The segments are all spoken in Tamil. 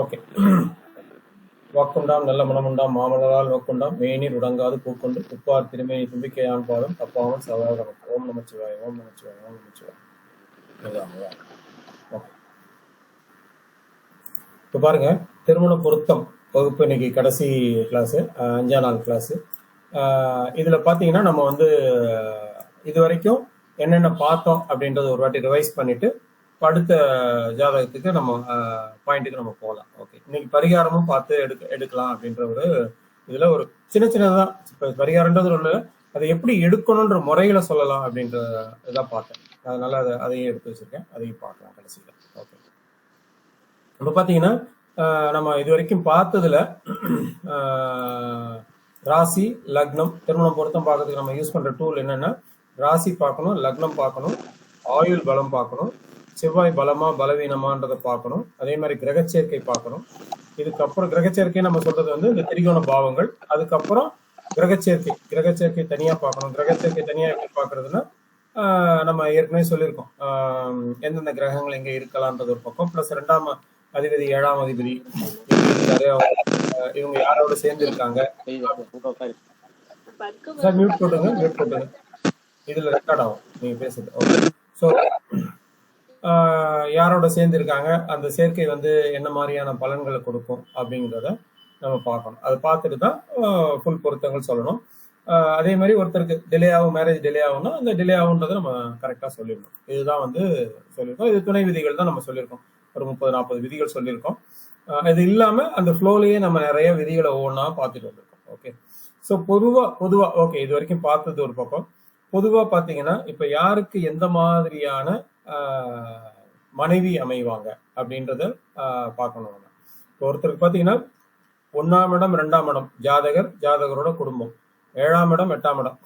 ஓகே. வாக்குண்டாம் நல்ல மனமுண்டாம் மாமலரால் நோக்குண்டாம் மேனீர் உடங்காது பூக்கொண்டு துப்பார் திருமேனி தும்பிக்கையான் பாதம் தப்பாமல் சவால் ஓம் நமச்சிவாய் ஓம் நமச்சிவாய் ஓம் நமச்சிவாய். இப்போ பாருங்க, திருமண பொருத்தம் வகுப்பு இன்னைக்கு கடைசி கிளாஸு, 5ஆம் நாள் கிளாஸு. இதில் பார்த்தீங்கன்னா நம்ம வந்து இது வரைக்கும் என்னென்ன பார்த்தோம் அப்படின்றத ஒரு வாட்டி ரிவைஸ் பண்ணிட்டு அடுத்த ஜாதகத்துக்கு நம்ம பாயிண்ட்டுக்கு நம்ம போகலாம். ஓகே, இன்னைக்கு பரிகாரமும் பார்த்து எடுக்கலாம் அப்படின்ற ஒரு இதில் ஒரு சின்னதாக இப்போ பரிகாரன்றது ஒன்று, அதை எப்படி எடுக்கணுன்ற முறைகளை சொல்லலாம் அப்படின்ற இதாக பார்த்தேன். அதனால அதையும் எடுத்து வச்சிருக்கேன், அதையும் பார்க்கலாம் கடைசியில். ஓகே, இப்போ பார்த்தீங்கன்னா நம்ம இது வரைக்கும் பார்த்ததுல ராசி லக்னம் திருமணம் பொருத்தம் பார்க்கறதுக்கு நம்ம யூஸ் பண்ற டூல் என்னன்னா, ராசி பார்க்கணும், லக்னம் பார்க்கணும், ஆயுள் பலம் பார்க்கணும், செவ்வாய் பலமா பலவீனமான்றதை பார்க்கணும், அதே மாதிரி கிரகச்சேர்க்கை பார்க்கணும். இதுக்கப்புறம் கிரகச்சேர்க்கை நம்ம சொல்றது வந்து இந்த திரிகோண பாவங்கள். அதுக்கப்புறம் கிரகச்சேர்க்கை தனியா பார்க்கணும். கிரகச்சேர்க்கை தனியா எப்படி பார்க்கறதுன்னா, நம்ம ஏற்கனவே சொல்லியிருக்கோம் எந்தெந்த கிரகங்கள் எங்க இருக்கலாம்ன்றது ஒரு பக்கம், பிளஸ் 2ஆம் அதிபதி 7ஆம் அதிபதி இவங்க யாரோட சேர்ந்து இருக்காங்க. சார் மியூட் போட்டுங்க, இதுல ரெக்கார்ட் ஆகும் நீங்க பேசுறது. ஓகே, ஸோ யாரோட சேர்ந்து இருக்காங்க, அந்த சேர்க்கை வந்து என்ன மாதிரியான பலன்களை கொடுக்கும் அப்படிங்கிறத நம்ம பார்க்கணும். அதை பார்த்துட்டு தான் ஃபுல் பொருத்தங்கள் சொல்லணும். அதே மாதிரி ஒருத்தருக்கு டிலே ஆகும், மேரேஜ் டிலே ஆகும்னா அந்த டிலே ஆகுன்றதை நம்ம கரெக்டாக சொல்லிடணும். இதுதான் வந்து சொல்லியிருக்கோம். இது துணை விதிகள் தான் நம்ம சொல்லியிருக்கோம், ஒரு 30-40 விதிகள் சொல்லியிருக்கோம். இது இல்லாமல் அந்த ஃப்ளோலேயே நம்ம நிறைய விதிகளை ஒவ்வொன்றா பார்த்துட்டு வந்திருக்கோம். ஓகே, ஸோ பொதுவாக ஓகே, இது வரைக்கும் பார்த்தது ஒரு பக்கம். பொதுவாக பார்த்தீங்கன்னா இப்போ யாருக்கு எந்த மாதிரியான மனைவி அமைவாங்க அப்படின்றத பார்க்கணும். இப்போ ஒருத்தருக்கு பார்த்தீங்கன்னா 1ஆம் இடம் 2ஆம் இடம் ஜாதகரோட குடும்பம், 7ஆம் இடம் 8ஆம் இடம்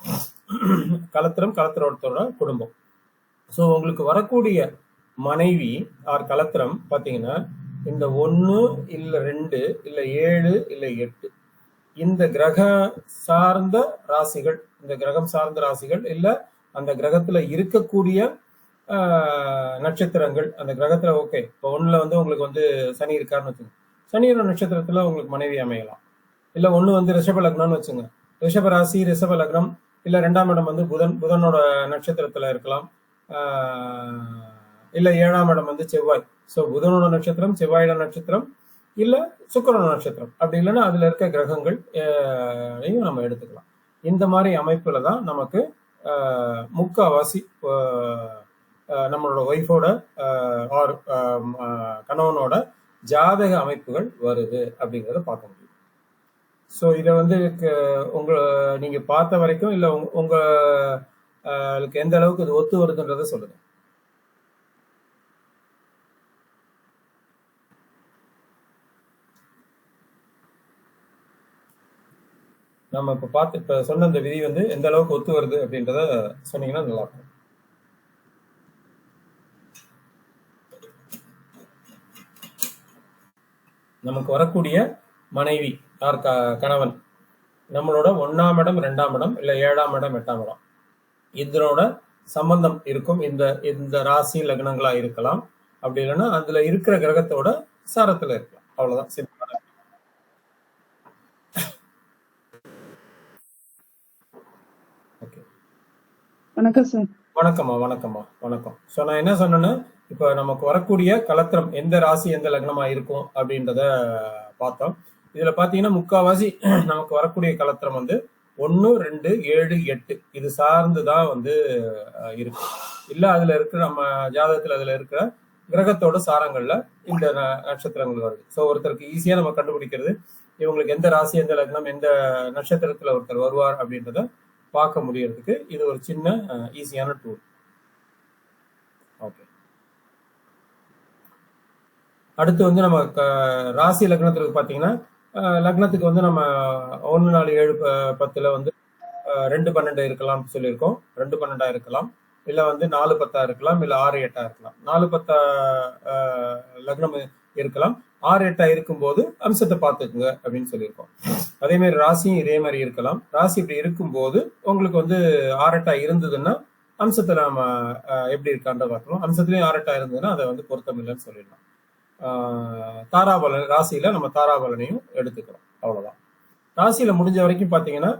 கலத்திரத்தோட குடும்பம். ஸோ உங்களுக்கு வரக்கூடிய மனைவி ஆர் கலத்திரம் பார்த்தீங்கன்னா இந்த 1 இல்லை 2 இல்லை 7 இல்லை 8 இந்த கிரகம் சார்ந்த ராசிகள் இல்லை அந்த கிரகத்துல இருக்கக்கூடிய நட்சத்திரங்கள். அந்த கிரகத்துல ஓகே, இப்போ 1ல வந்து உங்களுக்கு வந்து சனி இருக்காருன்னு வச்சுங்க, சனியோட நட்சத்திரத்துல உங்களுக்கு மனைவி அமையலாம். இல்லை 1 வந்து ரிஷப லக்னம்னு வச்சுங்க, ரிஷப ராசி ரிஷப லக்னம். இல்லை 2ஆம் இடம் வந்து புதனோட நட்சத்திரத்துல இருக்கலாம். இல்லை 7ஆம் இடம் வந்து செவ்வாய், ஸோ புதனோட நட்சத்திரம், செவ்வாயோட நட்சத்திரம், இல்லை சுக்கிரனோட நட்சத்திரம். அப்படி இல்லைன்னா அதுல இருக்க கிரகங்கள் நம்ம எடுத்துக்கலாம். இந்த மாதிரி அமைப்புல தான் நமக்கு முக்காவாசி நம்மளோட ஒய்ஃபோட ஆர் கணவனோட ஜாதக அமைப்புகள் வருது அப்படிங்கிறத பார்க்க முடியும். ஸோ இதை வந்து நீங்க பார்த்த வரைக்கும் இல்லை உங்களுக்கு எந்த அளவுக்கு இது ஒத்து வருதுன்றத சொல்லுங்க. நம்ம இப்போ சொன்ன இந்த விதி வந்து எந்த அளவுக்கு ஒத்து வருது அப்படின்றத சொன்னீங்கன்னா நல்லா இருக்கும். நமக்கு வரக்கூடிய மனைவி யார் கணவன் நம்மளோட 1ஆம் இடம் 2ஆம் இடம் இல்லை 7ஆம் இடம் 8ஆம் இடம் இதனோட சம்பந்தம் இருக்கும். இந்த ராசி லக்னங்களா இருக்கலாம், அப்படி இல்லைன்னா அதுல இருக்கிற கிரகத்தோட சாரத்துல இருக்கலாம். அவ்வளவுதான் சிம்பிளான. ஓகே, வணக்கம் சார். வணக்கம். ஸோ நான் என்ன சொன்னேன்னா, இப்போ நமக்கு வரக்கூடிய கலத்திரம் எந்த ராசி எந்த லக்னமா இருக்கும் அப்படின்றத பார்த்தோம். இதுல பாத்தீங்கன்னா முக்காவாசி நமக்கு வரக்கூடிய கலத்திரம் வந்து 1, 2, 7, 8 இது சார்ந்துதான் வந்து இருக்கு. இல்ல அதுல இருக்கிற நம்ம ஜாதகத்துல அதுல இருக்கிற கிரகத்தோட சாரங்கள்ல இந்த நட்சத்திரங்கள் வருது. ஸோ ஒருத்தருக்கு ஈஸியா நம்ம கண்டுபிடிக்கிறது இவங்களுக்கு எந்த ராசி எந்த லக்னம் எந்த நட்சத்திரத்துல ஒருத்தர் வருவார் அப்படின்றத பார்க்க முடியறதுக்கு இது ஒரு சின்ன ஈஸியான டூல். ஓகே, அடுத்து வந்து நம்ம ராசி லக்னத்துக்கு பார்த்தீங்கன்னா லக்னத்துக்கு வந்து நம்ம 1, 4, 7, 10 வந்து 2, 12 இருக்கலாம் சொல்லியிருக்கோம். 2, 12 இருக்கலாம், இல்லை வந்து 4, 10 இருக்கலாம், இல்லை 6, 8 இருக்கலாம். 4, 10 லக்னம் இருக்கலாம். 6, 8 இருக்கும்போது அம்சத்தை பார்த்துக்குங்க அப்படின்னு சொல்லியிருக்கோம். அதே மாதிரி ராசியும் இதே மாதிரி இருக்கலாம். ராசி இப்படி இருக்கும்போது உங்களுக்கு வந்து 6, 8 இருந்ததுன்னா அம்சத்துல நம்ம எப்படி இருக்கான்ற பார்க்கணும். அம்சத்துலயும் 6, 8 இருந்ததுன்னா அதை வந்து பொருத்தம் இல்லைன்னு சொல்லிடலாம். தாராபலன் ராசியில நம்ம தாராபலனையும் எடுத்துக்கிறோம். அவ்வளவுதான். ராசியில முடிஞ்ச வரைக்கும் பாத்தீங்கன்னா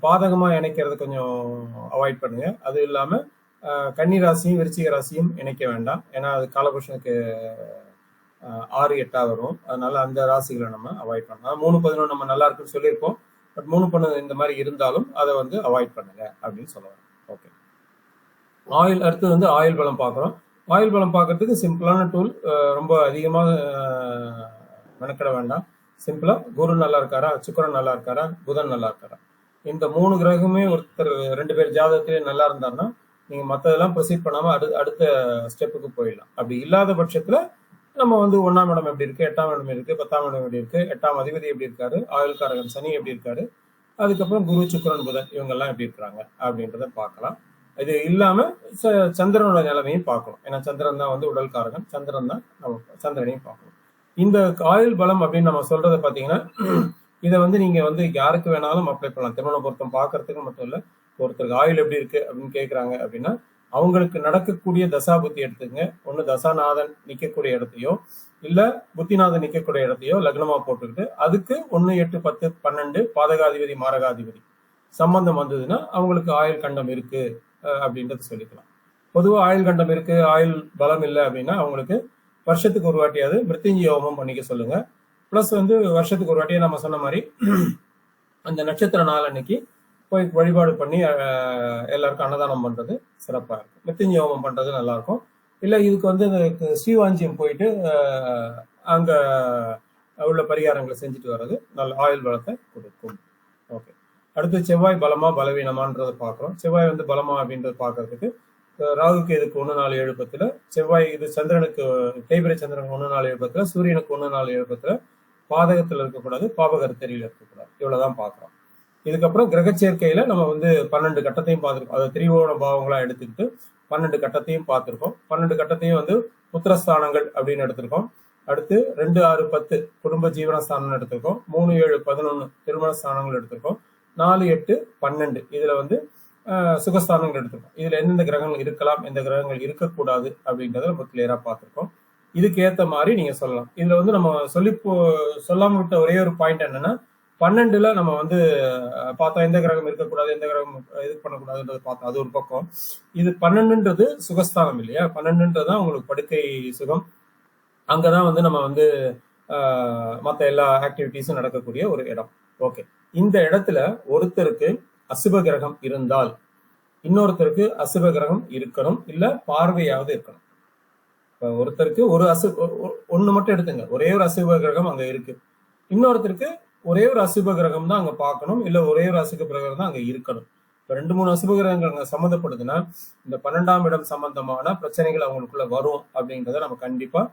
பாதகமா இணைக்கிறது கொஞ்சம் அவாய்ட் பண்ணுங்க. அது இல்லாம கன்னி ராசியும் விருச்சிக ராசியும் இணைக்க வேண்டாம். ஏன்னா அது காலபுருஷனுக்கு 6 8 வரும். அதனால அந்த ராசிகளை நம்ம அவாய்ட் பண்ணலாம். 3 11 நம்ம நல்லா இருக்குன்னு சொல்லியிருக்கோம். பட் 3 12 இந்த மாதிரி இருந்தாலும் அதை வந்து அவாய்ட் பண்ணுங்க அப்படின்னு சொல்லுவாங்க. ஓகே. ஆயில் அடுத்தது வந்து ஆயில் பலம் பார்க்குறோம். ஆயில் பலம் பார்க்கறதுக்கு சிம்பிளான டூல். ரொம்ப அதிகமாக மெனக்கிட வேண்டாம். சிம்பிளா குரு நல்லா இருக்காரா, சுக்கிரன் நல்லா இருக்காரா, புதன் நல்லா இருக்காரா, இந்த 3 கிரகமே ஒருத்தர் 2 பேர் ஜாதகத்திலே நல்லா இருந்தாருன்னா நீங்க மற்றதெல்லாம் ப்ரொசீட் பண்ணாம அடுத்த ஸ்டெப்புக்கு போயிடலாம். அப்படி இல்லாத பட்சத்துல நம்ம வந்து 1ஆம் இடம் எப்படி இருக்கு, 8ஆம் இடம் இருக்கு, 10ஆம் இடம் எப்படி இருக்கு, 8ஆம் அதிபதி எப்படி இருக்காரு, ஆயுள்காரகன் சனி எப்படி இருக்காரு, அதுக்கப்புறம் குரு சுக்கிரன் புதன் இவங்க எல்லாம் எப்படி இருக்கிறாங்க அப்படின்றத பார்க்கலாம். இது இல்லாம சந்திரனோட நிலைமையும் பார்க்கணும். ஏன்னா சந்திரன் தான் வந்து உடல் காரகன். சந்திரன் தான் நம்ம சந்திரனையும் பார்க்கணும். இந்த ஆயுள் பலம் அப்படின்னு நம்ம சொல்றதை பாத்தீங்கன்னா இதை வந்து நீங்க வந்து யாருக்கு வேணாலும் அப்ளை பண்ணலாம். திருமண பொருத்தம் பார்க்கறதுக்கு மட்டும் இல்ல. ஒருத்தருக்கு ஆயுள் எப்படி இருக்கு அப்படின்னு கேட்கறாங்க அப்படின்னா அவங்களுக்கு நடக்கக்கூடிய தசாபுத்தி எடுத்துங்க. ஒண்ணு தசாநாதன் நிக்கக்கூடிய இடத்தையோ இல்ல புத்திநாதன் நிக்கக்கூடிய இடத்தையோ லக்னமா போட்டுக்கிட்டு அதுக்கு 1 8 10 12 பாதகாதிபதி மாரகாதிபதி சம்பந்தம் வந்ததுன்னா அவங்களுக்கு ஆயுள் கண்டம் இருக்கு அப்படின்றது சொல்லிக்கலாம். பொதுவா ஆயுள் கண்டம் இருக்கு, ஆயுள் பலம் இல்லை அப்படின்னா அவங்களுக்கு வருஷத்துக்கு ஒரு வாட்டியாவது மிருத்யுஞ்சய ஹோமம் பண்ணிக்க சொல்லுங்க. பிளஸ் வந்து வருஷத்துக்கு ஒரு வாட்டியே நம்ம சொன்ன மாதிரி அந்த நட்சத்திர நாள் அன்னைக்கு போய் வழிபாடு பண்ணி எல்லாருக்கும் அன்னதானம் பண்றது சிறப்பா இருக்கும். மிருத்யுஞ்சய ஹோமம் பண்றது நல்லா இருக்கும். இல்ல இதுக்கு வந்து ஸ்ரீவாஞ்சியம் போயிட்டு அங்க உள்ள பரிகாரங்களை செஞ்சுட்டு வர்றது நல்ல ஆயுள் பலத்தை கொடுக்கும். ஓகே. அடுத்து செவ்வாய் பலமா பலவீனமான்றதை பார்க்கிறோம். செவ்வாய் வந்து பலமா அப்படின்றத பார்க்கறதுக்கு ராகுக்கு இதுக்கு 1 4 7 10, செவ்வாய் இது சந்திரனுக்கு தேய்பிரை சந்திரனுக்கு 1 4 7 10, சூரியனுக்கு 1 4 7 10, பாதகத்துல இருக்கக்கூடாது, பாபகரத்தறியில இருக்கக்கூடாது. இவ்வளவுதான் பார்க்கிறோம். இதுக்கப்புறம் கிரக சேர்க்கையில நம்ம வந்து 12 கட்டத்தையும் பார்த்திருக்கோம். அதை திரிவோண பாவங்களா எடுத்துக்கிட்டு 12 கட்டத்தையும் பார்த்திருக்கோம். 12 கட்டத்தையும் வந்து புத்திரஸ்தானங்கள் அப்படின்னு எடுத்திருக்கோம். அடுத்து 2 6 10 குடும்ப ஜீவனஸ்தானம் எடுத்திருக்கோம். 3 7 11 திருமண ஸ்தானங்கள் எடுத்திருக்கோம். 4 8 12 இதுல வந்து சுகஸ்தானங்கள் எடுத்திருக்கோம். இதுல எந்தெந்த கிரகங்கள் இருக்கலாம், எந்த கிரகங்கள் இருக்கக்கூடாது அப்படின்றத நம்ம கிளியரா பார்த்திருக்கோம். இதுக்கு ஏத்த மாதிரி நீங்க சொல்லலாம். இதுல வந்து நம்ம சொல்லாம விட்ட ஒரே ஒரு பாயிண்ட் என்னன்னா 12ல நம்ம வந்து பார்த்தா எந்த கிரகம் இருக்கக்கூடாது, எந்த கிரகம் இது பண்ணக்கூடாதுன்றது பார்த்தோம். அது ஒரு பக்கம். இது 12ன்றது சுகஸ்தானம் இல்லையா? 12ன்றதுதான் உங்களுக்கு படுக்கை சுகம். அங்கதான் வந்து நம்ம வந்து மற்ற எல்லா ஆக்டிவிட்டிஸும் நடக்கக்கூடிய ஒரு இடம். ஓகே. இந்த இடத்துல ஒருத்தருக்கு அசுப கிரகம் இருந்தால் இன்னொருத்தருக்கு அசுப கிரகம் இருக்கணும், இல்ல பார்வையாவது இருக்கணும். ஒருத்தருக்கு ஒண்ணு மட்டும் எடுத்துங்க, ஒரே ஒரு அசுப கிரகம் அங்க இருக்கு. இன்னொருத்தருக்கு ஒரே ஒரு அசுப கிரகம் தான் அங்க பார்க்கணும், இல்ல ஒரே ஒரு அசுப கிரகம் தான் அங்க இருக்கணும். இப்ப 2 3 அசுப கிரகங்கள் அங்க சம்மந்தப்படுதுன்னா இந்த 12ஆம் இடம் சம்பந்தமான பிரச்சனைகள் அவங்களுக்குள்ள வரும் அப்படின்றத நம்ம கண்டிப்பா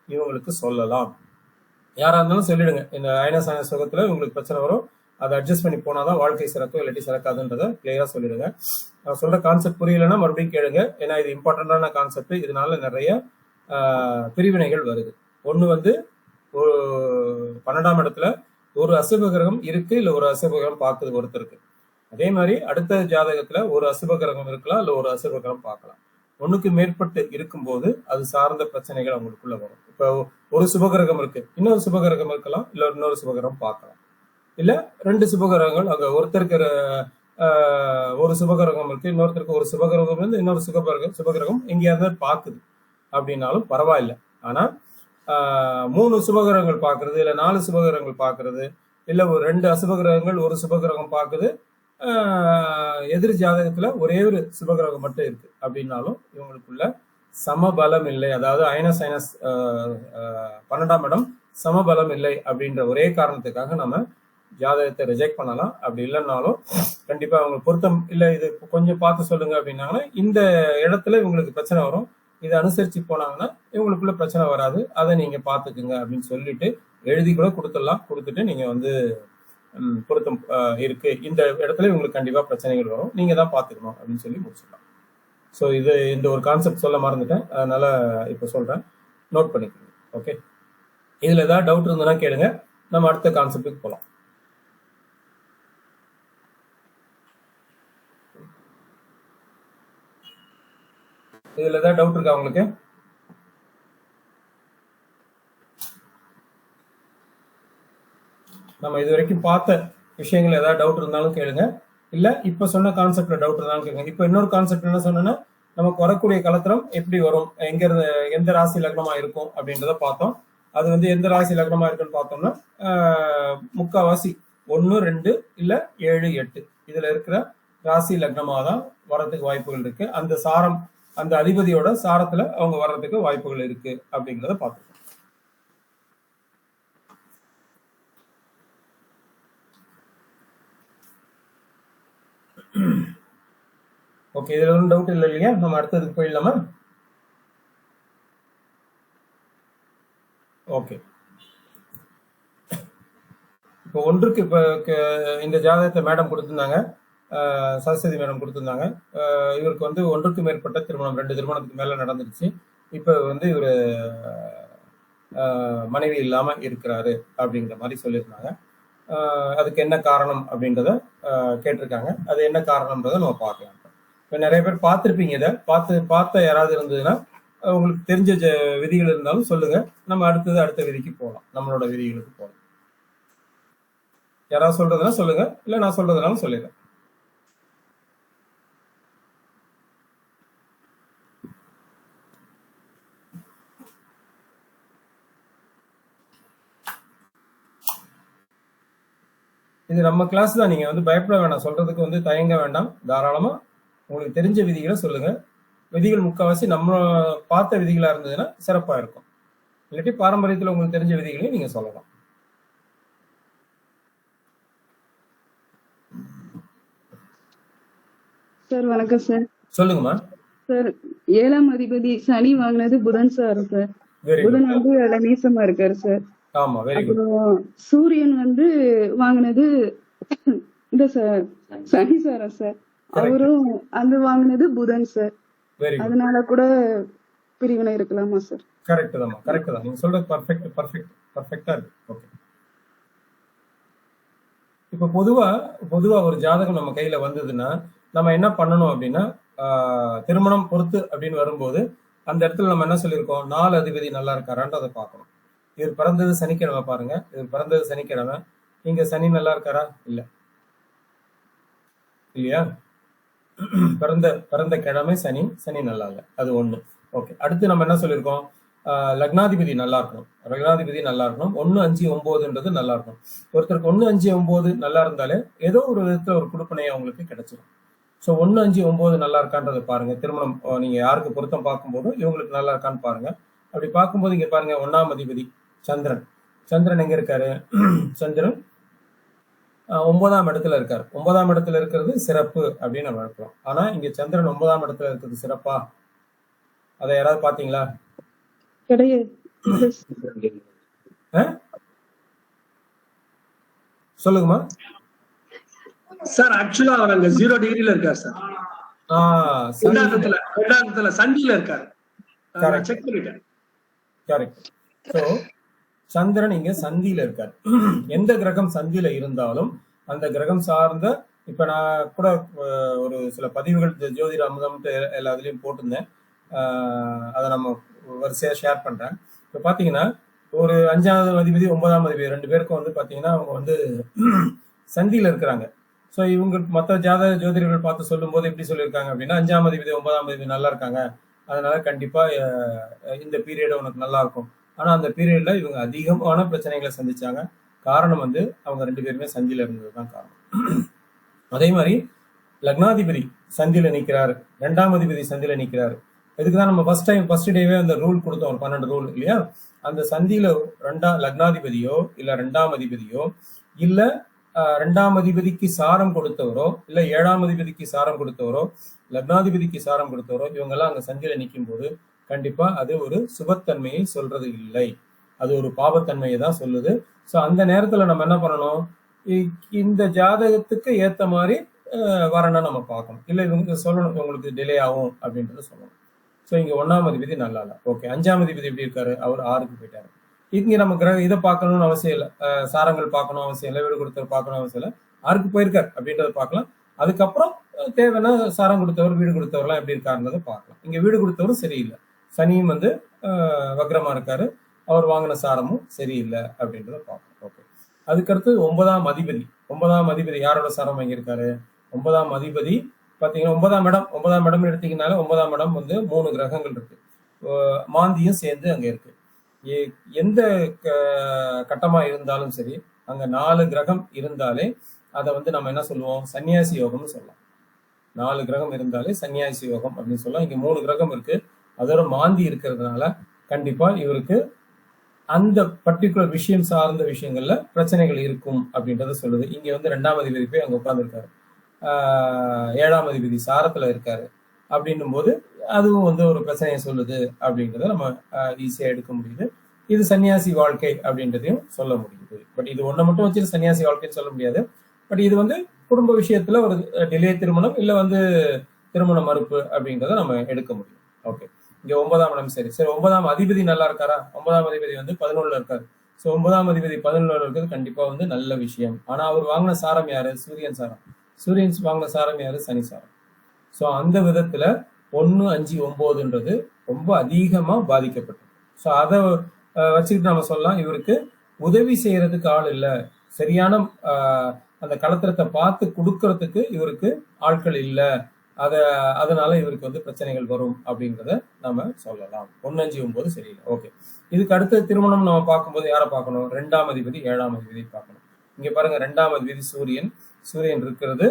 இவங்களுக்கு சொல்லலாம். யாரா இருந்தாலும் சொல்லிடுங்க, இந்த அயனசான சுகத்துல உங்களுக்கு பிரச்சனை வரும், அதை அட்ஜஸ்ட் பண்ணி போனாதான் வாழ்க்கை சிறக்கும், இல்லாட்டி சிறக்காதுன்றத கிளியரா சொல்லிடுங்க. நான் சொல்ற கான்செப்ட் புரியலன்னா மறுபடியும் கேளுங்க. ஏன்னா இது இம்பார்ட்டன்டான கான்செப்ட். இதனால நிறைய பிரிவினைகள் வருது. ஒண்ணு வந்து ஒரு 12ஆம் இடத்துல ஒரு அசுப கிரகம் இருக்கு, இல்ல ஒரு அசுப கிரகம் பார்க்குது ஒருத்தருக்கு. அதே மாதிரி அடுத்த ஜாதகத்துல ஒரு அசுப கிரகம் இருக்கலாம், இல்ல ஒரு அசுப கிரகம் பார்க்கலாம். ஒண்ணுக்கு மேற்பட்டு இருக்கும்போது அது சார்ந்த பிரச்சனைகள் அவங்களுக்குள்ள வரும். இப்போ ஒரு சுபகிரகம் இருக்கு, இன்னொரு சுபகிரகம் இருக்கலாம், இல்ல இன்னொரு சுபகிரகம் பார்க்கலாம். இல்ல 2 சுபகிரகங்கள் அங்க ஒருத்தருக்கு ஒரு சுபகிரகம் இருக்கு, இன்னொருத்தருக்கு ஒரு சுபகிரகம் இருந்து இன்னொரு சுபகிரகம் எங்கேயாவது பார்க்குது அப்படின்னாலும் பரவாயில்ல. ஆனா 3 சுபகிரகங்கள் பார்க்கறது, இல்ல 4 சுபகிரகங்கள் பார்க்கறது, இல்ல ஒரு 2 அசுபகிரகங்கள் ஒரு சுபகிரகம் பார்க்குது, எதிர் ஜாதகத்துல ஒரே ஒரு சுபகிரகம் மட்டும் இருக்கு அப்படின்னாலும் இவங்களுக்குள்ள சமபலம் இல்லை. அதாவது அயனஸ் 12ஆம் இடம் சமபலம் இல்லை அப்படின்ற ஒரே காரணத்துக்காக நம்ம ஜாதகத்தை ரிஜெக்ட் பண்ணலாம். அப்படி இல்லைன்னாலும் கண்டிப்பா அவங்க பொருத்தம் இல்ல, இது கொஞ்சம் பார்த்து சொல்லுங்க அப்படின்னாங்கன்னா இந்த இடத்துல இவங்களுக்கு பிரச்சனை வரும், இதை அனுசரிச்சு போனாங்கன்னா இவங்களுக்குள்ள பிரச்சனை வராது, அதை நீங்க பாத்துக்குங்க அப்படின்னு சொல்லிட்டு எழுதி கூட கொடுத்துடலாம். கொடுத்துட்டு நீங்க வந்து பொருத்தம் இருக்கு, இந்த இடத்துல இவங்களுக்கு கண்டிப்பா பிரச்சனைகள் வரும், நீங்க தான் பாத்துக்கணும் அப்படின்னு சொல்லி முடிச்சிடலாம். ஸோ இது இந்த ஒரு கான்செப்ட் சொல்ல மறந்துட்டேன், அதனால இப்ப சொல்றேன், நோட் பண்ணிக்கோங்க. ஓகே. இதுல ஏதாவது டவுட் இருந்ததுன்னா கேளுங்க, நம்ம அடுத்த கான்செப்டுக்கு போகலாம். இதுல ஏதாவது டவுட் இருக்கா உங்களுக்கு? நம்ம இது வரைக்கும் பார்த்த விஷயங்கள் ஏதாவது டவுட் இருந்தாலும் கேளுங்க, இல்ல இப்ப சொன்ன கான்செப்ட்ல டவுட் இருந்தாலும் கேளுங்க. இப்ப இன்னொரு கான்செப்ட் என்ன சொன்னேன்னா, நமக்கு வரக்கூடிய கலத்திரம் எப்படி வரும், எங்க இருந்து எந்த ராசி லக்னமா இருக்கும் அப்படின்றத பார்த்தோம். அது வந்து எந்த ராசி லக்னமா இருக்குன்னு பார்த்தோம்னா முக்காவாசி 1, 2 இல்ல 7, 8 இதுல இருக்கிற ராசி லக்னமா தான் வர்றதுக்கு வாய்ப்புகள் இருக்கு. அந்த சாரம், அந்த அதிபதியோட சாரத்துல அவங்க வர்றதுக்கு வாய்ப்புகள் இருக்கு அப்படிங்கிறத பார்த்துருக்கோம். ஓகே, இதுல ஒன்றும் டவுட் இல்லை இல்லையா? நம்ம அடுத்ததுக்கு போயிடலாமா? ஓகே, இப்போ ஒன்றுக்கு இப்போ இந்த ஜாதகத்தை மேடம் கொடுத்துருந்தாங்க, சரஸ்வதி மேடம் கொடுத்துருந்தாங்க. இவருக்கு வந்து ஒன்றுக்கு மேற்பட்ட திருமணம், 2 திருமணத்துக்கு மேல நடந்துருச்சு. இப்போ வந்து இவர் மனைவி இல்லாம இருக்கிறாரு அப்படிங்கிற மாதிரி சொல்லியிருந்தாங்க. அதுக்கு என்ன காரணம் அப்படின்றத கேட்டிருக்காங்க. அது என்ன காரணம்ன்றத நம்ம பார்க்கலாம். இப்போ நிறைய பேர் பார்த்துருப்பீங்க, இதை பார்த்த யாராவது இருந்ததுன்னா உங்களுக்கு தெரிஞ்ச விதிகள் இருந்தாலும் சொல்லுங்க, நம்ம அடுத்த விதிக்கு போகலாம், நம்மளோட விதிகளுக்கு போகலாம். யாராவது சொல்றதுன்னா சொல்லுங்க, இல்ல நான் சொல்றதுனாலும் சொல்லிடுறேன். இது நம்ம கிளாஸ் தான், நீங்க வந்து பயப்பட வேண்டாம், சொல்றதுக்கு வந்து தயங்க வேண்டாம். தாராளமா உங்களுக்கு தெரிஞ்ச விதிகளை சொல்லுங்க. விதிகள் முக்கால்வாசி நம்ம பார்த்த விதிகளா இருந்ததுன்னா சிறப்பா இருக்கும். இல்லாட்டி பாரம்பரியத்தில் உங்களுக்கு தெரிஞ்ச விதிகளையும் நீங்க சொல்லலாம். சார் வணக்கம் சார். சொல்லுங்கம்மா. சார் 7ஆம் அதிபதி சனி வாங்கினது புதன் சார். சார் புதன் வந்து நீசமா இருக்காரு சார். ஆமா, வெரி குட். அப்புறம் சூரியன் வந்து வாங்கினது இந்த சார் சனி சாரா சார், அவரும் அந்த வாங்கினது புதன் சார். அதனால கூட பிரிவினை இருக்கலாமா சார்? கரெக்ட் தான், கரெக்ட் தான், நீங்க சொல்றது பர்ஃபெக்டா இருக்கு. ஓகே, இப்ப பொதுவா ஒரு ஜாதகம் நம்ம கையில வந்ததுன்னா நம்ம என்ன பண்ணணும் அப்படின்னா, திருமணம் பொறுத்து அப்படின்னு வரும்போது அந்த இடத்துல நம்ம என்ன சொல்லியிருக்கோம், 4 அதிபதி நல்லா இருக்காரான்றதை பார்க்கணும். இவர் பிறந்தது சனிக்கிழமை பாருங்க, இவர் பிறந்தது சனிக்கிழமை, இங்க சனி நல்லா இருக்காரா? இல்லையா? பிறந்த கிழமை சனி நல்லா இல்லை, அது ஒண்ணு. ஓகே, அடுத்து நம்ம என்ன சொல்லியிருக்கோம், லக்னாதிபதி நல்லா இருக்கணும். 1, 5, 9ன்றது நல்லா இருக்கணும். ஒருத்தருக்கு 1, 5, 9 நல்லா இருந்தாலே ஏதோ ஒரு விதத்துல ஒரு குடுப்பனை அவங்களுக்கு கிடைச்சிடும். ஸோ 1, 5, 9 நல்லா இருக்கான்றதை பாருங்க. திருமணம் நீங்க யாருக்கு பொருத்தம் பார்க்கும்போது இவங்களுக்கு நல்லா இருக்கான்னு பாருங்க. அப்படி பார்க்கும்போது இங்க பாருங்க, 1ஆம் அதிபதி சந்திரன் எங்க இருக்காரு? சந்திரன் 9ஆம் இடத்துல இருக்காரு. 9ஆம் இடத்துல இருக்கிறது சிறப்பு அப்படின்னு நம்ம எடுக்கிறோம். ஆனா இங்க சந்திரன் 9ஆம் இடத்துல இருக்கிறது சிறப்பா? அதை யாராவது பாத்தீங்களா? சொல்லுங்கம்மா. சார் ஆக்சுவலா அவர் அங்க 0 டிகிரில இருக்காரு சார். ரெண்டாயிரத்துல சண்டில இருக்காரு. செக் பண்ணிட்டேன். கரெக்ட். சோ சந்திரன் இங்க சந்தியில இருக்காரு. எந்த கிரகம் சந்தியில இருந்தாலும் அந்த கிரகம் சார்ந்த, இப்ப நான் கூட ஒரு சில பதிவுகள் ஜோதிட அமுதம் எல்லாத்துலயும் போட்டிருந்தேன், அதை நம்ம வரிசையா ஷேர் பண்றேன். இப்ப பாத்தீங்கன்னா ஒரு 5ஆம் அதிபதி 9ஆம் அதிபதி 2 பேருக்கும் வந்து பாத்தீங்கன்னா அவங்க வந்து சந்தியில இருக்கிறாங்க. ஸோ இவங்க மற்ற ஜோதிடர்கள் பார்த்து சொல்லும் போது எப்படி சொல்லியிருக்காங்க அப்படின்னா, 5ஆம் அதிபதி 9ஆம் அதிபதி நல்லா இருக்காங்க, அதனால கண்டிப்பா இந்த பீரியட் உனக்கு நல்லா இருக்கும். ஆனா அந்த பீரியட்ல இவங்க அதிகமான பிரச்சனைகளை சந்திச்சாங்க. காரணம் வந்து அவங்க 2 பேருமே சந்தியில இருந்ததுதான் காரணம். அதே மாதிரி லக்னாதிபதி சந்தியில நிக்கிறாரு, 2ஆம் அதிபதி சந்தியில நிக்கிறாரு. இதுக்குதான் நம்ம ஃபர்ஸ்ட் டேவே அந்த ரூல் கொடுத்தோம், 12 ரூல் இல்லையா? அந்த சந்தியில லக்னாதிபதியோ இல்ல 2ஆம் அதிபதியோ இல்ல 2ஆம் அதிபதிக்கு சாரம் கொடுத்தவரோ இல்ல 7ஆம் அதிபதிக்கு சாரம் கொடுத்தவரோ லக்னாதிபதிக்கு சாரம் கொடுத்தவரோ இவங்க எல்லாம் அங்க சந்தியில நிற்கும் போது கண்டிப்பா அது ஒரு சுபத்தன்மையை சொல்றது இல்லை, அது ஒரு பாவத்தன்மையை தான் சொல்லுது. ஸோ அந்த நேரத்துல நம்ம என்ன பண்ணணும், இந்த ஜாதகத்துக்கு ஏத்த மாதிரி வரணும் நம்ம பார்க்கணும். இல்லை இவங்க சொல்லணும் இவங்களுக்கு டிலே ஆகும் அப்படின்றத சொல்லணும். ஸோ இங்க 1ஆம் அதிபதி நல்லா இல்லை. ஓகே, 5ஆம் அதிபதி எப்படி இருக்காரு? அவர் 6க்கு போயிட்டாரு. இங்க நம்ம இதை பார்க்கணும்னு அவசியம் இல்லை, சாரங்கள் பார்க்கணும் அவசியம் இல்லை, வீடு கொடுத்தவர் பார்க்கணும் அவசியம் இல்லை, 6க்கு போயிருக்காரு அப்படின்றத பார்க்கலாம். அதுக்கப்புறம் தேவைன்னா சாரம் கொடுத்தவர் வீடு கொடுத்தவர்லாம் எப்படி இருக்காருன்றதை பார்க்கலாம். இங்க வீடு கொடுத்தவரும் சரியில்லை, சனியும் வந்து வக்ரமா இருக்காரு, அவர் வாங்கின சாரமும் சரியில்லை அப்படின்றத பார்க்கலாம். ஓகே, அதுக்கடுத்து 9ஆம் அதிபதி. 9ஆம் அதிபதி யாரோட சாரம் வாங்கியிருக்காரு? 9ஆம் அதிபதி பாத்தீங்கன்னா 9ஆம் இடம் எடுத்தீங்கனால 9ஆம் இடம் வந்து 3 கிரகங்கள் இருக்கு. மாந்தியும் சேர்ந்து அங்க இருக்கு. எந்த கட்டமா இருந்தாலும் சரி, அங்க 4 கிரகம் இருந்தாலே அதை வந்து நம்ம என்ன சொல்லுவோம்? சன்னியாசி யோகம்னு சொல்லலாம். 4 கிரகம் இருந்தாலே சன்னியாசி யோகம் அப்படின்னு சொல்லலாம். இங்க 3 கிரகம் இருக்கு. அதோட மாந்தி இருக்கிறதுனால கண்டிப்பா இவருக்கு அந்த பர்டிகுலர் விஷயம் சார்ந்த விஷயங்கள்ல பிரச்சனைகள் இருக்கும் அப்படின்றத சொல்லுது. இங்க வந்து 2ஆம் அதிபதி போய் அங்க உட்கார்ந்துருக்காரு. 7ஆம் அதிபதி சாரத்துல இருக்காரு. அப்படின்னும் போது அதுவும் வந்து ஒரு பிரச்சனையை சொல்லுது அப்படின்றத நம்ம ஈஸியா எடுக்க முடியுது. இது சன்னியாசி வாழ்க்கை அப்படின்றதையும் சொல்ல முடியுது. பட் இது ஒண்ணை மட்டும் வச்சு சன்னியாசி வாழ்க்கைன்னு சொல்ல முடியாது. பட் இது வந்து குடும்ப விஷயத்துல ஒரு டிலே திருமணம் இல்ல வந்து திருமண மறுப்பு அப்படின்றத நம்ம எடுக்க முடியும். ஓகே, இங்க 9ஆம் இடம் சரி. 9ஆம் அதிபதி நல்லா இருக்காரா? 9ஆம் அதிபதி வந்து 11ல இருக்காரு. சோ 9ஆம் அதிபதி 11ல இருக்கிறது கண்டிப்பா வந்து நல்ல விஷயம். ஆனா அவர் வாங்கின சாரம் யாரு? சூரியன் சாரம். சூரியன் வாங்கின சாரம் யாரு? சனி சாரம். சோ அந்த விதத்துல 1, 5, 9ன்றது ரொம்ப அதிகமா பாதிக்கப்பட்டது. சோ அதை வச்சுக்கிட்டு நம்ம சொல்லலாம், இவருக்கு உதவி செய்யறதுக்கு ஆள் இல்ல, சரியான அந்த கலத்திரத்தை பார்த்து கொடுக்கறதுக்கு இவருக்கு ஆட்கள் இல்ல, அதனால இவருக்கு வந்து பிரச்சனைகள் வரும் அப்படின்றத நம்ம சொல்லலாம். 1, 5, 9 சரியில்லை. ஓகே, இதுக்கு அடுத்த திருமணம் நம்ம பார்க்கும்போது யாரை பார்க்கணும்? 2ஆம் அதிபதி 7ஆம் அதிபதி பார்க்கணும். இங்க பாருங்க, 2ஆம் அதிபதி சூரியன் இருக்கிறது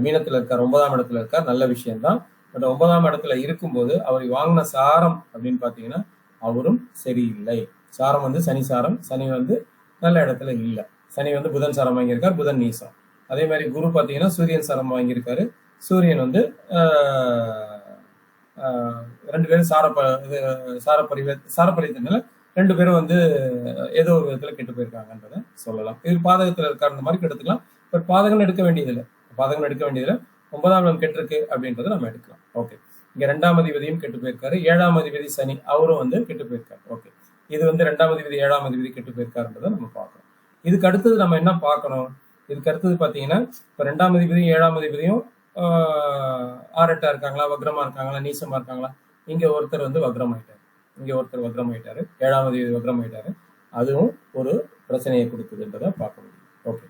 மீனத்துல இருக்கார், 9ஆம் இடத்துல இருக்கார். நல்ல விஷயம்தான். பட் 9ஆம் இடத்துல இருக்கும்போது அவர் வாங்கின சாரம் அப்படின்னு பாத்தீங்கன்னா அவரும் சரியில்லை. சாரம் வந்து சனி சாரம். சனி வந்து நல்ல இடத்துல இல்லை. சனி வந்து புதன் சாரம் வாங்கியிருக்கார், புதன் நீசம். அதே மாதிரி குரு பாத்தீங்கன்னா சூரியன் சாரம் வாங்கியிருக்காரு. சூரியன் வந்து 2 பேரும் சாரப்பரிவர்த்தனால 2 பேரும் வந்து ஏதோ ஒரு விதத்துல கெட்டு போயிருக்காங்கன்றத சொல்லலாம். இது பாதகத்துல இருக்காருன்ற மாதிரி எடுத்துக்கலாம். பட் பாதகம் எடுக்க வேண்டியதில்லை. 9ஆம் இடம் கெட்டிருக்கு அப்படின்றத நம்ம எடுக்கலாம். ஓகே, இங்க 2ஆம் அதிபதியும் கெட்டு போயிருக்காரு. 7ஆம் அதிபதி சனி அவரும் வந்து கெட்டு போயிருக்காரு. ஓகே, இது வந்து 2ஆம் அதிபதி 7ஆம் அதிபதி கெட்டு போயிருக்காருன்றதை நம்ம பார்க்கணும். இதுக்கு அடுத்தது நம்ம என்ன பார்க்கணும்? இதுக்கு அடுத்தது பாத்தீங்கன்னா இப்ப 2ஆம் அதிபதியும் 7ஆம் அதிபதியும் ஆரட்டா இருக்காங்களா, வக்ரமா இருக்காங்களா, நீசமா இருக்காங்களா? இங்க ஒருத்தர் வந்து வக்ரமாயிட்டாரு. 7ஆம் அதிபதி வக்ரமாயிட்டாரு. அதுவும் ஒரு பிரச்சனையை கொடுக்குதுன்றதை பார்க்க முடியும். ஓகே,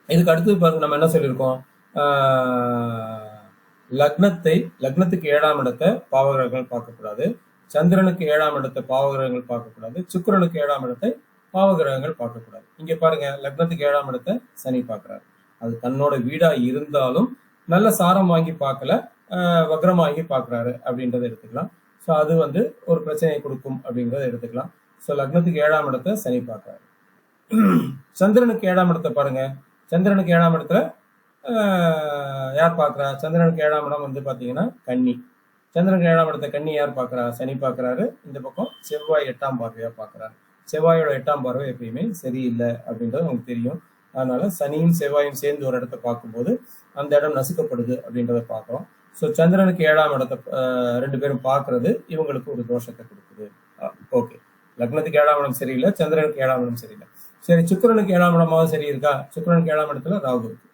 இதுக்கு அடுத்தது பாருங்க, நம்ம என்ன சொல்லியிருக்கோம்? லக்னத்துக்கு 7ஆம் இடத்தை பாவகிரகங்கள் பார்க்கக்கூடாது. சந்திரனுக்கு 7ஆம் இடத்தை பாவகிரகங்கள் பார்க்கக்கூடாது. சுக்கிரனுக்கு 7ஆம் இடத்தை பாவகிரகங்கள் பார்க்கக்கூடாது. இங்க பாருங்க, லக்னத்துக்கு 7ஆம் இடத்தை சனி பார்க்கிறாரு. அது தன்னோட வீடா இருந்தாலும் நல்ல சாரம் வாங்கி பார்க்கல, வக்ரம் வாங்கி பார்க்கிறாரு அப்படின்றத எடுத்துக்கலாம். ஸோ அது வந்து ஒரு பிரச்சனையை கொடுக்கும் அப்படின்றத எடுத்துக்கலாம். ஸோ லக்னத்துக்கு 7ஆம் இடத்தை சனி பார்க்கிறாரு. சந்திரனுக்கு 7ஆம் இடத்தை பாருங்க. சந்திரனுக்கு 7ஆம் இடத்துல யார் பார்க்கிறா? சந்திரனுக்கு 7ஆம் இடம் வந்து பாத்தீங்கன்னா கன்னி. சந்திரனுக்கு 7ஆம் இடத்தை கன்னி யார் பார்க்கிறா? சனி பார்க்கிறாரு. இந்த பக்கம் செவ்வாய் 8ஆம் பார்வையா பார்க்கிறாரு. செவ்வாயோட 8ஆம் பார்வை எப்பயுமே சரியில்லை அப்படின்றது நமக்கு தெரியும். அதனால சனியும் செவ்வாயும் சேர்ந்து ஒரு இடத்தை பார்க்கும்போது அந்த இடம் நசுக்கப்படுது அப்படின்றத பார்க்கிறோம். ஸோ சந்திரனுக்கு 7ஆம் இடத்தை 2 பேரும் பார்க்கறது இவங்களுக்கு ஒரு தோஷத்தை கொடுக்குது. ஓகே, லக்னத்துக்கு 7ஆம் இடம் சரியில்லை, சந்திரனுக்கு 7ஆம் இடம் சரியில்லை. சரி, சுக்கிரனுக்கு 7ஆம் இடமாவது சரி இருக்கா? சுக்கிரனுக்கு 7ஆம் இடத்துல ராகு இருக்கு.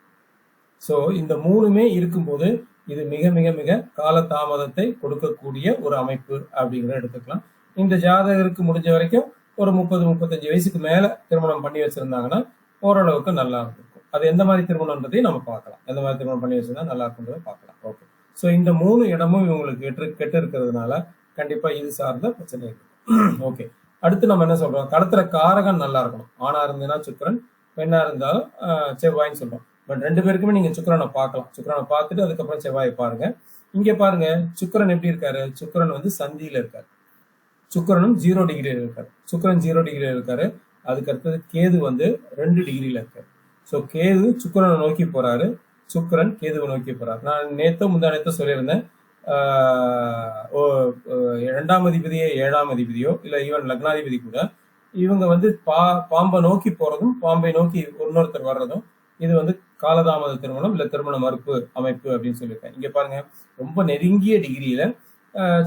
ஸோ இந்த 3மே இருக்கும்போது இது மிக மிக மிக காலதாமதத்தை கொடுக்கக்கூடிய ஒரு அமைப்பு அப்படிங்கிறத எடுத்துக்கலாம். இந்த ஜாதகருக்கு முடிஞ்ச வரைக்கும் ஒரு 30-35 வயசுக்கு மேல திருமணம் பண்ணி வச்சிருந்தாங்கன்னா ஓரளவுக்கு நல்லா இருக்கும். அது எந்த மாதிரி திருமணம்ன்றதையும் நம்ம பார்க்கலாம். எந்த மாதிரி திருமணம் பண்ணி வச்சிருந்தா நல்லா இருக்குன்றதை பார்க்கலாம். ஓகே, ஸோ இந்த 3 இடமும் இவங்களுக்கு கெட்டு இருக்கிறதுனால கண்டிப்பா இது சார்ந்த பிரச்சனை இருக்கு. ஓகே, அடுத்து நம்ம என்ன சொல்றோம்? கடத்துற காரகம் நல்லா இருக்கணும். ஆணா இருந்ததுன்னா சுக்கிரன், பெண்ணா இருந்தாலும் செவ்வாய்ன்னு சொல்றோம். பட் 2 பேருக்குமே நீங்க சுக்கிரனை பார்க்கலாம். சுக்கிரனை பார்த்துட்டு அதுக்கப்புறம் செவ்வாயை பாருங்க. இங்க பாருங்க, சுக்கிரன் எப்படி இருக்காரு? சுக்கிரன் வந்து சந்தியில இருக்காரு. சுக்கிரனும் 0 டிகிரியில இருக்காரு. சுக்கிரன் 0 டிகிரியில இருக்காரு. அதுக்கு அடுத்தது கேது வந்து 2 டிகிரியில இருக்காரு. ஸோ கேது சுக்கிரனை நோக்கி போறாரு, சுக்கிரன் கேதுவை நோக்கி போறாரு. நான் முந்தா நேத்தோ சொல்லியிருந்தேன், 2ஆம் அதிபதியோ 7ஆம் அதிபதியோ இல்ல ஈவன் லக்னாதிபதி கூட இவங்க வந்து பாம்பை நோக்கி போறதும் பாம்பை நோக்கி இன்னொருத்தர் வர்றதும் இது வந்து காலதாமத திருமணம் இல்ல திருமண மறுப்பு அமைப்பு அப்படின்னு சொல்லியிருக்கேன். இங்க பாருங்க, ரொம்ப நெருங்கிய டிகிரியில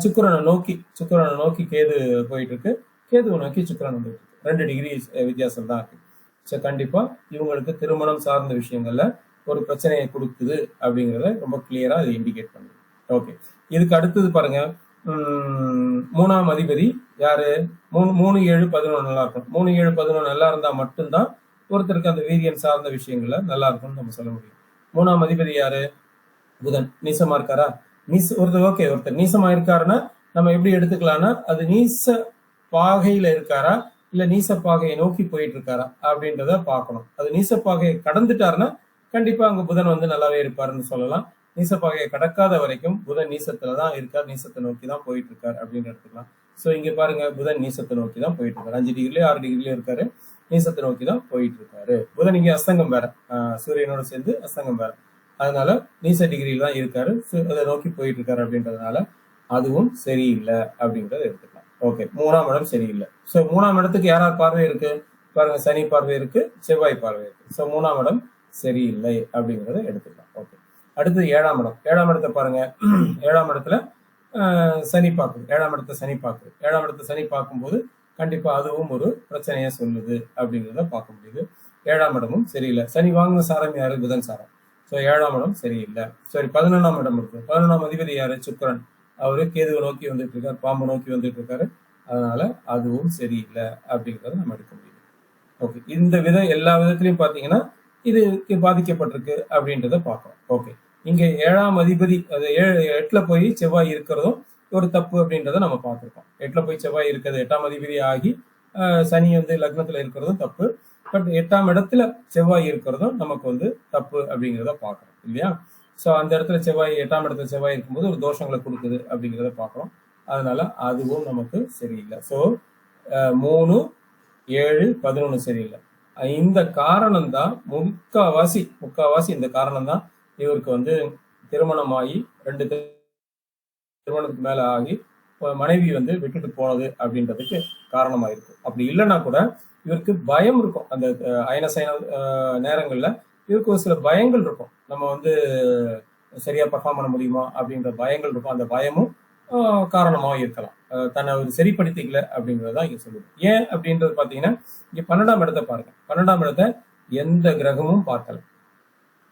சுக்கிரனை நோக்கி கேது போயிட்டு இருக்கு, கேதுவை நோக்கி சுக்கிரன் வந்துட்டு இருக்கு. 2 டிகிரி வித்தியாசம் தான் இருக்கு. ஸோ கண்டிப்பா இவங்களுக்கு திருமணம் சார்ந்த விஷயங்கள்ல ஒரு பிரச்சனையை கொடுக்குது அப்படிங்கிறத ரொம்ப கிளியரா இது இண்டிகேட் பண்ணுது. ஓகே, இதுக்கு அடுத்தது பாருங்க, மூணாம் அதிபதி யாரு? 3, 7, 11 நல்லா இருக்கும். 3, 7, 11 நல்லா இருந்தா மட்டும்தான் ஒருத்தருக்கு அந்த வீரியன் சார்ந்த விஷயங்கள்ல நல்லா இருக்கும்னு நம்ம சொல்ல முடியும். மூணாம் அதிபதி யாரு? புதன். நீசமா இருக்காரா? ஒருத்தர் நீசமா இருக்காருன்னா நம்ம எப்படி எடுத்துக்கலாம்னா, அது நீச பாகையில இருக்காரா இல்ல நீச பாகையை நோக்கி போயிட்டு இருக்காரா அப்படின்றத பார்க்கணும். அது நீச பாகையை கடந்துட்டாருன்னா கண்டிப்பா அங்க புதன் வந்து நல்லாவே இருப்பாருன்னு சொல்லலாம். நீச பாகையை கடக்காத வரைக்கும் புதன் நீசத்துலதான் இருக்கார், நீசத்தை நோக்கி தான் போயிட்டு இருக்காரு அப்படின்னு எடுத்துக்கலாம். சோ இங்க பாருங்க, புதன் நீசத்தை நோக்கி தான் போயிட்டு இருக்காரு. 5 டிகிரிலயோ 6 டிகிரிலயோ இருக்காரு, நீசத்தை நோக்கி தான் போயிட்டு இருக்காரு. புதன் இங்க அஸ்தங்கம் வேற, சூரியனோட சேர்ந்து அஸ்தங்கம் வேற, அதனால நீச டிகிரியில தான் இருக்காரு, அதை நோக்கி போயிட்டு இருக்காரு அப்படின்றதுனால அதுவும் சரியில்லை அப்படின்றத எடுத்துக்கலாம். ஓகே, 3ஆம் இடம் சரியில்லை. சோ 3ஆம் இடத்துக்கு யாரார் பார்வை இருக்கு பாருங்க, சனி பார்வை இருக்கு, செவ்வாய் பார்வை இருக்கு. சோ 3ஆம் இடம் சரியில்லை அப்படிங்கறத எடுத்துக்கலாம். ஓகே, அடுத்து 7ஆம் இடம். 7ஆம் இடத்தை பாருங்க. 7ஆம் இடத்துல சனி பார்க்குது. 7ஆம் இடத்தை சனி பார்க்குது. 7ஆம் இடத்தை சனி பார்க்கும்போது கண்டிப்பா அதுவும் ஒரு பிரச்சனையா சொல்லுது அப்படிங்கிறத பார்க்க முடியுது. 7ஆம் இடமும் சரியில்லை. சனி வாங்கின சாரம் யாரு? புதன் சாரம். சோ 7ஆம் இடம் சரியில்லை. சரி, 11ஆம் இடம் இருக்கு. 11ஆம் அதிபதி யாரு? சுக்கிரன். அவரு கேதுவை நோக்கி வந்துட்டு இருக்காரு, பாம்பு நோக்கி வந்துட்டு இருக்காரு, அதனால அதுவும் சரியில்லை அப்படிங்கறத நம்ம எடுக்க முடியும். ஓகே, இந்த எல்லா விதத்திலையும் பாத்தீங்கன்னா இது பாதிக்கப்பட்டிருக்கு அப்படின்றத பார்க்கணும். ஓகே, இங்க 7ஆம் அதிபதி, அது 8ல போய் செவ்வாய் இருக்கிறதும் ஒரு தப்பு அப்படின்றத நம்ம பார்த்திருக்கோம். 8ல போய் செவ்வாய் இருக்கிறது, 8ஆம் அதிபதி ஆகி சனி வந்து லக்னத்துல இருக்கிறதும் தப்பு. பட் 8ஆம் இடத்துல செவ்வாய் இருக்கிறதும் நமக்கு வந்து தப்பு அப்படிங்கிறத பார்க்கணும் இல்லையா? சோ அந்த இடத்துல செவ்வாய், 8ஆம் இடத்துல செவ்வாய் இருக்கும்போது ஒரு தோஷங்களை கொடுக்குது அப்படிங்கிறத பார்க்கறோம். அதனால அதுவும் நமக்கு சரியில்லை. சோ 3, 7, 11 சரியில்லை. இந்த காரணம் தான் முக்காவாசி இந்த காரணம் தான் இவருக்கு வந்து திருமணமாகி 2 திருமணத்துக்கு மேல ஆகி மனைவி வந்து விட்டுட்டு போனது அப்படின்றதுக்கு காரணமா இருக்கு. அப்படி இல்லைன்னா கூட இவருக்கு பயம் இருக்கும். அந்த அயன சயன நேரங்கள்ல இவருக்கு ஒரு சில பயங்கள் இருக்கும். நம்ம வந்து சரியா பெர்ஃபார்ம் பண்ண முடியுமா அப்படின்ற பயங்கள் இருக்கும். அந்த பயமும் காரணமாக இருக்கலாம். தன்னை ஒரு சரிப்படுத்திக்கல அப்படிங்கறதான் இங்க சொல்லுது. ஏன் அப்படின்றது பாத்தீங்கன்னா, இங்க 12ஆம் இடத்தை பாருங்க. 12ஆம் இடத்தை எந்த கிரகமும் பார்க்கல.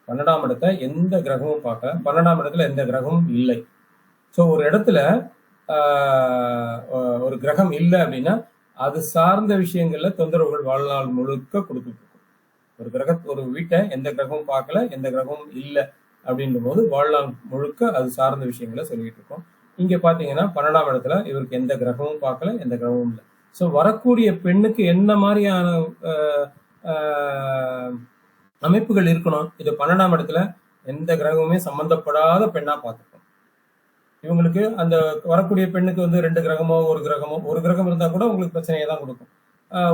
12ஆம் இடத்தை எந்த கிரகமும் பார்க்கல. 12ஆம் இடத்துல எந்த கிரகமும் இல்லை. சோ ஒரு இடத்துல ஒரு கிரகம் இல்லை அப்படின்னா அது சார்ந்த விஷயங்கள்ல தொந்தரவுகள் வாழ்நாள் முழுக்க கொடுத்துட்டு இருக்கும். ஒரு வீட்டை எந்த கிரகமும் பார்க்கல, எந்த கிரகமும் இல்லை அப்படின்ற போது வாழ்நாள் முழுக்க அது சார்ந்த விஷயங்களை சொல்லிட்டு இருக்கோம். இங்க பாத்தீங்கன்னா 12ஆம் இடத்துல இவருக்கு எந்த கிரகமும் பார்க்கல, எந்த கிரகமும் இல்லை. சோ வரக்கூடிய பெண்ணுக்கு என்ன மாதிரியான அமைப்புகள் இருக்கணும்? இது 12ஆம் இடத்துல எந்த கிரகமுமே சம்பந்தப்படாத பெண்ணா பார்த்துக்கணும். இவங்களுக்கு அந்த வரக்கூடிய பெண்ணுக்கு வந்து 2 கிரகமோ ஒரு கிரகம் இருந்தா கூட உங்களுக்கு பிரச்சனையை தான் கொடுக்கும்.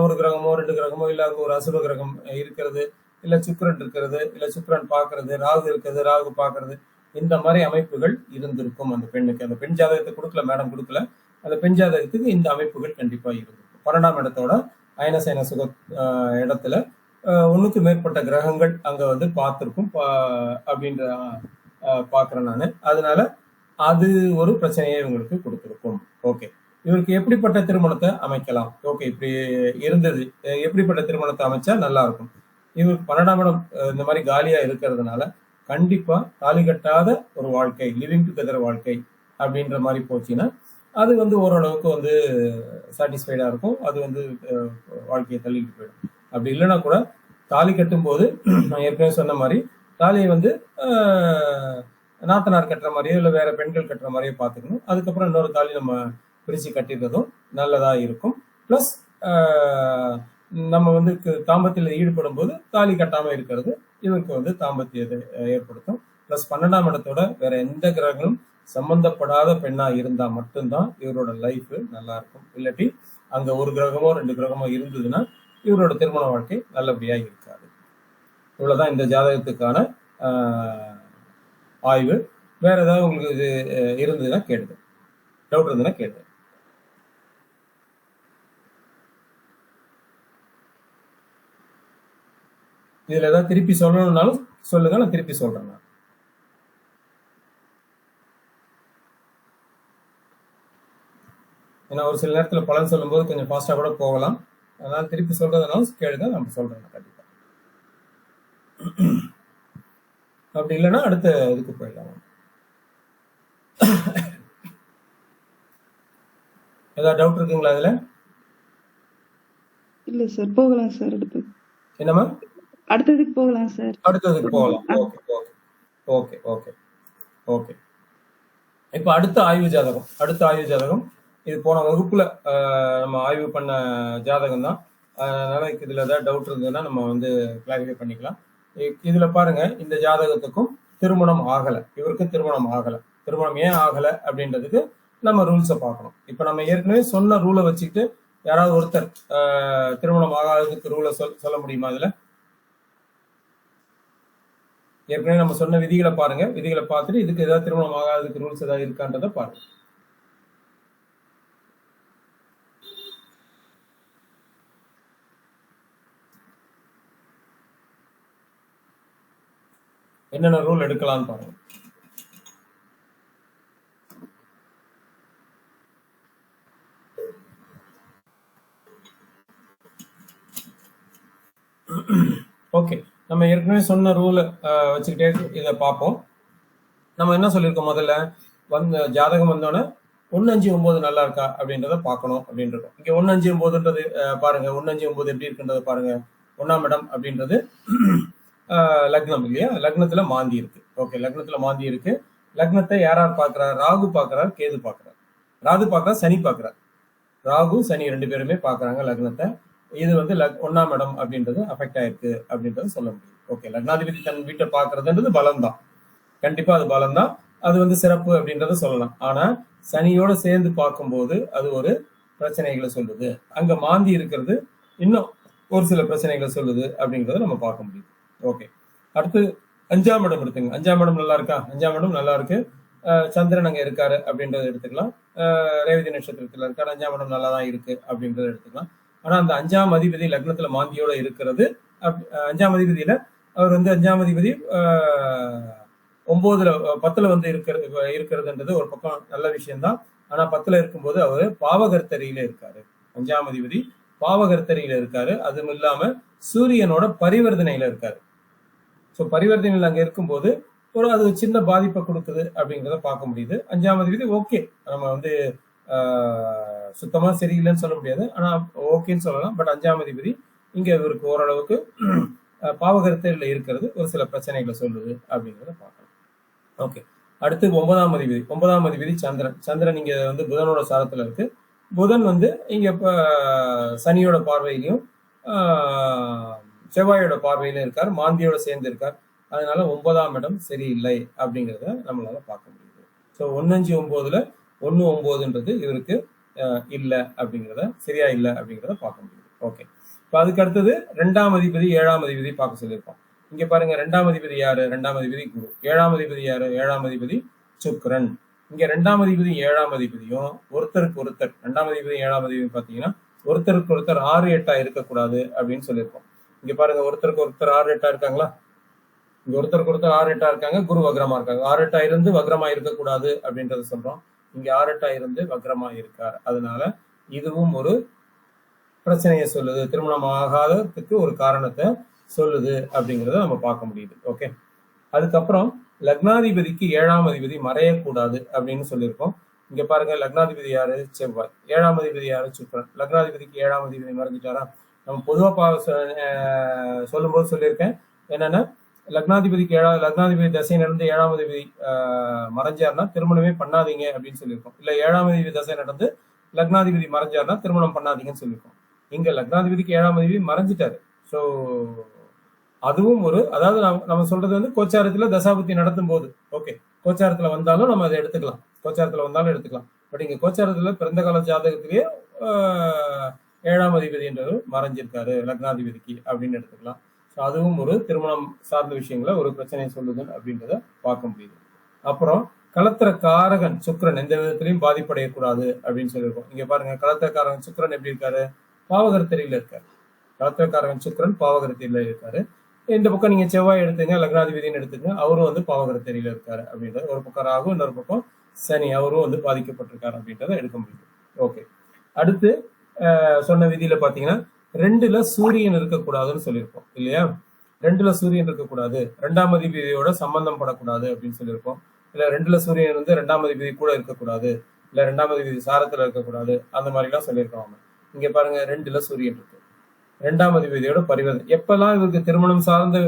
ஒரு கிரகமோ 2 கிரகமோ, இல்ல ஒரு அசுப கிரகம் இருக்கிறது, இல்ல சுக்கிரன் இருக்கிறது, இல்ல சுக்கிரன் பாக்குறது, ராகு இருக்கிறது, ராகு பாக்குறது, இந்த மாதிரி அமைப்புகள் இருந்திருக்கும் அந்த பெண்ணுக்கு. அந்த பெண் ஜாதகத்தை கொடுக்கல, மேடம் கொடுக்கல, அந்த பெண் ஜாதகத்துக்கு இந்த அமைப்புகள் கண்டிப்பா இருந்திருக்கும். 12ஆம் இடத்தோட அயனசயன சுக இடத்துல 1க்கு மேற்பட்ட கிரகங்கள் அங்க வந்து பார்த்திருக்கும் அப்படின்ற பாக்குறேன் நானு. அதனால அது ஒரு பிரச்சனையை இவங்களுக்கு கொடுத்திருக்கும். ஓகே, இவருக்கு எப்படிப்பட்ட திருமணத்தை அமைக்கலாம்? ஓகே, இப்படி இருந்தது, எப்படிப்பட்ட திருமணத்தை அமைச்சா நல்லா இருக்கும்? இவருக்கு 12ஆம் இடம் இந்த மாதிரி காலியா இருக்கிறதுனால கண்டிப்பா தாலி கட்டாத ஒரு வாழ்க்கை, லிவிங் டுகெதர் வாழ்க்கை அப்படின்ற மாதிரி போச்சுன்னா அது வந்து ஓரளவுக்கு வந்து சாட்டிஸ்ஃபைடா இருக்கும். அது வந்து வாழ்க்கையை தள்ளிட்டு போயிடும். அப்படி இல்லைன்னா கூட தாலி கட்டும் போது நான் ஏற்கனவே சொன்ன மாதிரி தாலியை வந்து நாத்தனார் கட்டுற மாதிரியோ இல்ல வேற பெண்கள் கட்டுற மாதிரியோ பாத்துக்கணும். அதுக்கப்புறம் இன்னொரு தாலி நம்ம பிரிச்சு கட்டிடுறதும் நல்லதா இருக்கும். பிளஸ் நம்ம வந்து தாம்பத்தியத்தில் ஈடுபடும் போது தாலி கட்டாம இருக்கிறது இவருக்கு வந்து தாம்பத்தியத்தை ஏற்படுத்தும். பிளஸ் 12ஆம் இடத்தோட வேற எந்த கிரகங்களும் சம்பந்தப்படாத பெண்ணா இருந்தா மட்டும்தான் இவரோட லைஃப் நல்லா இருக்கும். இல்லாட்டி அங்க ஒரு கிரகமோ 2 கிரகமோ இருந்ததுன்னா இவரோட திருமண வாழ்க்கை நல்லபடியா இருக்காது. இவ்வளவுதான் இந்த ஜாதகத்துக்கான ஆய்வு. வேற ஏதாவது உங்களுக்கு இது இருந்ததுன்னா கேளுங்க, டவுட் இருந்ததுன்னா கேளுங்க. இதுல ஏதாவது திருப்பி சொல்லணும்னாலும் சொல்லுங்க, நான் திருப்பி சொல்றேன். நான் ஏன்னா ஒரு சில நேரத்துல பலன் சொல்லும் போது கொஞ்சம் ஃபாஸ்டா கூட போகலாம். அதனால திருப்பி சொல்றதுனாலும் கேளுங்க, நம்ம சொல்றேன் கண்டிப்பா. அப்படி இல்லைன்னா அடுத்த இதுக்கு போயிடலாம். ஏதாவது டவுட் இருக்குங்களா அதுல? இல்ல சார், போகலாம் சார். என்னம்மா? அடுத்ததுக்கு போகலாம் சார். அடுத்ததுக்கு போகலாம். Okay okay okay okay okay. இப்ப அடுத்த ஆய்வு ஜாதகம் இது போன வகுப்புல நம்ம ஆய்வு பண்ண ஜாதகம் தான். அதனால இதுல ஏதாவது டவுட் இருந்ததுன்னா நம்ம வந்து கிளாரிஃபை பண்ணிக்கலாம். இதுல பாருங்க, இந்த ஜாதகத்துக்கும் திருமணம் ஆகல, இவருக்கு திருமணம் ஆகல. திருமணம் ஏன் ஆகல அப்படின்றதுக்கு நம்ம ரூல்ஸை பார்க்கணும். இப்ப நம்ம ஏற்கனவே சொன்ன ரூலை வச்சுக்கிட்டு யாராவது ஒருத்தர் திருமணம் ஆகாததுக்கு ரூலை சொல்ல முடியுமா? இதுல ஏற்கனவே நம்ம சொன்ன விதிகளை பாருங்க, விதிகளை பார்த்துட்டு இதுக்கு ஏதாவது திருமணம் ஆகாததுக்கு ரூல்ஸ் ஏதாவது இருக்கான்றத பாருங்க. என்னென்ன ரூல் எடுக்கலாம்னு பாருங்க. ஓகே, நம்ம ஏற்கனவே சொன்ன ரூலை வச்சுக்கிட்டே இதை பார்ப்போம். நம்ம என்ன சொல்லியிருக்கோம்? முதல்ல ஜாதகம் வந்தோடனே 1, 5, 9 நல்லா இருக்கா அப்படின்றத பார்க்கணும் அப்படின்றோம். இங்க 1, 5, 9ன்றது பாருங்க, 1, 5, 9 எப்படி இருக்குன்றத பாருங்க. 1ஆம் இடம் அப்படின்றது லக்னம் இல்லையா? லக்னத்துல மாந்தி இருக்கு. ஓகே, லக்னத்துல மாந்தி இருக்கு. லக்னத்தை யார் பாக்குறாரு? ராகு பாக்குறாரு, கேது பாக்குறாரு. ராகு பாக்குறாரு, சனி பாக்குறாரு. ராகு சனி 2 பேருமே பாக்குறாங்க லக்னத்தை. இது வந்து 1ஆம் இடம் அப்படின்றது அஃபெக்ட் ஆயிருக்கு அப்படின்றது சொல்ல முடியும். ஓகே, லக்னாதிபதி தன் வீட்டை பாக்குறதுன்றது பலம் தான், கண்டிப்பா அது பலம் தான், அது வந்து சிறப்பு அப்படின்றத சொல்லலாம். ஆனா சனியோட சேர்ந்து பார்க்கும்போது அது ஒரு பிரச்சனைகளை சொல்லுது. அங்க மாந்தி இருக்கிறது இன்னும் ஒரு சில பிரச்சனைகளை சொல்லுது அப்படின்றத நம்ம பார்க்க முடியும். ஓகே, அடுத்து 5ஆம் இடம் எடுத்துங்க. 5ஆம் இடம் நல்லா இருக்கா? 5ஆம் இடம் நல்லா இருக்கு. சந்திரன் அங்க இருக்காரு அப்படின்றத எடுத்துக்கலாம். ரேவதி நட்சத்திரத்துல இருக்காரு, 5ஆம் இடம் நல்லா தான் இருக்கு அப்படின்றத எடுத்துக்கலாம். ஆனா அந்த 5ஆம் அதிபதி லக்னத்துல மாந்தியோட இருக்கிறது. 5ஆம் அதிபதியில அவர் வந்து 5ஆம் அதிபதி 9ல 10ல வந்து இருக்கிறதுன்றது ஒரு பக்கம் நல்ல விஷயம்தான். ஆனா 10ல இருக்கும்போது அவரு பாவகர்த்தரியில இருக்காரு. 5ஆம் அதிபதி பாவகர்த்தரியில இருக்காரு. அதுவும் இல்லாம சூரியனோட பரிவர்த்தனையில இருக்காரு. ஸோ பரிவர்த்தனையில் அங்க இருக்கும்போது அது சின்ன பாதிப்பை கொடுக்குது அப்படிங்கிறத பார்க்க முடியுது. 5ஆம் அதிபதி ஓகே, நம்ம வந்து சுத்தமா சரியில்லைன்னு சொல்ல முடியாது, ஆனா ஓகேன்னு சொல்லலாம். பட் 5ஆம் அதிபதி இங்க இவருக்கு ஓரளவுக்கு பாவகர்த்தரியில இருக்கிறது ஒரு சில பிரச்சனைகளை சொல்லுது அப்படிங்கிறத பார்க்கலாம். ஓகே, அடுத்து 9ஆம் அதிபதி சந்திரன். சந்திரன் இங்க வந்து புதனோட சாரத்துல இருக்கு. புதன் வந்து இங்க சனியோட பார்வையிலையும் செவ்வாயோட பார்வையிலும் இருக்கார், மாந்தியோட சேர்ந்து இருக்கார். அதனால 9ஆம் இடம் சரியில்லை அப்படிங்கிறத நம்மளால பார்க்க முடியுது. ஸோ 1, 5, 9ல 1, 9ன்றது இவருக்கு இல்லை அப்படிங்கிறத, சரியா இல்லை அப்படிங்கிறத பார்க்க முடியுது. ஓகே, இப்போ அதுக்கு அடுத்தது 2ஆம் அதிபதி 7ஆம் அதிபதி பார்க்க சொல்லியிருக்கோம். இங்க பாருங்க, 2ஆம் அதிபதி யாரு? 2ஆம் அதிபதி குரு. 7ஆம் அதிபதி யாரு? 7ஆம் அதிபதி சுக்கிரன். இங்க 2ஆம் அதிபதி 7ஆம் அதிபதியும் ஒருத்தருக்கு ஒருத்தர், 2ஆம் அதிபதி 7ஆம் அதிபதி பாத்தீங்கன்னா ஒருத்தருக்கு ஒருத்தர் 6, 8 இருக்கக்கூடாது அப்படின்னு சொல்லியிருக்கோம். இங்க பாருங்க, ஒருத்தருக்கு ஒருத்தர் 6, 8 இருக்காங்களா? இங்க ஒருத்தருக்கு ஒருத்தர் 6, 8 இருக்காங்க, குரு வக்ரமா இருக்காங்க. 6, 8 இருந்து வக்ரமா இருக்கக்கூடாது அப்படின்றத சொல்றோம். இங்க 6, 8 இருந்து வக்ரமா இருக்கார். அதனால இதுவும் ஒரு பிரச்சனையை சொல்லுது, திருமணம் ஆகாததுக்கு ஒரு காரணத்தை சொல்லுது அப்படிங்கிறத நம்ம பார்க்க முடியுது. ஓகே, அதுக்கப்புறம் லக்னாதிபதிக்கு 7ஆம் அதிபதி மறையக்கூடாது அப்படின்னு சொல்லியிருக்கோம். இங்க பாருங்க, லக்னாதிபதி யாரு? செவ்வாய். 7ஆம் அதிபதி யாரு? சுக்கிரன். லக்னாதிபதிக்கு 7ஆம் அதிபதி மறைஞ்சிட்டாரா? நம்ம பொதுவா சொல்லும்போது சொல்லியிருக்கேன் என்னன்னா, லக்னாதிபதிக்கு லக்னாதிபதி தசை நடந்து 7ஆம் அதிபதி மறைஞ்சாருன்னா திருமணமே பண்ணாதீங்க அப்படின்னு சொல்லியிருக்கோம். இல்ல 7ஆம் அதிபதி தசை நடந்து லக்னாதிபதி மறைஞ்சாருன்னா திருமணம் பண்ணாதீங்கன்னு சொல்லியிருக்கோம். இங்க லக்னாதிபதிக்கு 7ஆம் அதிபதி மறைஞ்சிட்டாரு. ஸோ அதுவும் ஒரு, அதாவது நம்ம சொல்றது வந்து கோச்சாரத்துல தசாபுத்தி நடத்தும் போது, ஓகே, கோச்சாரத்துல வந்தாலும் நம்ம அதை எடுத்துக்கலாம், கோச்சாரத்துல வந்தாலும் எடுத்துக்கலாம். பட் இங்க கோச்சாரத்துல பிறந்த கால ஜாதகத்திலேயே 7ஆம் அதிபதி என்றவர் மறைஞ்சிருக்காரு லக்னாதிபதிக்கு அப்படின்னு எடுத்துக்கலாம். ஸோ அதுவும் ஒரு திருமணம் சார்ந்த விஷயங்களை ஒரு பிரச்சனையை சொல்லுது அப்படின்றத பார்க்க முடியுது. அப்புறம் கலத்திர காரகன் சுக்கிரன் எந்த விதத்திலையும் பாதிப்படையக்கூடாது அப்படின்னு சொல்லியிருக்கோம். இங்க பாருங்க, கலத்திர காரகன் சுக்கிரன் எப்படி இருக்காரு? பாவகர்த்தரியில இருக்காரு. கலத்திர காரகன் சுக்கிரன் பாவகர்த்தரியில இருக்காரு. இந்த பக்கம் நீங்க செவ்வாய் எடுத்துங்க, லக்னாதிபதினு எடுத்துங்க, அவரும் வந்து பாவகர்த்தரியில இருக்காரு அப்படின்றது. ஒரு பக்கம் ராகு, இன்னொரு பக்கம் சனி, அவரும் வந்து பாதிக்கப்பட்டிருக்காரு அப்படின்றத எடுக்க முடியும். ஓகே, அடுத்து சொன்ன விதியில பாத்தீங்கன்னா 2ல சூரியன் இருக்கக்கூடாதுன்னு சொல்லியிருக்கோம் இல்லையா? 2ல சூரியன் இருக்கக்கூடாது, 2ஆம் அதிபதியோட சம்பந்தம் படக்கூடாது அப்படின்னு சொல்லியிருக்கோம். இல்ல 2ல சூரியன் வந்து 2ஆம் அதிபதி கூட இருக்கக்கூடாது, இல்ல 2ஆம் அதிபதி சாரத்துல இருக்கக்கூடாது, அந்த மாதிரி எல்லாம் சொல்லியிருக்காங்க. இங்க பாருங்க 2ல சூரியன் இருக்கு, 2ஆம் அதிபதியோட பரிவர்த்தனை. எப்பெல்லாம் இவருக்கு திருமணம் சார்ந்த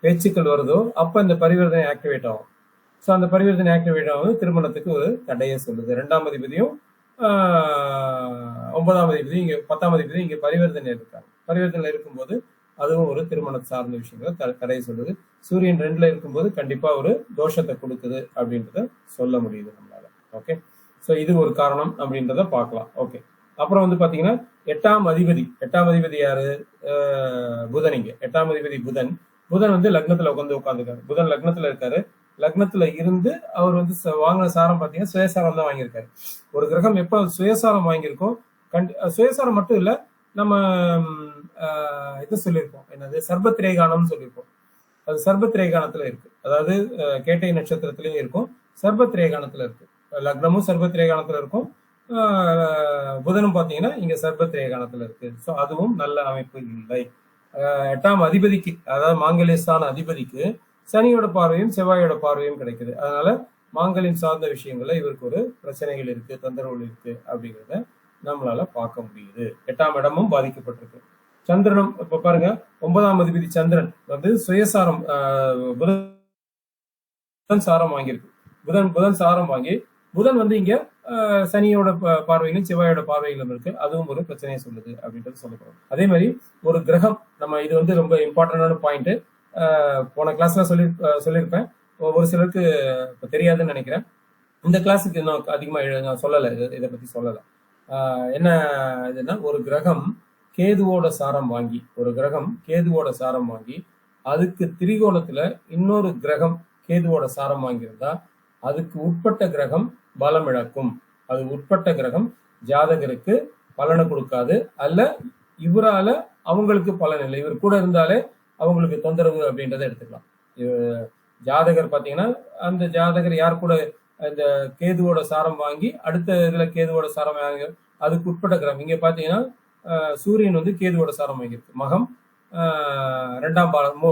பேச்சுக்கள் வருதோ அப்ப இந்த பரிவர்த்தனை ஆக்டிவேட் ஆகும். ஸோ அந்த பரிவர்த்தனை ஆக்டிவேட் ஆகும் திருமணத்துக்கு ஒரு தடையை சொல்லுது. 2ஆம் அதிபதியும் 9ஆம் அதிபதி இங்க 10ஆம் அதிபதி இங்க பரிவர்த்தனை இருக்காங்க. பரிவர்த்தனை இருக்கும்போது அதுவும் ஒரு திருமணம் சார்ந்த விஷயங்களை தடையை சொல்லுது. சூரியன் 2ல இருக்கும்போது கண்டிப்பா ஒரு தோஷத்தை கொடுக்குது அப்படின்றத சொல்ல முடியுது நம்மளால. ஓகே, ஸோ இது ஒரு காரணம் அப்படின்றத பார்க்கலாம். ஓகே, அப்புறம் வந்து பாத்தீங்கன்னா 8ஆம் அதிபதி யாரு? புதன். இங்க 8ஆம் அதிபதி புதன். புதன் வந்து லக்னத்துல உட்காந்துருக்காரு. புதன் லக்னத்துல இருக்காரு. லக்னத்துல இருந்து அவர் வந்து வாங்கின சாரம் பாத்தீங்கன்னா சுயசாரம் தான் வாங்கியிருக்காரு. ஒரு கிரகம் எப்ப சுயசாரம் வாங்கியிருக்கோம், சுயசாரம் மட்டும் இல்ல, நம்ம இது சொல்லியிருப்போம், என்னது சர்பத்ரேகானம்னு சொல்லியிருப்போம். அது சர்பத்ரேகானத்துல இருக்கு. அதாவது கேட்டை நட்சத்திரத்திலயும் இருக்கும், சர்பத்ரேகானத்துல இருக்கு. லக்னமும் சர்பத்ரேகானத்துல இருக்கும், புதனும் பாத்தீங்கன்னா இங்க சர்பத்ரேகானத்துல இருக்கு. ஸோ அதுவும் நல்ல அமைப்பு இல்லை. 8ஆம் அதிபதிக்கு, அதாவது மாங்கல்யஸ்தான அதிபதிக்கு சனியோட பார்வையும் செவ்வாயோட பார்வையும் கிடைக்குது. அதனால மாங்கல்யம் சார்ந்த விஷயங்கள்ல இவருக்கு ஒரு பிரச்சனைகள் இருக்கு, தொந்தரவுகள் இருக்கு அப்படிங்கிறத நம்மளால பார்க்க முடியுது. 8ஆம் இடமும் பாதிக்கப்பட்டிருக்கு. சந்திரனும் இப்ப பாருங்க 9ஆம் அதிபதி சந்திரன் வந்து சுயசாரம், புதன் சாரம் வாங்கியிருக்கு. புதன் சாரம் வாங்கி புதன் வந்து இங்க சனியோட பார்வையிலும் செவ்வாயோட பார்வையிலும் இருக்கு. அதுவும் ஒரு பிரச்சனையை சொல்லுது அப்படின்றது சொல்லப்படும். அதே மாதிரி ஒரு கிரகம், நம்ம இது வந்து ரொம்ப இம்பார்ட்டன்டான பாயிண்ட், போன கிளாஸ்ல சொல்லியிருப்பேன், ஒரு சிலருக்கு தெரியாதுன்னு நினைக்கிறேன். இந்த கிளாஸுக்கு இன்னும் அதிகமா நான் சொல்லலை, இதை பத்தி சொல்லலை. என்ன இதுன்னா, ஒரு கிரகம் கேதுவோட சாரம் வாங்கி அதுக்கு திரிகோணத்துல இன்னொரு கிரகம் கேதுவோட சாரம் வாங்கியிருந்தா அதுக்கு உட்பட்ட கிரகம் பலம் இழக்கும். அது உட்பட்ட கிரகம் ஜாதகருக்கு பலனை கொடுக்காது, அல்ல இவரால அவங்களுக்கு பலன் இல்லை, இவர் கூட இருந்தாலே அவங்களுக்கு தொந்தரவு அப்படின்றத எடுத்துக்கலாம். ஜாதகர் பாத்தீங்கன்னா அந்த ஜாதகர் யார் கூட இந்த கேதுவோட சாரம் வாங்கி அடுத்த இதுல கேதுவோட சாரம் வாங்கி அதுக்கு உட்பட்ட கிரகம். இங்க பாத்தீங்கன்னா சூரியன் வந்து கேதுவோட சாரம் வாங்கியிருக்கு. மகம் 2ஆம் பாதம்,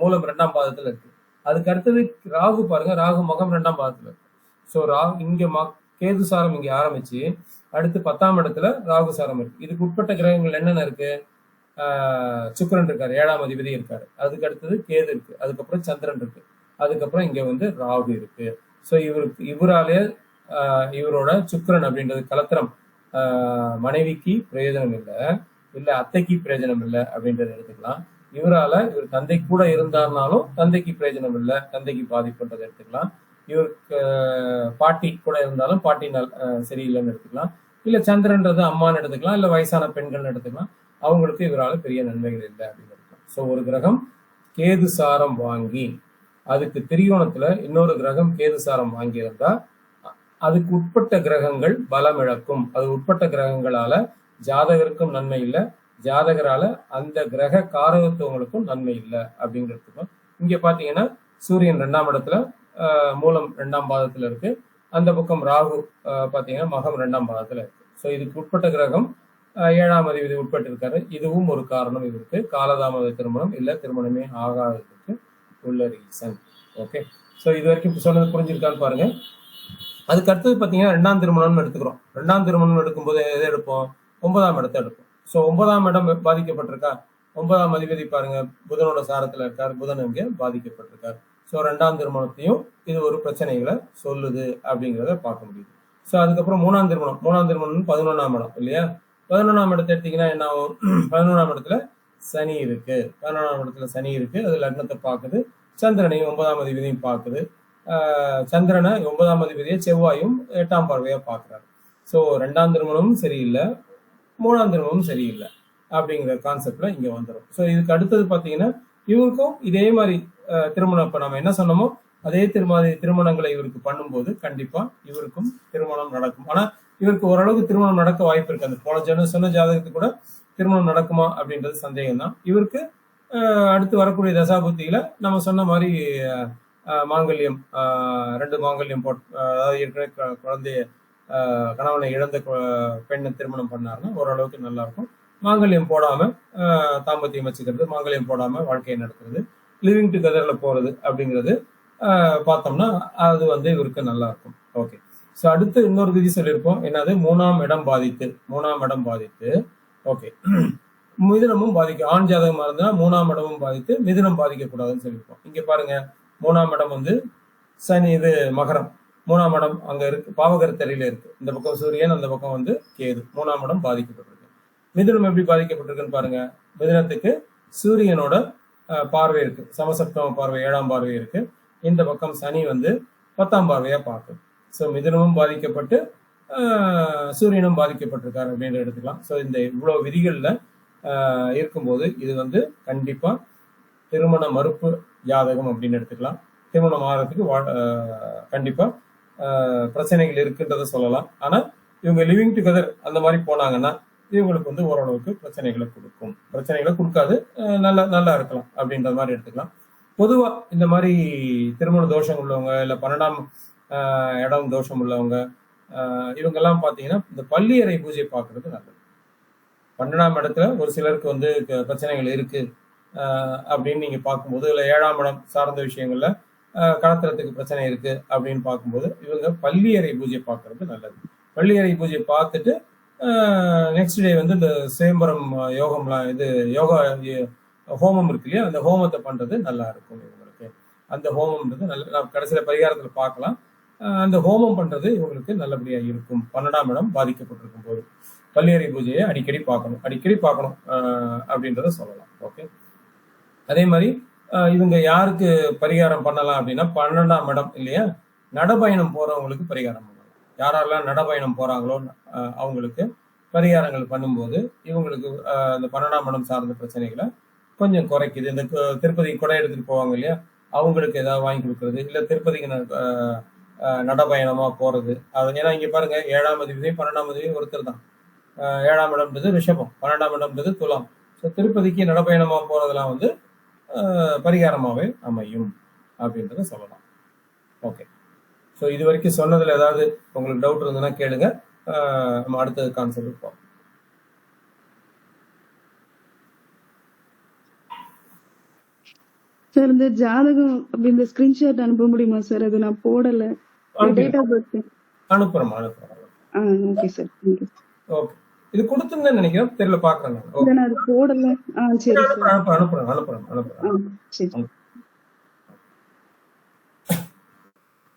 மூலம் 2ஆம் பாதத்துல இருக்கு. அதுக்கு அடுத்தது ராகு பாருங்க, ராகு மகம் 2ஆம் பாதத்துல இருக்கு. ஸோ இங்க கேது சாரம் இங்க ஆரம்பிச்சு அடுத்து 10ஆம் இடத்துல ராகு சாரம் இருக்கு. இதுக்கு உட்பட்ட கிரகங்கள் என்னென்ன இருக்கு? சுக்கிரன் இருக்காரு, 7ஆம் அதிபதி இருக்காரு. அதுக்கு அடுத்தது கேது இருக்கு, அதுக்கப்புறம் சந்திரன் இருக்கு, அதுக்கப்புறம் இங்க வந்து ராகு இருக்கு. ஸோ இவராலே இவரோட சுக்கிரன் அப்படின்றது கலத்திரம், மனைவிக்கு பிரயோஜனம் இல்ல அத்தைக்கு பிரயோஜனம் இல்லை அப்படின்றத எடுத்துக்கலாம். இவர் தந்தை கூட இருந்தாருனாலும் தந்தைக்கு பிரயோஜனம் இல்லை, தந்தைக்கு பாதிப்புன்றதை எடுத்துக்கலாம். இவருக்கு பாட்டி கூட இருந்தாலும் பாட்டி சரியில்லைன்னு எடுத்துக்கலாம். இல்ல சந்திரன்றது அம்மான்னு எடுத்துக்கலாம், இல்ல வயசான பெண்கள்னு எடுத்துக்கலாம். அவங்களுக்கு இவரால் பெரிய நன்மைகள் இல்லை அப்படின்னு எடுத்துக்கலாம். ஸோ ஒரு கிரகம் கேது சாரம் வாங்கி அதுக்கு திரிகோணத்துல இன்னொரு கிரகம் கேது சாரம் வாங்கியிருந்தா அதுக்கு உட்பட்ட கிரகங்கள் பலம் இழக்கும். அது உட்பட்ட கிரகங்களால ஜாதகருக்கும் நன்மை இல்லை, ஜாதகரால அந்த கிரக காரகத்துவங்களுக்கும் நன்மை இல்லை அப்படிங்கிறதுக்கும். இங்க பாத்தீங்கன்னா சூரியன் 2ஆம் இடத்துல, மூலம் 2ஆம் பாதத்துல இருக்கு. அந்த பக்கம் ராகு பாத்தீங்கன்னா மகம் 2ஆம் பாதத்துல இருக்கு. ஸோ இதுக்கு உட்பட்ட கிரகம் 7ஆம் அதிபதி உட்பட்டு இருக்காரு. இதுவும் ஒரு காரணம் இருக்கு, காலதாமத திருமணம் இல்ல திருமணமே ஆகாததுக்கு உள்ள ரீசன். ஓகே, ஸோ இது வரைக்கும் சொன்னது புரிஞ்சிருக்கான்னு பாருங்க. அதுக்கு அடுத்தது பாத்தீங்கன்னா 2ஆம் திருமணம்னு எடுத்துக்கிறோம். 2ஆம் திருமணம் எடுக்கும்போது எதை எடுப்போம்? 9ஆம் இடத்தை எடுப்போம். ஸோ 9ஆம் இடம் பாதிக்கப்பட்டிருக்கா? 9ஆம் அதிபதி பாருங்க புதனோட சாரத்துல இருக்காரு, புதன் இங்கே பாதிக்கப்பட்டிருக்காரு. ஸோ 2ஆம் திருமணத்தையும் இது ஒரு பிரச்சனைகளை சொல்லுது அப்படிங்கிறத பார்க்க முடியுது. ஸோ அதுக்கப்புறம் 3ஆம் திருமணம் 11ஆம் இடம் இல்லையா? 11ஆம் இடத்தை எடுத்தீங்கன்னா என்ன ஆகும்? 11ஆம் இடத்துல சனி இருக்கு. 11ஆம் இடத்துல சனி இருக்கு, அது லக்னத்தை பார்க்குது, சந்திரனையும் 9ஆம் அதிபதியும் பார்க்குது. சந்திரனை 9ஆம் அதிபதியை செவ்வாயும் 8ஆம் பார்வையா பார்க்குறாரு. ஸோ 2ஆம் திருமணமும் சரியில்லை, 3ஆம் திருமணமும் சரியில்லை அப்படிங்கிற கான்செப்ட்ல இங்க வந்துடும். ஸோ இதுக்கு அடுத்தது பாத்தீங்கன்னா இவருக்கும் இதே மாதிரி திருமணம், இப்ப நம்ம என்ன சொன்னோமோ அதே திருமணங்களை இவருக்கு பண்ணும்போது கண்டிப்பா இவருக்கும் திருமணம் நடக்கும். ஆனா இவருக்கு ஓரளவுக்கு திருமணம் நடக்க வாய்ப்பு இருக்கு. அந்த போன சொன்ன ஜாதகத்துக்கு கூட திருமணம் நடக்குமா அப்படின்றது சந்தேகம் தான். இவருக்கு அடுத்து வரக்கூடிய தசாபுத்தியில நம்ம சொன்ன மாதிரி மாங்கல்யம், 2 மாங்கல்யம் அதாவது ஏற்கனவே குழந்தைய கணவனை இழந்த பெண்ணை திருமணம் பண்ணாருன்னா ஓரளவுக்கு நல்லா இருக்கும். மாங்கல்யம் போடாம தாம்பத்தியம் வச்சுக்கிறது, மாங்கல்யம் போடாம வாழ்க்கையை நடத்துறது, லிவிங் டுகெதர்ல போறது அப்படிங்கிறது பார்த்தோம்னா அது வந்து இவருக்கு நல்லா இருக்கும். ஓகே, ஸோ அடுத்து இன்னொரு விதி சொல்லியிருப்போம், என்னது, மூணாம் இடம் பாதித்து. ஓகே, மிதுனமும் பாதிக்கும். ஆண் ஜாதகமா இருந்தா மூணாம் இடமும் பாதித்து மிதுனம் பாதிக்க கூடாதுன்னு சொல்லியிருப்போம். இங்க பாருங்க, மூணாம் இடம் வந்து சனி, இது மகரம். மூணாம் இடம் அங்க இருக்கு, பாவகரத்தறையில இருக்கு. இந்த பக்கம் சூரியன், அந்த பக்கம் வந்து கேது. மூணாம் இடம் பாதிக்கப்பட்டிருக்கு. மிதுனம் எப்படி பாதிக்கப்பட்டிருக்குன்னு பாருங்க. மிதுனத்துக்கு சூரியனோட பார்வை இருக்கு, சமசப்தம பார்வை, 7ஆம் பார்வை இருக்கு. இந்த பக்கம் சனி வந்து 10ஆம் பார்வையா பார்க்குது. ஸோ மிதுனமும் பாதிக்கப்பட்டு சூரியனும் பாதிக்கப்பட்டிருக்காரு அப்படின்னு எடுத்துக்கலாம். ஸோ இந்த இவ்வளவு விதிகள்ல இருக்கும்போது இது வந்து கண்டிப்பா திருமண மறுப்பு ஜாதகம் அப்படின்னு எடுத்துக்கலாம். திருமணம் ஆகிறதுக்கு கண்டிப்பா பிரச்சனைகள் இருக்குன்றதை சொல்லலாம். ஆனா இவங்க லிவிங் டுகெதர் அந்த மாதிரி போனாங்கன்னா இவங்களுக்கு வந்து ஓரளவுக்கு பிரச்சனைகளை கொடுக்காது, நல்லா இருக்கலாம் அப்படின்ற மாதிரி எடுத்துக்கலாம். பொதுவா இந்த மாதிரி திருமண தோஷம் உள்ளவங்க, இல்ல 12ஆம் இடம் தோஷம் உள்ளவங்க, இவங்கெல்லாம் பாத்தீங்கன்னா இந்த பள்ளியறை பூஜை பார்க்கறது நல்லது. 12ஆம் இடத்துல ஒரு சிலருக்கு வந்து பிரச்சனைகள் இருக்கு அப்படின்னு நீங்க பார்க்கும்போது, இல்ல 7ஆம் இடம் சார்ந்த விஷயங்கள்ல கடத்துறதுக்கு பிரச்சனை இருக்கு அப்படின்னு பார்க்கும்போது இவங்க பள்ளியறை பூஜை பார்க்கறது நல்லது. பள்ளியறை பூஜை பார்த்துட்டு நெக்ஸ்ட் டே வந்து இந்த சேம்பரம் யோகம்லாம், இது யோகா ஹோமம் இருக்கு இல்லையா, அந்த ஹோமத்தை பண்றது நல்லா இருக்கும் இவங்களுக்கு. அந்த ஹோமம்ன்றது நல்ல, கடைசியில பரிகாரத்துல பார்க்கலாம். அந்த ஹோமம் பண்றது இவங்களுக்கு நல்லபடியா இருக்கும். 12ஆம் இடம் பாதிக்கப்பட்டிருக்கும் போது பள்ளியறை பூஜையை அடிக்கடி பார்க்கணும் அப்படின்றத சொல்லலாம். ஓகே, அதே மாதிரி இவங்க யாருக்கு பரிகாரம் பண்ணலாம் அப்படின்னா, 12ஆம் இடம் இல்லையா, நடபயணம் போறவங்களுக்கு பரிகாரம் பண்ணலாம். யாரெல்லாம் நடபயணம் போறாங்களோ அவங்களுக்கு பரிகாரங்கள் பண்ணும்போது இவங்களுக்கு அந்த 12ஆம் இடம் சார்ந்த பிரச்சனைகளை கொஞ்சம் குறைக்குது. இந்த திருப்பதி கொடை எடுத்துட்டு போவாங்க இல்லையா, அவங்களுக்கு ஏதாவது வாங்கி கொடுக்கறது, இல்ல திருப்பதிக்கு நடபயணமா போறது. அது ஏன்னா இங்க பாருங்க, 7ஆம் அதிபதி 12ஆம் அதிபதி ஒருத்தர் தான். 7ஆம் இடம்ன்றது ரிஷபம், 12ஆம் இடம்ன்றது துலாம். ஸோ திருப்பதிக்கு நடபயணமா போறதெல்லாம் வந்து பரிகாரமாவே அமையும் அப்படின்றத சொல்லலாம். ஓகே, ஸோ இது வரைக்கும் சொன்னதுல ஏதாவது உங்களுக்கு டவுட் இருந்ததுன்னா கேளுங்க. நம்ம அடுத்த கான்செப்ட் போவோம். சார் இந்த ஜாதகம் அப்படி இந்த ஸ்கிரீன்ஷாட் அனுப்ப முடியுமா சார்? அது நான் போடல. டேட் ஆஃப் பர்த் அனுப்புறோம். Okay sir, thank you. ஓகே, இது கொடுத்துருந்தேன்னு நினைக்கிறேன், தெரியல, பாக்குறேன் நான். நான் அது போடல. சரி சார், அனுப்புறேன். சரி.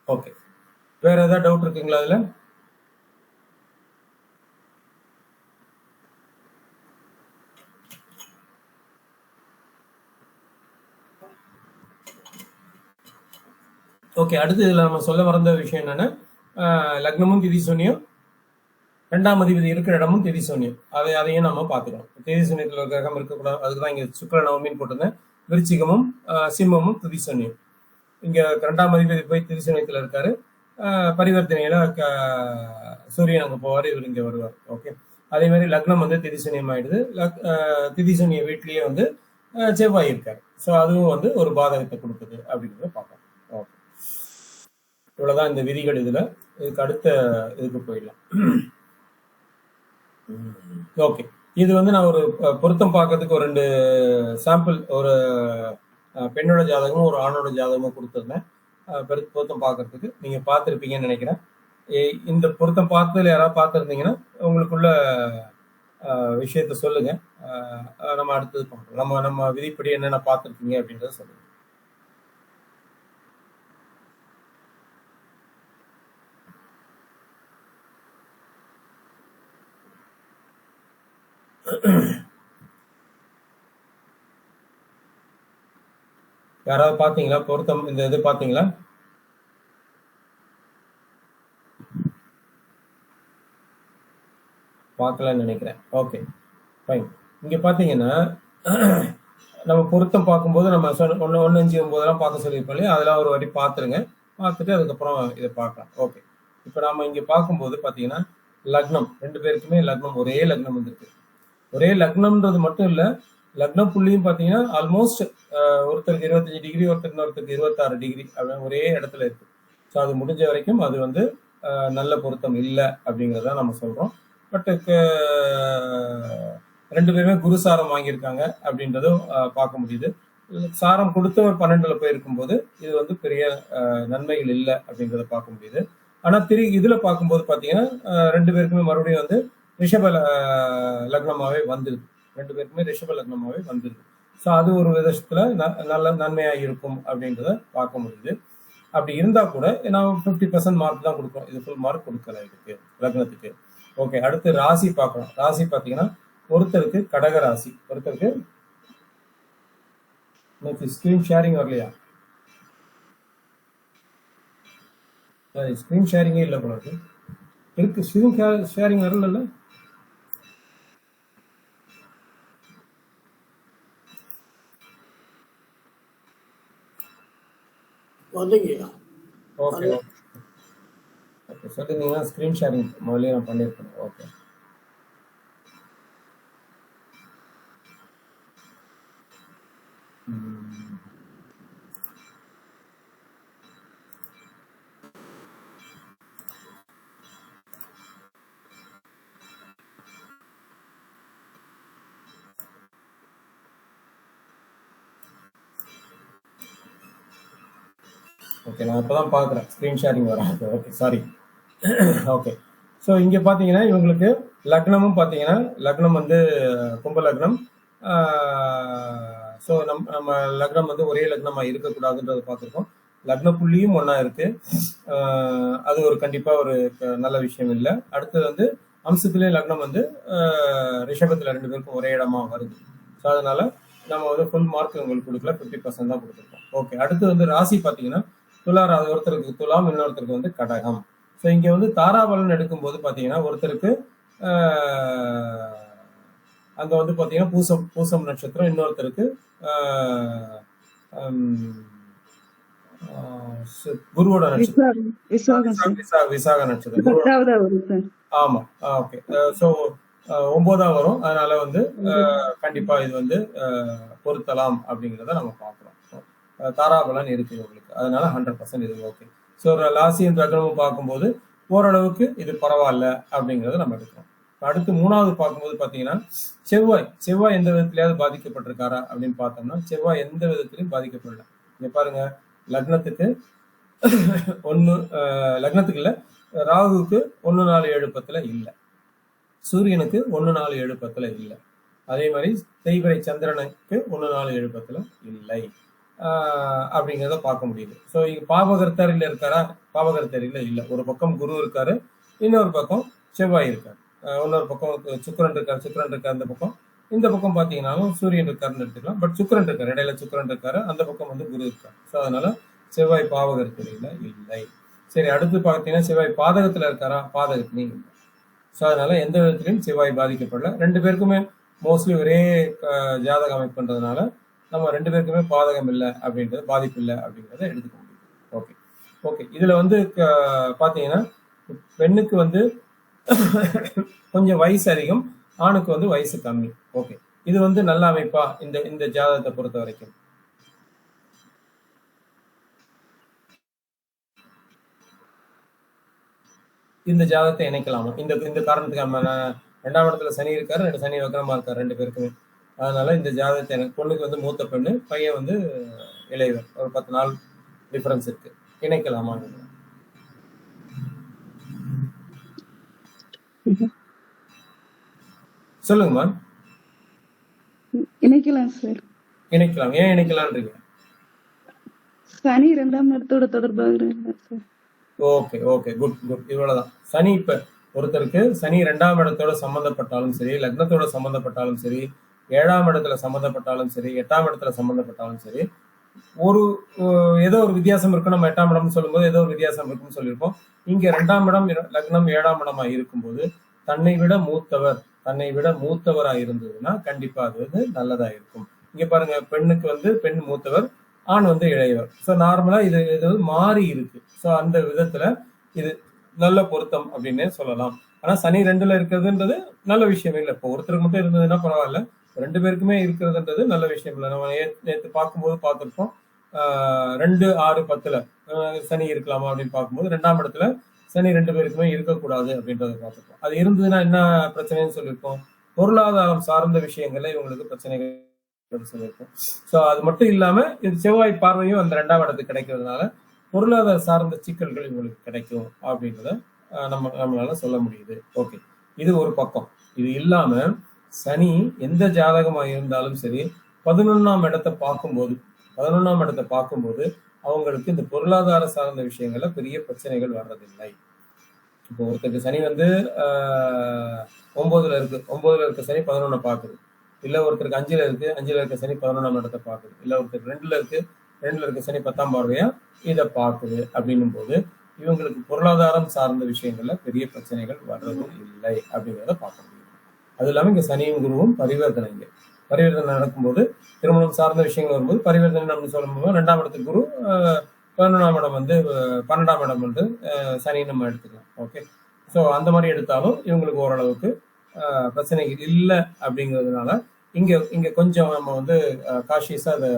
ஓகே, வேற ஏதாவது டவுட் இருக்குங்களா அதுல? ஓகே, அடுத்து இதுல நம்ம சொல்ல மறந்த விஷயம் என்னன்னா, லக்னமும் திதி சூன்யம், 2ஆம் அதிபதி இருக்கிற இடமும் திதி சூன்யம். அதையும் நம்ம பார்த்துக்கணும். திதி சூன்யத்தில் கிரகம் இருக்கக்கூடாது. அதுக்குதான் இங்க சுக்கிர நவமின்னு போட்டிருந்தேன். விருச்சிகமும் சிம்மமும் திதி சூன்யம். இங்க 2ஆம் அதிபதி போய் திதி சூன்யத்துல இருக்காரு. பரிவர்த்தனையில சூரியன் அங்க போவார், இவர் இங்க வருவார். ஓகே, அதே மாதிரி லக்னம் வந்து திதி சூன்யம் ஆயிடுது. திதி சூன்ய வீட்லயே வந்து செவ்வாய் இருக்காரு. ஸோ அதுவும் வந்து ஒரு பாதகத்தை கொடுக்குது அப்படின்றத பார்க்கலாம். ஓகே, இவ்வளவுதான் இந்த விதிகள். இதுக்கு அடுத்த இதுக்கு போயிடலாம். ஓகே, இது வந்து நான் ஒரு பொருத்தம் பார்க்கறதுக்கு ஒரு 2 சாம்பிள், ஒரு பெண்ணோட ஜாதகமும் ஒரு ஆணோட ஜாதகமும் கொடுத்துருந்தேன். பொருத்தம் பார்க்கறதுக்கு நீங்க பார்த்துருப்பீங்கன்னு நினைக்கிறேன். இந்த பொருத்தம் பார்த்ததுல யாராவது பார்த்துருந்தீங்கன்னா உங்களுக்குள்ள விஷயத்த சொல்லுங்க. நம்ம அடுத்தது பார்க்கலாம். நம்ம விதிப்படி என்னென்ன பார்த்துருக்கீங்க அப்படின்றத சொல்லுங்க. யாராவது பாத்தீங்களா பொருத்தம்? இந்த இது பாத்தீங்களா? பார்க்கலன்னு நினைக்கிறேன். Okay, fine. இங்க பாத்தீங்கன்னா நம்ம பொருத்தம் பார்க்கும்போது நம்ம 1, 5, 9 பார்க்க சொல்லியிருப்போம் இல்லையா, அதெல்லாம் ஒரு வாட்டி பார்த்துருங்க. பார்த்துட்டு அதுக்கப்புறம் இதை பார்க்கலாம். ஓகே, இப்போ நாம இங்க பார்க்கும்போது பாத்தீங்கன்னா லக்னம், 2 பேருக்குமே லக்னம், ஒரே லக்னம் வந்துருக்கு. ஒரே லக்னம்ன்றது மட்டும் இல்ல, லக்னம் புள்ளியும் பாத்தீங்கன்னா ஆல்மோஸ்ட் ஒருத்தருக்கு 25 டிகிரி, ஒருத்தருக்கு 26 டிகிரி அப்படின்னு ஒரே இடத்துல இருக்கு. ஸோ அது முடிஞ்ச வரைக்கும் அது வந்து நல்ல பொருத்தம் இல்லை அப்படிங்கிறத நம்ம சொல்றோம். பட் 2 பேருமே குரு சாரம் வாங்கியிருக்காங்க அப்படின்றதும் பார்க்க முடியுது. சாரம் கொடுத்தவர் 12ல போயிருக்கும் போது இது வந்து பெரிய நன்மைகள் இல்லை அப்படிங்கிறத பார்க்க முடியுது. ஆனா இதுல பார்க்கும்போது பாத்தீங்கன்னா ரெண்டு பேருக்குமே மறுபடியும் வந்து ரிஷப லக்னமாவே வந்துருது. ரெண்டு பேருக்குமே ரிஷப லக்னமாவே வந்துருது. ஸோ அது ஒரு விதத்துல நல்ல நன்மையா இருக்கும் அப்படின்றத பார்க்க முடியுது. அப்படி இருந்தா கூட நான் 50% மார்க் தான் கொடுப்போம். இது ஃபுல் மார்க் கொடுக்கல இதுக்கு லக்னத்துக்கு. ஓகே, அடுத்து ராசி பார்க்கலாம். ராசி பார்த்தீங்கன்னா ஒருத்தருக்கு கடக ராசி, ஒருத்தருக்கு ஸ்கிரீன் ஷேரிங் வரலையா? ஸ்கிரீன் ஷேரிங்கே இல்லை போல இருக்கு. ஸ்கிரீன் ஷேரிங் வரல. ஓகே ஓகே சொல்லிருந்தீங்கன்னா ஸ்கிரீன் ஷேரிங் முதல்ல நான் பண்ணியிருக்கேன். ஓகே, ஓகே நான் இப்போதான் பார்க்குறேன் ஸ்க்ரீன் ஷேரிங் வராது. Okay, sorry. ஓகே, ஸோ இங்கே பார்த்தீங்கன்னா இவங்களுக்கு லக்னமும் பார்த்தீங்கன்னா லக்னம் வந்து கும்ப லக்னம். ஸோ நம்ம லக்னம் வந்து ஒரே லக்னமாக இருக்கக்கூடாதுன்றதை பார்த்துருக்கோம். லக்ன புள்ளியும் ஒன்றா இருக்கு. அது ஒரு கண்டிப்பாக ஒரு நல்ல விஷயம் இல்லை. அடுத்தது வந்து அம்சத்திலே லக்னம் வந்து ரிஷபத்தில் ரெண்டு பேருக்கும் ஒரே இடமா வருது. ஸோ அதனால நம்ம வந்து ஃபுல் மார்க் உங்களுக்கு கொடுக்கல, 50% தான் கொடுத்துருக்கோம். ஓகே, அடுத்து வந்து ராசி பார்த்தீங்கன்னா துளாராது, ஒருத்தருக்கு துலாம், இன்னொருத்தருக்கு வந்து கடகம். ஸோ இங்கே வந்து தாராபலன் எடுக்கும்போது பார்த்தீங்கன்னா ஒருத்தருக்கு அங்கே வந்து பார்த்தீங்கன்னா பூசம் நட்சத்திரம், இன்னொருத்தருக்கு குருவோட நட்சத்திரம் விசாக நட்சத்திரம். ஆமா, ஓகே. ஸோ 9 வரும். அதனால வந்து கண்டிப்பா இது வந்து பொருத்தலாம் அப்படிங்கிறத நம்ம பார்க்குறோம். தாராபலன் இருக்கு உங்களுக்கு, அதனால 100% இது ஓகே. ஸோ ராசியின் லக்னமும் பார்க்கும்போது ஓரளவுக்கு இது பரவாயில்ல அப்படிங்கிறத நம்ம எடுக்கிறோம். அடுத்து 3வது பார்க்கும்போது பார்த்தீங்கன்னா செவ்வாய் எந்த விதத்திலேயாவது பாதிக்கப்பட்டிருக்காரா அப்படின்னு பார்த்தோம்னா செவ்வாய் எந்த விதத்திலையும் பாதிக்கப்படல. இங்க பாருங்க, லக்னத்துக்கு லக்னத்துக்கு இல்ல, ராகுவுக்கு 1 4 7 10 இல்லை, சூரியனுக்கு 1 4 7 10 இல்லை, அதே மாதிரி தேய்பிறை சந்திரனுக்கு 1 4 7 10 இல்லை அப்படிங்கிறத பார்க்க முடியுது. ஸோ இங்க பாவகர்த்தரில் இருக்காரா? பாவகர்த்தரில் இல்லை. ஒரு பக்கம் குரு இருக்காரு, இன்னொரு பக்கம் செவ்வாய் இருக்காரு, இன்னொரு பக்கம் சுக்கிரன் இருக்காரு அந்த பக்கம். இந்த பக்கம் பார்த்தீங்கன்னாலும் சூரியன் இருக்காருன்னு எடுத்துக்கலாம். பட் சுக்கிரன் இருக்காரு, இடையில சுக்கிரன் இருக்காரு, அந்த பக்கம் வந்து குரு இருக்காரு. ஸோ அதனால செவ்வாய் பாவகர்த்தரில் இல்லை. சரி, அடுத்து பார்த்தீங்கன்னா செவ்வாய் பாதகத்தில் இருக்காரா? பாதகத்திலையும் இல்லை. ஸோ அதனால எந்த விதத்திலையும் செவ்வாய் பாதிக்கப்படல. ரெண்டு பேருக்குமே மோஸ்ட்லி ஒரே ஜாதக அமைப்புன்றதுனால நம்ம ரெண்டு பேருக்குமே பாதகம் இல்லை அப்படின்றது, பாதிப்பு இல்லை அப்படிங்கிறத எடுத்துக்க முடியும். ஓகே ஓகே இதுல வந்து பார்த்தீங்கன்னா பெண்ணுக்கு வந்து கொஞ்சம் வயசு அதிகம், ஆணுக்கு வந்து வயசு கம்மி. ஓகே, இது வந்து நல்ல அமைப்பா இந்த ஜாதகத்தை பொறுத்த வரைக்கும்? இந்த ஜாதகத்தை இணைக்கலாமா? இந்த காரணத்துக்கு நம்ம 2ஆம் இடத்துல சனி இருக்காரு, சனி வக்கரமா இருக்காரு ரெண்டு பேருக்குமே. அதனால இந்த ஜாதகத்தை எனக்கு, பொண்ணுக்கு வந்து மூத்த பெண்ணு, பையன் வந்து இளையவர், ஒரு 10 நாள் டிஃபரன்ஸ் இருக்கு, இணைக்கலாமா? சொல்லுங்கம்மா. இணைக்கலாம் சார். இணைக்கலாம். ஏன் இணைக்கலாம்ன்றீங்க? சனி 2ஆம் இடத்தோட தொடர்பாக. ஓகே ஓகே குட் குட் இவ்வளவுதான். சனி இப்ப ஒருத்தருக்கு சனி 2ஆம் இடத்தோட சம்பந்தப்பட்டாலும் சரி, லக்னத்தோட சம்பந்தப்பட்டாலும் சரி, 7ஆம் இடத்துல சம்பந்தப்பட்டாலும் சரி, 8ஆம் இடத்துல சம்பந்தப்பட்டாலும் சரி, ஒரு ஏதோ ஒரு வித்தியாசம் இருக்கு. நம்ம 8ஆம் இடம்னு சொல்லும்போது ஏதோ ஒரு வித்தியாசம் இருக்குன்னு சொல்லியிருப்போம். இங்க 2ஆம் இடம் லக்னம் 7ஆம் இடமா இருக்கும்போது தன்னை விட மூத்தவரா இருந்ததுன்னா கண்டிப்பா அது வந்து நல்லதா இருக்கும். இங்க பாருங்க, பெண்ணுக்கு வந்து பெண் மூத்தவர், ஆண் வந்து இளையவர். ஸோ நார்மலா இது மாறி இருக்கு. ஸோ அந்த விதத்துல இது நல்ல பொருத்தம் அப்படின்னே சொல்லலாம். ஆனா சனி 2ல இருக்கிறதுன்றது நல்ல விஷயம் இல்லை. இப்போ ஒருத்தருக்கு மட்டும் இருந்ததுன்னா பரவாயில்ல, 2 பேருக்குமே இருக்கிறதுன்றது நல்ல விஷயம் இல்லை. நம்ம நேற்று பார்க்கும்போது பார்த்துருப்போம், 2 6 10 சனி இருக்கலாமா அப்படின்னு பார்க்கும்போது 2ஆம் இடத்துல சனி 2 பேருக்குமே இருக்கக்கூடாது அப்படின்றத பார்த்துருப்போம். அது இருந்ததுன்னா என்ன பிரச்சனைன்னு சொல்லியிருக்கோம், பொருளாதாரம் சார்ந்த விஷயங்கள்ல இவங்களுக்கு பிரச்சனைகள் சொல்லியிருக்கோம். ஸோ அது மட்டும் இல்லாம இது செவ்வாய் பார்வையும் அந்த 2ஆம் இடத்துக்கு கிடைக்கிறதுனால பொருளாதார சார்ந்த சிக்கல்கள் இவங்களுக்கு கிடைக்கும் அப்படின்றத நம்மளால சொல்ல முடியுது. ஓகே, இது ஒரு பக்கம். இது இல்லாம சனி எந்த ஜாதகமா இருந்தாலும் சரி 11ஆம் இடத்தை பார்க்கும்போது அவங்களுக்கு இந்த பொருளாதார சார்ந்த விஷயங்கள்ல பெரிய பிரச்சனைகள் வர்றதில்லை. இப்போ ஒருத்தருக்கு சனி வந்து 9ல இருக்கு, 9ல இருக்க சனி 11 பாக்குது. இல்ல ஒருத்தருக்கு 5ல இருக்கு, 5ல இருக்க சனி 11ஆம் இடத்தை பாக்குது. இல்ல ஒருத்தருக்கு 2ல இருக்கு, 2ல இருக்க சனி 10ஆம் பார்வையா இதை பாக்குது. அப்படின்னும் போது இவங்களுக்கு பொருளாதாரம் சார்ந்த விஷயங்கள்ல பெரிய பிரச்சனைகள் வர்றது இல்லை அப்படிங்கிறத பார்க்க முடியும். அது இல்லாம இங்க சனியும் குருவும் பரிவர்த்தனை நடக்கும்போது திருமணம் சார்ந்த விஷயங்கள் வரும்போது பரிவர்த்தனை நம்ம சொல்லும்போது 2ஆம் இடத்துக்கு குரு, 11ஆம் இடம் வந்து 12ஆம் இடம் வந்து சனி நம்ம எடுத்துக்கலாம். ஓகே, ஸோ அந்த மாதிரி எடுத்தாலும் இவங்களுக்கு ஓரளவுக்கு பிரச்சனைகள் இல்லை அப்படிங்கிறதுனால இங்க கொஞ்சம் நம்ம வந்து காஷியஸா அதை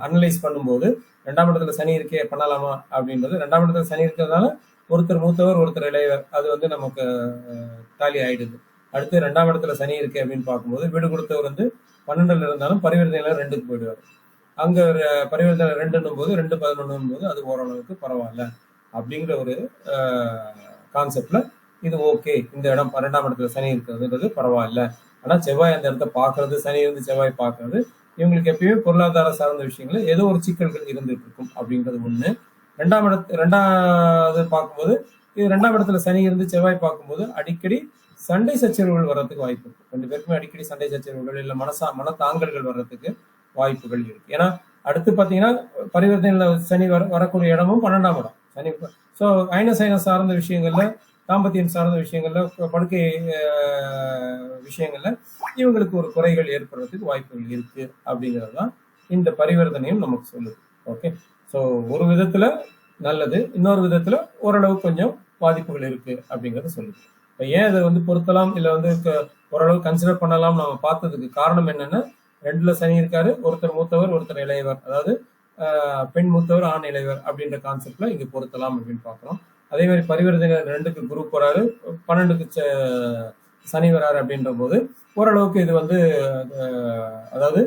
அனலைஸ் பண்ணும்போது 2ஆம் இடத்துல சனி இருக்கே பண்ணலாமா அப்படின்றது, 2ஆம் இடத்துல சனி இருக்கிறதுனால ஒருத்தர் மூத்தவர் ஒருத்தர் இளையவர் அது வந்து நமக்கு தாலி ஆயிடுது. அடுத்து 2ஆம் இடத்துல சனி இருக்கு அப்படின்னு பார்க்கும்போது வீடு கொடுத்தவர் வந்து 12ல இருந்தாலும் பரிவர்த்தனையில 2க்கு போயிடுவார். அங்க பரிவர்த்தனை 2ன்னும் போது 2 11 போது அது ஓரளவுக்கு பரவாயில்ல அப்படிங்கிற ஒரு கான்செப்ட்ல இது ஓகே. இந்த இடம் 12ஆம் இடத்துல சனி இருக்கிறதுன்றது பரவாயில்ல. ஆனா செவ்வாய் அந்த இடத்த பாக்குறது, சனி இருந்து செவ்வாய் பாக்குறது இவங்களுக்கு எப்பயுமே பொருளாதார சார்ந்த விஷயங்கள்ல ஏதோ ஒரு சிக்கல்கள் இருந்துட்டு இருக்கும் அப்படின்றது ஒண்ணு. 2ஆவது பார்க்கும்போது இது 2ஆம் இடத்துல சனி இருந்து செவ்வாய் பார்க்கும்போது அடிக்கடி சண்டை சச்சரவுகள் வர்றதுக்கு வாய்ப்பு இருக்கு. 2 பேருக்குமே அடிக்கடி சண்டை சச்சரவுகள் இல்ல மனத்தாங்கல்கள் வர்றதுக்கு வாய்ப்புகள் இருக்கு. ஏன்னா அடுத்து பாத்தீங்கன்னா பரிவர்த்தனையில சனி வரக்கூடிய இடமும் 12ஆம் இடம் சனி. ஸோ ஐனஸ் சார்ந்த விஷயங்கள்ல, தாம்பத்தியம் சார்ந்த விஷயங்கள்ல, படுக்கை விஷயங்கள்ல இவங்களுக்கு ஒரு குறைகள் ஏற்படுறதுக்கு வாய்ப்புகள் இருக்கு அப்படிங்கிறது தான் இந்த பரிவர்த்தனையும் நமக்கு சொல்லுது. ஓகே, ஸோ ஒரு விதத்துல நல்லது, இன்னொரு விதத்துல ஓரளவு கொஞ்சம் பாதிப்புகள் இருக்கு அப்படிங்கறத சொல்லுது. இப்ப ஏன் அதை வந்து பொருத்தலாம் இல்ல வந்து ஓரளவு கன்சிடர் பண்ணலாம் நம்ம பார்த்ததுக்கு காரணம் என்னன்னா 2ல சனி இருக்காரு, ஒருத்தர் மூத்தவர் ஒருத்தர் இளையவர், அதாவது பெண் மூத்தவர் ஆண் இளையவர் அப்படின்ற கான்செப்ட்ல இங்க பொருத்தலாம் அப்படின்னு பாக்குறோம். அதே மாதிரி பரிவர்த்தனை 2க்கு குரு போறாரு, 12க்கு சனி வராரு அப்படின்ற போது ஓரளவுக்கு இது வந்து அதாவது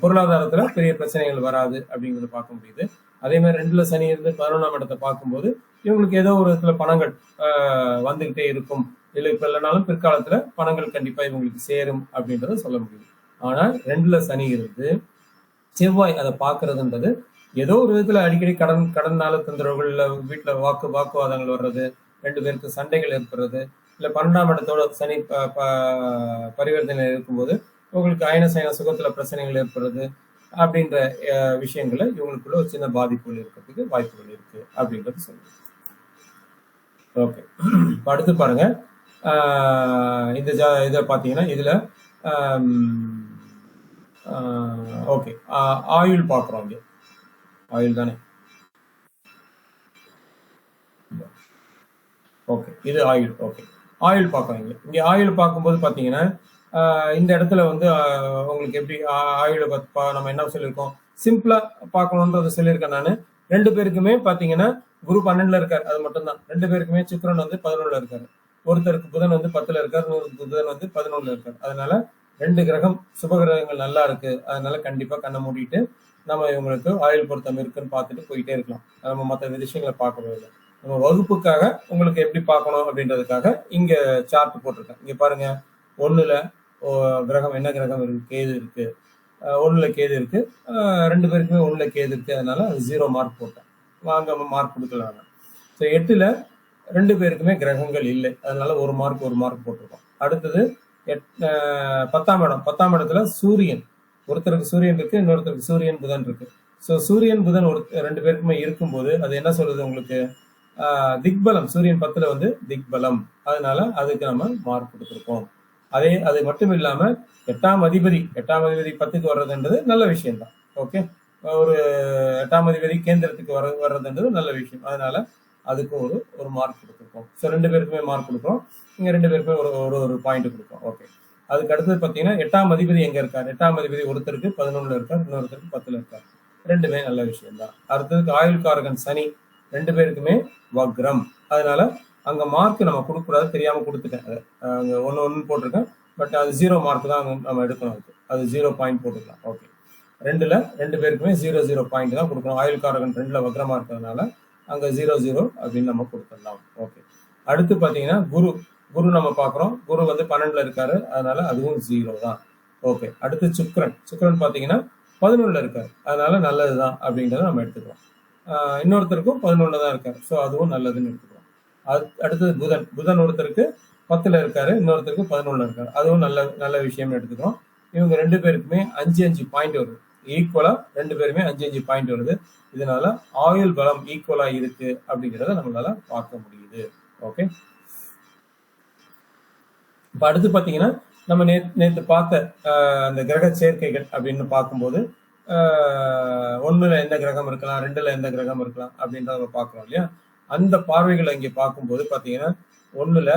பொருளாதாரத்துல பெரிய பிரச்சனைகள் வராது அப்படிங்கறத பார்க்க முடியுது. அதே மாதிரி 2ல சனி இருந்து 11ஆம் இடத்தை பார்க்கும்போது இவங்களுக்கு ஏதோ ஒரு இடத்துல பணங்கள் வந்துகிட்டே இருக்கும். இல்லை இப்ப இல்லைனாலும் பிற்காலத்துல பணங்கள் கண்டிப்பா இவங்களுக்கு சேரும் அப்படின்றத சொல்ல முடியுது. ஆனா 2ல சனி இருந்து செவ்வாய் அதை பாக்குறதுன்றது ஏதோ ஒரு விதத்துல அடிக்கடி கடனால தொந்தரவுகள், இல்ல வீட்டுல வாக்குவாதங்கள் வர்றது, 2 பேருக்கு சண்டைகள் ஏற்படுறது, இல்ல 12ஆம் இடத்தோட சனி பரிவர்த்தனை இருக்கும்போது உங்களுக்கு அயன சுகத்துல பிரச்சனைகள் ஏற்படுறது அப்படின்ற விஷயங்களை இவங்களுக்குள்ள ஒரு சின்ன பாதிப்புகள் இருக்கிறதுக்கு வாய்ப்புகள் இருக்கு அப்படின்றது சொல்லுது. ஓகே, அடுத்து பாருங்க. இந்த இதை பாத்தீங்கன்னா இதுல ஓகே ஆயுள் பாக்குறோம். இங்க ஆயுள் தானே. ஓகே, இது ஆயுள். ஓகே, ஆயுள் பார்க்குறீங்க. இங்க ஆயுள் பார்க்கும்போது பாத்தீங்கன்னா இந்த இடத்துல வந்து உங்களுக்கு எப்படி ஆயுளை நம்ம என்ன சொல்லியிருக்கோம், சிம்பிளா பார்க்கணும்ன்றது சொல்லியிருக்கேன் நான். 2 பேருக்குமே பாத்தீங்கன்னா குரு 12ல இருக்காரு, அது மட்டும்தான். 2 பேருக்குமே சுக்கிரன் வந்து 11ல இருக்காரு. ஒருத்தருக்கு புதன் வந்து 10ல இருக்காரு, இன்னொருக்கு புதன் வந்து 11ல இருக்காரு. அதனால 2 கிரகம் சுபகிரகங்கள் நல்லா இருக்கு. அதனால கண்டிப்பா கண்ணை மூடிட்டு நம்ம இவங்களுக்கு ஆயுள் பொருத்தம் இருக்குன்னு பார்த்துட்டு போயிட்டே இருக்கலாம். நம்ம மற்ற விஷயங்களை பார்க்கவே இல்லை. நம்ம வகுப்புக்காக உங்களுக்கு எப்படி பார்க்கணும் அப்படின்றதுக்காக இங்க சார்ட் போட்டிருக்கேன். இங்க பாருங்க, 1ல கிரகம் என்ன கிரகம் இருக்கு, கேது இருக்கு. 1ல கேது இருக்கு, 2 பேருக்குமே 1ல கேது இருக்கு. அதனால 0 மார்க் போட்டேன். வாங்க மார்க் கொடுக்கலாம். ஸோ 8ல 2 பேருக்குமே கிரகங்கள் இல்லை, அதனால 1 மார்க் போட்டிருக்கோம். அடுத்தது 10ஆம் இடத்துல சூரியன், ஒருத்தருக்கு சூரியன் இருக்கு, இன்னொருத்தருக்கு சூரியன் புதன் இருக்கு. ஸோ சூரியன் புதன் 2 பேருக்குமே இருக்கும்போது அது என்ன சொல்றது உங்களுக்கு, திக்பலம். சூரியன் 10ல வந்து திக்பலம், அதனால அதுக்கு நம்ம மார்க் கொடுத்துருக்கோம். அது மட்டும் இல்லாம 8ஆம் அதிபதி 10க்கு வர்றதுன்றது நல்ல விஷயம் தான். ஓகே, ஒரு 8ஆம் அதிபதி கேந்திரத்துக்கு வர்றதுன்றது நல்ல விஷயம். அதனால அதுக்கு ஒரு மார்க் கொடுத்துருக்கோம். ஸோ 2 பேருக்குமே மார்க் கொடுக்குறோம். இங்க 2 பேருக்குமே ஒரு பாயிண்ட் கொடுக்கும். ஓகே, அதுக்கு அடுத்தது பாத்தீங்கன்னா 8ஆம் அதிபதி எங்க இருக்காரு, 8ஆம் அதிபதி ஒருத்தருக்கு 11ல இருக்காரு, இன்னொருத்தருக்கு 10ல இருக்காரு. 2மே நல்ல விஷயம் தான். அடுத்ததுக்கு ஆயுள்காரகன் சனி, 2 பேருக்குமே வக்ரம். அதனால அங்க மார்க் நம்ம கொடுக்கக்கூடாது, தெரியாம கொடுத்துட்டேன். அங்க 1 போட்டிருக்கேன், பட் அது 0 மார்க் தான் நம்ம எடுக்கணும். அது 0 பாயிண்ட் போட்டுக்கலாம். ஓகே, ரெண்டுல ரெண்டு பேருக்குமே 0 பாயிண்ட் தான் கொடுக்கணும். ஆயுள் காரகன் 2ல வக்ரமா இருக்கிறதுனால அங்க 0 அப்படின்னு நம்ம கொடுத்துடலாம். ஓகே. அடுத்து பாத்தீங்கன்னா குரு குரு நம்ம பாக்குறோம். குரு வந்து 12ல இருக்காரு, அதனால அதுவும் 0 தான். ஓகே. அடுத்து சுக்கிரன் பாத்தீங்கன்னா 11ல இருக்காரு, அதனால நல்லதுதான் அப்படின்றத நம்ம எடுத்துக்கிறோம். இன்னொருத்தருக்கும் 11ல தான் இருக்காரு, ஸோ அதுவும் நல்லதுன்னு எடுத்துக்கிறோம். அடுத்தது புதன் ஒருத்தருக்கு 10ல இருக்காரு, இன்னொருத்தருக்கு 11ல இருக்காரு, அதுவும் நல்ல நல்ல விஷயம்னு எடுத்துக்கிறோம். இவங்க ரெண்டு பேருக்குமே 5 பாயிண்ட் வருது, ஈக்குவலா ரெண்டு பேருமே 5 பாயிண்ட் வருது. இதனால ஆயுள் பலம் ஈக்குவலா இருக்கு அப்படிங்கிறத நம்மளால பார்க்க முடியுது. ஓகே. இப்ப அடுத்து பாத்தீங்கன்னா நம்ம நேற்று பார்த்த அந்த கிரக சேர்க்கைகள் அப்படின்னு பார்க்கும்போது 1ல எந்த கிரகம் இருக்கலாம், 2ல எந்த கிரகம் இருக்கலாம் அப்படின்றத நம்ம பார்க்கிறோம் இல்லையா. அந்த பார்வைகளை இங்க பார்க்கும்போது பாத்தீங்கன்னா 1ல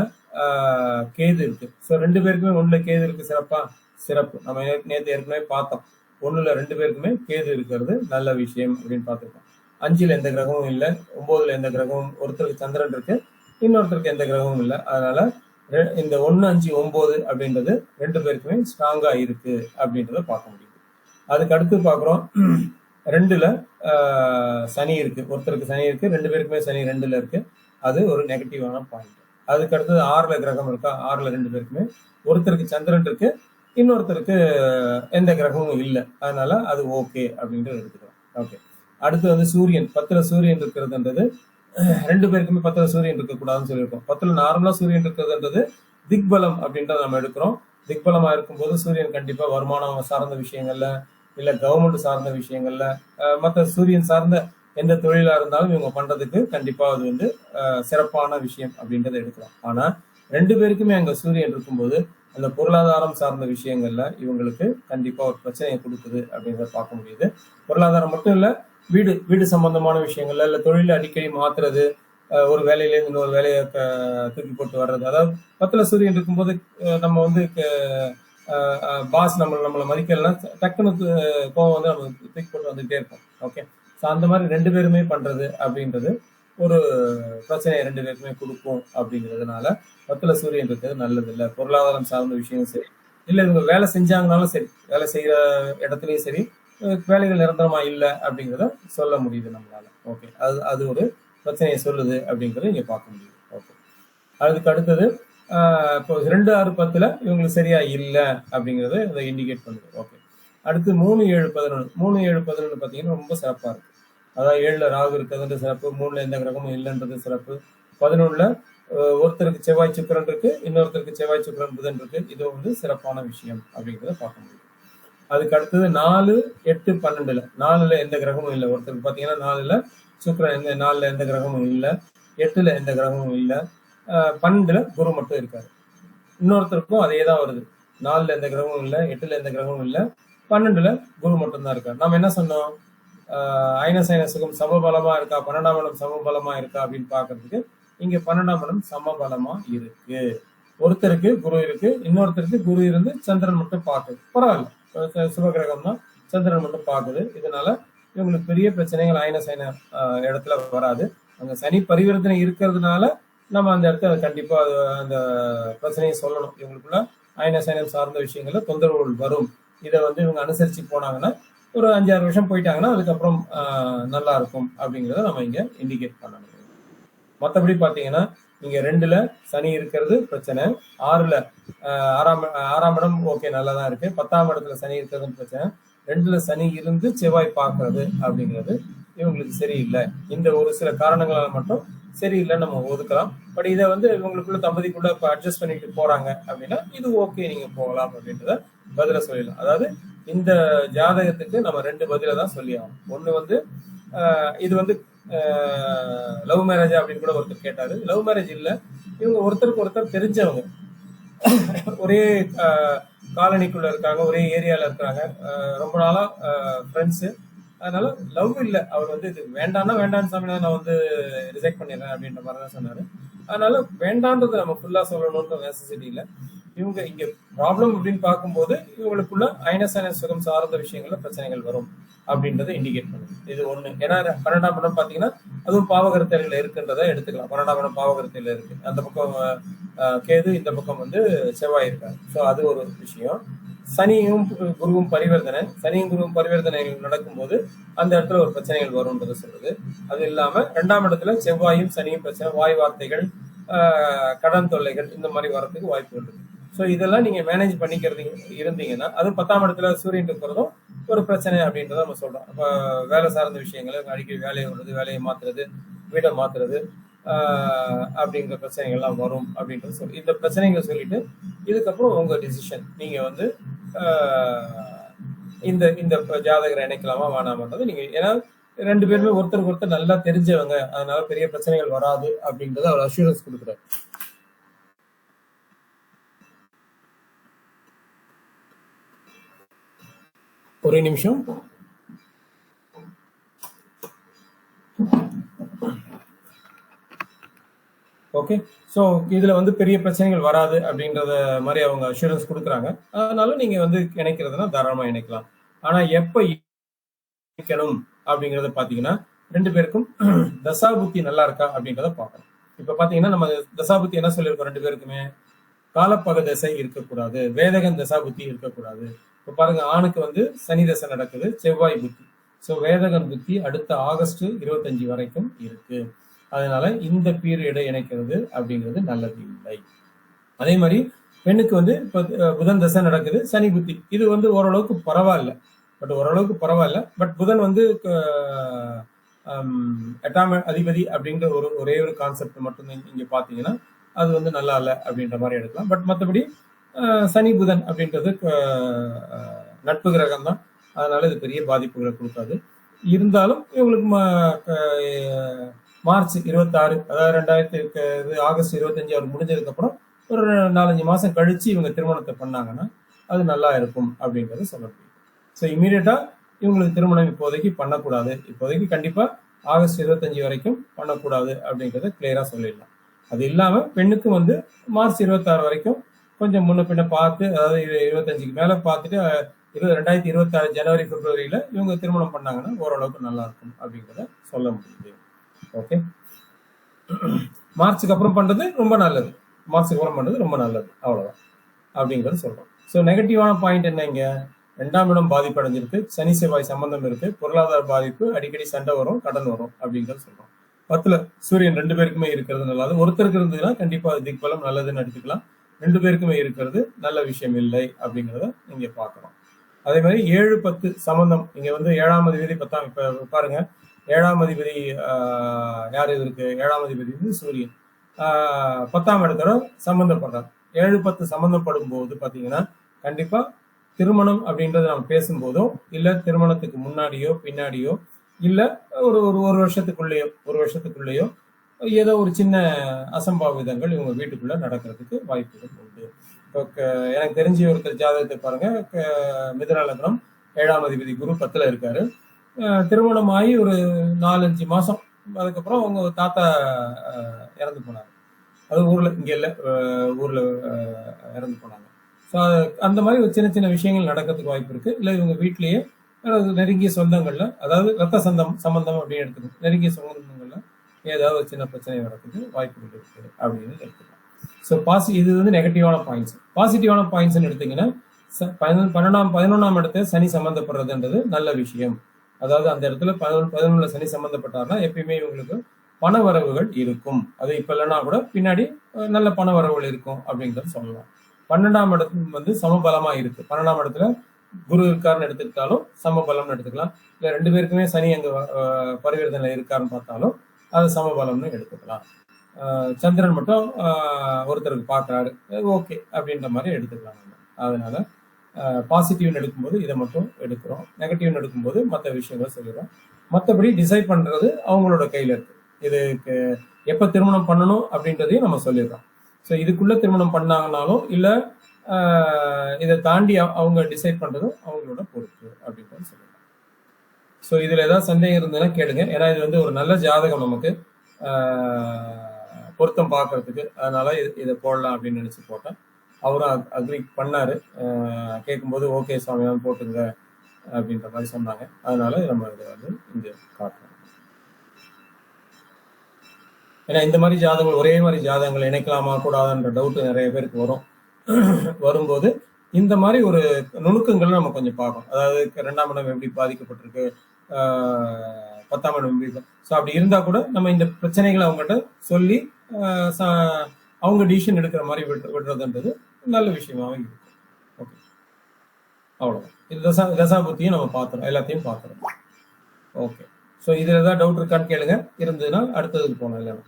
கேது இருக்கு. ஸோ ரெண்டு பேருக்குமே 1ல கேது இருக்கு, சிறப்பு. நம்ம நேற்று ஏற்கனவே பார்த்தோம், 1ல ரெண்டு பேருக்குமே கேது இருக்கிறது நல்ல விஷயம் அப்படின்னு பார்த்துருக்கோம். 5ல எந்த கிரகமும் இல்லை, 9ல எந்த கிரகமும், ஒருத்தருக்கு சந்திரன் இருக்கு, இன்னொருத்தருக்கு எந்த கிரகமும் இல்லை. அதனால இந்த 1, 5, 9 அப்படின்றது ரெண்டு பேருக்குமே ஸ்ட்ராங்கா இருக்கு அப்படின்றத பார்க்க முடியுது. அதுக்கு அடுத்து பாக்குறோம் 2ல சனி இருக்கு, ஒருத்தருக்கு சனி இருக்கு, ரெண்டு பேருக்குமே சனி 2ல இருக்கு, அது ஒரு நெகட்டிவான பாயிண்ட். அதுக்கு அடுத்தது 6ல கிரகம் இருக்கா, 6ல ரெண்டு பேருக்குமே, ஒருத்தருக்கு சந்திரன் இருக்கு, இன்னொருத்தருக்கு எந்த கிரகமும் இல்லை, அதனால அது ஓகே அப்படின்றது எடுத்துக்கிறோம். ஓகே. அடுத்து வந்து சூரியன் 10ல சூரியன் இருக்கிறதுன்றது ரெண்டு பேருக்குமே 10ல சூரியன் இருக்கக்கூடாதுன்னு சொல்லியிருக்கோம். 10ல நார்மலா சூரியன் இருக்கிறதுன்றது திக்பலம் அப்படின்றத நம்ம எடுக்கிறோம். திக்பலமா இருக்கும்போது சூரியன் கண்டிப்பா வருமானம் சார்ந்த விஷயங்கள்ல, இல்ல கவர்மெண்ட் சார்ந்த விஷயங்கள்ல, மற்ற சூரியன் சார்ந்த எந்த தொழிலா இருந்தாலும் இவங்க பண்றதுக்கு கண்டிப்பா அது வந்து சிறப்பான விஷயம் அப்படின்றத எடுக்கிறோம். ஆனா ரெண்டு பேருக்குமே அங்க சூரியன் இருக்கும்போது அந்த பொருளாதாரம் சார்ந்த விஷயங்கள்ல இவங்களுக்கு கண்டிப்பா ஒரு பிரச்சனையை கொடுக்குது அப்படின்றத பார்க்க முடியுது. பொருளாதாரம் மட்டும் இல்ல, வீடு சம்பந்தமான விஷயங்கள்ல, இல்ல தொழில அடிக்கடி மாத்துறது, ஒரு வேலையில இருந்து இன்னொரு வேலையை தூக்கி போட்டு வர்றது. அதாவது 10ல சூரியன் இருக்கும்போது நம்ம வந்து பாஸ் நம்மளை மதிக்கலாம், டக்குனு கோவம் வந்து நம்ம தூக்கி போட்டு வந்துகிட்டே இருப்போம். ஓகே. ஸோ அந்த மாதிரி ரெண்டு பேருமே பண்றது அப்படின்றது ஒரு பிரச்சனையை ரெண்டு பேருக்குமே கொடுக்கும். அப்படிங்கிறதுனால 10ல சூரியன் இருக்கிறது நல்லது இல்லை. பொருளாதாரம் சார்ந்த விஷயம் சரி, இல்லை இவங்க வேலை செஞ்சாங்கனாலும் சரி, வேலை செய்யற இடத்துலயும் சரி, வேலைகள் நிரந்தரமா இல்லை அப்படிங்கிறத சொல்ல முடியுது நம்மளால. ஓகே. அது ஒரு பிரச்சனையை சொல்லுது அப்படிங்கறத இங்க பார்க்க முடியுது. ஓகே. அதுக்கு அடுத்தது இப்போ 2, 6, 10ல இவங்களுக்கு சரியா இல்லை அப்படிங்கறத இதை இண்டிகேட் பண்ணுது. ஓகே. அடுத்து 3, 7, 11 3, 7, 11 பாத்தீங்கன்னா ரொம்ப சிறப்பா இருக்கு. அதாவது 7ல ராகு இருக்கிறது சிறப்பு, 3ல எந்த கிரகமும் இல்லைன்றது சிறப்பு, 11ல ஒருத்தருக்கு செவ்வாய் சுக்கிரன் இருக்கு, இன்னொருத்தருக்கு செவ்வாய் சுக்கிரன் புதன் இருக்கு. இது வந்து சிறப்பான விஷயம் அப்படிங்கிறத பார்க்க முடியும். அதுக்கு அடுத்தது 4, 8, 12ல 4ல எந்த கிரகமும் இல்லை. ஒருத்தருக்கு பாத்தீங்கன்னா 4ல சுக்கிரன், 4ல எந்த கிரகமும் இல்லை, 8ல எந்த கிரகமும் இல்லை, 12ல குரு மட்டும் இருக்காரு. இன்னொருத்தருக்கும் அதே தான் வருது, 4ல எந்த கிரகமும் இல்லை, 8ல எந்த கிரகமும் இல்லை, 12ல குரு மட்டும்தான் இருக்காரு. நம்ம என்ன சொன்னோம், ஐனசைனசுகம் சமபலமா இருக்கா, 12ஆம் இடம் சமபலமா இருக்கா அப்படின்னு பாக்குறதுக்கு இங்க 12ஆம் இடம் சமபலமா இருக்கு. ஒருத்தருக்கு குரு இருக்கு, இன்னொருத்தருக்கு குரு இருந்து சந்திரன் மட்டும் பாக்குது, பரவாயில்ல, சுபகிரகம் தான், சந்திரன் மட்டும் பாக்குது. இதனால இவங்களுக்கு பெரிய பிரச்சனைகள் ஐனசைன இடத்துல வராது. அங்க சனி பரிவர்த்தனை இருக்கிறதுனால நம்ம அந்த இடத்துல கண்டிப்பா அந்த பிரச்சனையை சொல்லணும். இவங்களுக்குள்ள ஐனசைனம் சார்ந்த விஷயங்கள்ல தொந்தரவுகள் வரும். இதை வந்து இவங்க அனுசரிச்சு போனாங்கன்னா ஒரு 5-6 வருஷம் போயிட்டாங்கன்னா அதுக்கப்புறம் நல்லா இருக்கும் அப்படிங்கிறத நம்ம இங்க இண்டிகேட் பண்ணணும். மற்றபடி பாத்தீங்கன்னா இங்க 2ல சனி இருக்கிறது பிரச்சனை, 6ல ஆறாம் இடம் ஓகே நல்லாதான் இருக்கு, 10ஆம் இடத்துல சனி இருக்கிறது பிரச்சனை, 2ல சனி இருந்து செவ்வாய் பார்க்கறது அப்படிங்கிறது இவங்களுக்கு சரியில்லை. இந்த ஒரு சில காரணங்களால மட்டும் சரியில்லைன்னு நம்ம ஒதுக்கலாம். பட் இதை வந்து இவங்களுக்குள்ள தம்பதிக்குள்ள இப்ப அட்ஜஸ்ட் பண்ணிட்டு போறாங்க அப்படின்னா இது ஓகே, நீங்க போகலாம் அப்படின்றத பதில சொல்லிடலாம். அதாவது இந்த ஜாதகத்துக்கு நம்ம 2 பதில தான் சொல்லி ஆகணும். ஒண்ணு வந்து இது வந்து லவ் மேரேஜ் அப்படின்னு கூட ஒருத்தர் கேட்டாரு. லவ் மேரேஜ் இல்ல, இவங்க ஒருத்தருக்கு ஒருத்தர் தெரிஞ்சவங்க, ஒரே காலனிக்குள்ள இருக்காங்க, ஒரே ஏரியால இருக்காங்க, ரொம்ப நாளா ஃப்ரெண்ட்ஸ். அதனால லவ் இல்ல, அவர் வந்து இது வேண்டாம்னா வேண்டான்னு சாமி நான் வந்து ரிஜெக்ட் பண்ணிடுறேன் அப்படின்ற மாதிரி தான் சொன்னாரு. அதனால வேண்டான்றது நம்ம ஃபுல்லா சொல்லணும்ன்ற நெசசிட்டி இல்ல. இவங்க இங்க ப்ராப்ளம் அப்படின்னு பார்க்கும்போது இவங்களுக்குள்ள ஐனசைன சுகம் சார்ந்த விஷயங்கள்ல பிரச்சனைகள் வரும் அப்படின்றத இண்டிகேட் பண்ணுது. இது ஒண்ணு. ஏன்னா 12ஆம் இடம் பாத்தீங்கன்னா அதுவும் பாவகரத்தையில இருக்குன்றத எடுத்துக்கலாம். 12ஆம் இடம் பாவகரத்தையில இருக்கு, அந்த பக்கம் கேது, இந்த பக்கம் வந்து செவ்வாய் இருக்காரு. ஸோ அது ஒரு விஷயம். சனியும் குருவும் பரிவர்த்தனை நடக்கும்போது அந்த இடத்துல ஒரு பிரச்சனைகள் வரும்ன்றது சொல்றது. அது இல்லாம 2ஆம் இடத்துல செவ்வாயும் சனியும் பிரச்சனை, வாய் வார்த்தைகள், கடன் தொல்லைகள் இந்த மாதிரி வரதுக்கு வாய்ப்பு இருக்கு. ஸோ இதெல்லாம் நீங்க மேனேஜ் பண்ணிக்கிறது இருந்தீங்கன்னா, அது 10ஆம் இடத்துல சூரியன் இருக்கிறதும் ஒரு பிரச்சனை அப்படின்றத நம்ம சொல்றோம். அப்ப வேலை சார்ந்த விஷயங்கள், அடிக்கடி வேலையை விடுறது, வேலையை மாத்துறது, வீட்டை மாத்துறது, அப்படிங்கிற பிரச்சனைகள்லாம் வரும் அப்படின்றது சொல்லி இந்த பிரச்சனைகளை சொல்லிட்டு இதுக்கப்புறம் உங்க டிசிஷன். நீங்க வந்து இந்த இந்த ஜாதகரை இணைக்கலாமா வேணாமன்றது நீங்க, ஏன்னா 2 பேருமே ஒருத்தருக்கு ஒருத்தர் நல்லா தெரிஞ்சவங்க, அதனால பெரிய பிரச்சனைகள் வராது அப்படின்றத அவர் அஷூரன்ஸ் கொடுக்குறாரு. ஒரே நிமிஷம். ஓகே, ஸோ இதுல வந்து பெரிய பிரச்சனைகள் வராது அப்படின்றத மாதிரி அவங்க அஷூரன்ஸ் கொடுக்குறாங்க. அதனால நீங்க வந்து இணைக்கிறதுனா தாராளமா இணைக்கலாம். ஆனா எப்ப இணைக்கணும் அப்படிங்கறத பாத்தீங்கன்னா 2 பேருக்கும் தசாபுத்தி நல்லா இருக்கா அப்படின்றத பார்க்கணும். இப்ப பாத்தீங்கன்னா நம்ம தசாபுத்தி என்ன சொல்லியிருக்கோம், 2 பேருக்குமே காலப்பக தசை இருக்கக்கூடாது, வேதகன் தசாபுத்தி இருக்கக்கூடாது. இப்ப பாருங்க, ஆணுக்கு வந்து சனி தசை நடக்குது, செவ்வாய் புத்தி. ஸோ வேதகன் புத்தி அடுத்த ஆகஸ்ட் 25 வரைக்கும் இருக்கு. அதனால இந்த பீரியடை இணைக்கிறது அப்படிங்கிறது நல்லது இல்லை. அதே மாதிரி பெண்ணுக்கு வந்து இப்ப புதன் தசை நடக்குது, சனி புத்தி. இது வந்து ஓரளவுக்கு பரவாயில்ல, பட் புதன் வந்து 8ஆம் அதிபதி அப்படின்ற ஒரே ஒரு கான்செப்ட் மட்டும் இங்க பாத்தீங்கன்னா அது வந்து நல்லா இல்லை அப்படின்ற மாதிரி எடுக்கலாம். பட் மற்றபடி சனி புதன் அப்படின்றது நட்பு கிரகம் தான், அதனால இது பெரிய பாதிப்புகளை கொடுக்காது. இருந்தாலும் இவங்களுக்கு மார்ச் 26, அதாவது ஆகஸ்ட் 25 அவர் முடிஞ்சதுக்கு அப்புறம் ஒரு 4-5 மாசம் கழிச்சு இவங்க திருமணத்தை பண்ணாங்கன்னா அது நல்லா இருக்கும் அப்படின்றது சொல்ல முடியும். ஸோ இமீடியட்டா இவங்களுக்கு திருமணம் இப்போதைக்கு பண்ணக்கூடாது, இப்போதைக்கு கண்டிப்பா ஆகஸ்ட் 25 வரைக்கும் பண்ணக்கூடாது அப்படின்றத கிளியரா சொல்லிடலாம். அது இல்லாம பெண்ணுக்கு வந்து மார்ச் 26 வரைக்கும் கொஞ்சம் முன்ன பின்ன பார்த்து, அதாவது 25க்கு மேல பார்த்துட்டு 2026 ஜனவரி பிப்ரவரியில இவங்க திருமணம் பண்ணாங்கன்னா ஓரளவுக்கு நல்லா இருக்கும் அப்படிங்கிறத சொல்ல முடியுது. ஓகே, மார்ச்சுக்கு அப்புறம் பண்றது ரொம்ப நல்லது, அவ்வளவுதான் அப்படிங்கறது சொல்றோம். ஸோ நெகட்டிவான பாயிண்ட் என்ன, இங்க 2ஆம் இடம் பாதிப்பு அடைஞ்சிருக்கு, சனி செவ்வாய் சம்பந்தம் இருக்கு, பொருளாதார பாதிப்பு, அடிக்கடி சண்டை வரும், கடன் வரும் அப்படிங்கறது சொல்றோம். 10ல சூரியன் 2 பேருக்குமே இருக்கிறது நல்லது. ஒருத்தருக்கு இருந்ததுன்னா கண்டிப்பா திக்பலம் நல்லதுன்னு எடுத்துக்கலாம். 2 பேருக்குமே இருக்கிறது நல்ல விஷயம் இல்லை அப்படிங்கிறத நீங்க பாக்குறோம். அதே மாதிரி 7-10 சம்பந்தம், இங்க வந்து 7ஆம் அதிபதி 10ஆம், இப்ப பாருங்க 7ஆம் அதிபதி யாரு இருக்கு, 7ஆம் அதிபதி வந்து சூரியன் 10ஆம் இடத்தோட சம்பந்தப்படுறார். 7-10 சம்பந்தப்படும் போது பாத்தீங்கன்னா கண்டிப்பா திருமணம் அப்படின்றத நம்ம பேசும்போதும், இல்ல திருமணத்துக்கு முன்னாடியோ பின்னாடியோ, இல்ல ஒரு வருஷத்துக்குள்ளேயோ ஏதோ ஒரு சின்ன அசம்பாவிதங்கள் இவங்க வீட்டுக்குள்ள நடக்கிறதுக்கு வாய்ப்புகள் உண்டு. இப்போ எனக்கு தெரிஞ்ச ஒருத்தர் ஜாதகத்தை பாருங்க, மிதுன லக்னம், 7ஆம் அதிபதி குரு 10ல இருக்காரு. திருமணம் ஆகி ஒரு 4-5 மாசம் அதுக்கப்புறம் அவங்க தாத்தா இறந்து போனாங்க. அது இங்க இல்ல, ஊர்ல இறந்து போனாங்க. ஸோ அந்த மாதிரி ஒரு சின்ன சின்ன விஷயங்கள் நடக்கிறதுக்கு வாய்ப்பு இருக்கு. இல்லை இவங்க வீட்லயே நெருங்கிய சொந்தங்கள்ல, அதாவது ரத்த சம்பந்தம் அப்படின்னு எடுத்துக்கணும், நெருங்கிய சொந்தங்கள்ல ஏதாவது ஒரு சின்ன பிரச்சனை நடக்குது வாய்ப்புகள் இருக்கு அப்படின்னு எடுத்துக்கலாம். ஸோ இது வந்து நெகட்டிவான பாயிண்ட்ஸ். பாசிட்டிவான பாயிண்ட்ஸ் எடுத்தீங்கன்னா 11ஆம் இடத்துல சனி சம்பந்தப்படுறதுன்றது நல்ல விஷயம். அதாவது அந்த இடத்துல 11ல சனி சம்பந்தப்பட்டாருன்னா எப்பயுமே இவங்களுக்கு பண வரவுகள் இருக்கும். அது இப்ப இல்லைன்னா கூட பின்னாடி நல்ல பண வரவுகள் இருக்கும் அப்படிங்கிறது சொல்லலாம். 12ஆம் இடத்துல வந்து சமபலமா இருக்கு. 12ஆம் இடத்துல குரு இருக்காருன்னு எடுத்துக்கிட்டாலும் சமபலம்னு எடுத்துக்கலாம். இல்ல 2 பேருக்குமே சனி அங்க பரிவர்த்தனை இருக்காருன்னு பார்த்தாலும் அது சமபலம்னு எடுத்துக்கலாம். சந்திரன் மட்டும் ஒருத்தருக்கு பார்க்கறாரு, ஓகே அப்படின்ற மாதிரி எடுத்துக்கலாம். அதனால பாசிட்டிவ்னு எடுக்கும்போது இதை மட்டும் எடுக்கிறோம், நெகட்டிவ்னு எடுக்கும்போது மற்ற விஷயங்களை சொல்லிடுறோம். மற்றபடி டிசைட் பண்றது அவங்களோட கையில இருக்கு. இதுக்கு எப்ப திருமணம் பண்ணணும் அப்படின்றதையும் நம்ம சொல்லிடுறோம். ஸோ இதுக்குள்ள திருமணம் பண்ணாங்கனாலும் இல்ல இதை தாண்டி அவங்க டிசைட் பண்றதும் அவங்களோட பொறுப்பு அப்படின்றத சொல்லலாம். ஸோ இதுல ஏதாவது சந்தேகம் இருந்ததுன்னா கேளுங்க. ஏன்னா இது வந்து ஒரு நல்ல ஜாதகம் நமக்கு பொருத்தம் பார்க்கறதுக்கு, அதனால இதை போடலாம் அப்படின்னு நினைச்சு போட்டேன். அவரும் அக்ரி பண்ணாரு. கேட்கும்போது ஓகே சுவாமியான் போட்டுங்க அப்படின்ற மாதிரி சொன்னாங்க. அதனால நம்ம இதை வந்து இங்க காட்டுறோம். ஏன்னா இந்த மாதிரி ஜாதகங்கள், ஒரே மாதிரி ஜாதகங்கள் இணைக்கலாமா கூடாதுன்ற டவுட் நிறைய பேருக்கு வரும்போது இந்த மாதிரி ஒரு நுணுக்கங்கள் நம்ம கொஞ்சம் பார்க்கணும். அதாவது 2ஆம் இடம் எப்படி பாதிக்கப்பட்டிருக்கு, 10ஆம் இடம் எப்படி, ஸோ அப்படி இருந்தா கூட நம்ம இந்த பிரச்சனைகளை அவங்ககிட்ட சொல்லி அவங்க டிசிஷன் எடுக்கிற மாதிரி விடுறதுன்றது நல்ல விஷயமாவே இருக்கும். ஓகே, அவ்வளவுதான். இது தசாபுத்தியும் நம்ம பார்த்துறோம், எல்லாத்தையும் பார்த்துறோம். ஓகே, ஸோ இதுல ஏதாவது டவுட் இருக்கான்னு கேளுங்க. இருந்ததுன்னா அடுத்ததுக்கு போனோம். இல்லைன்னா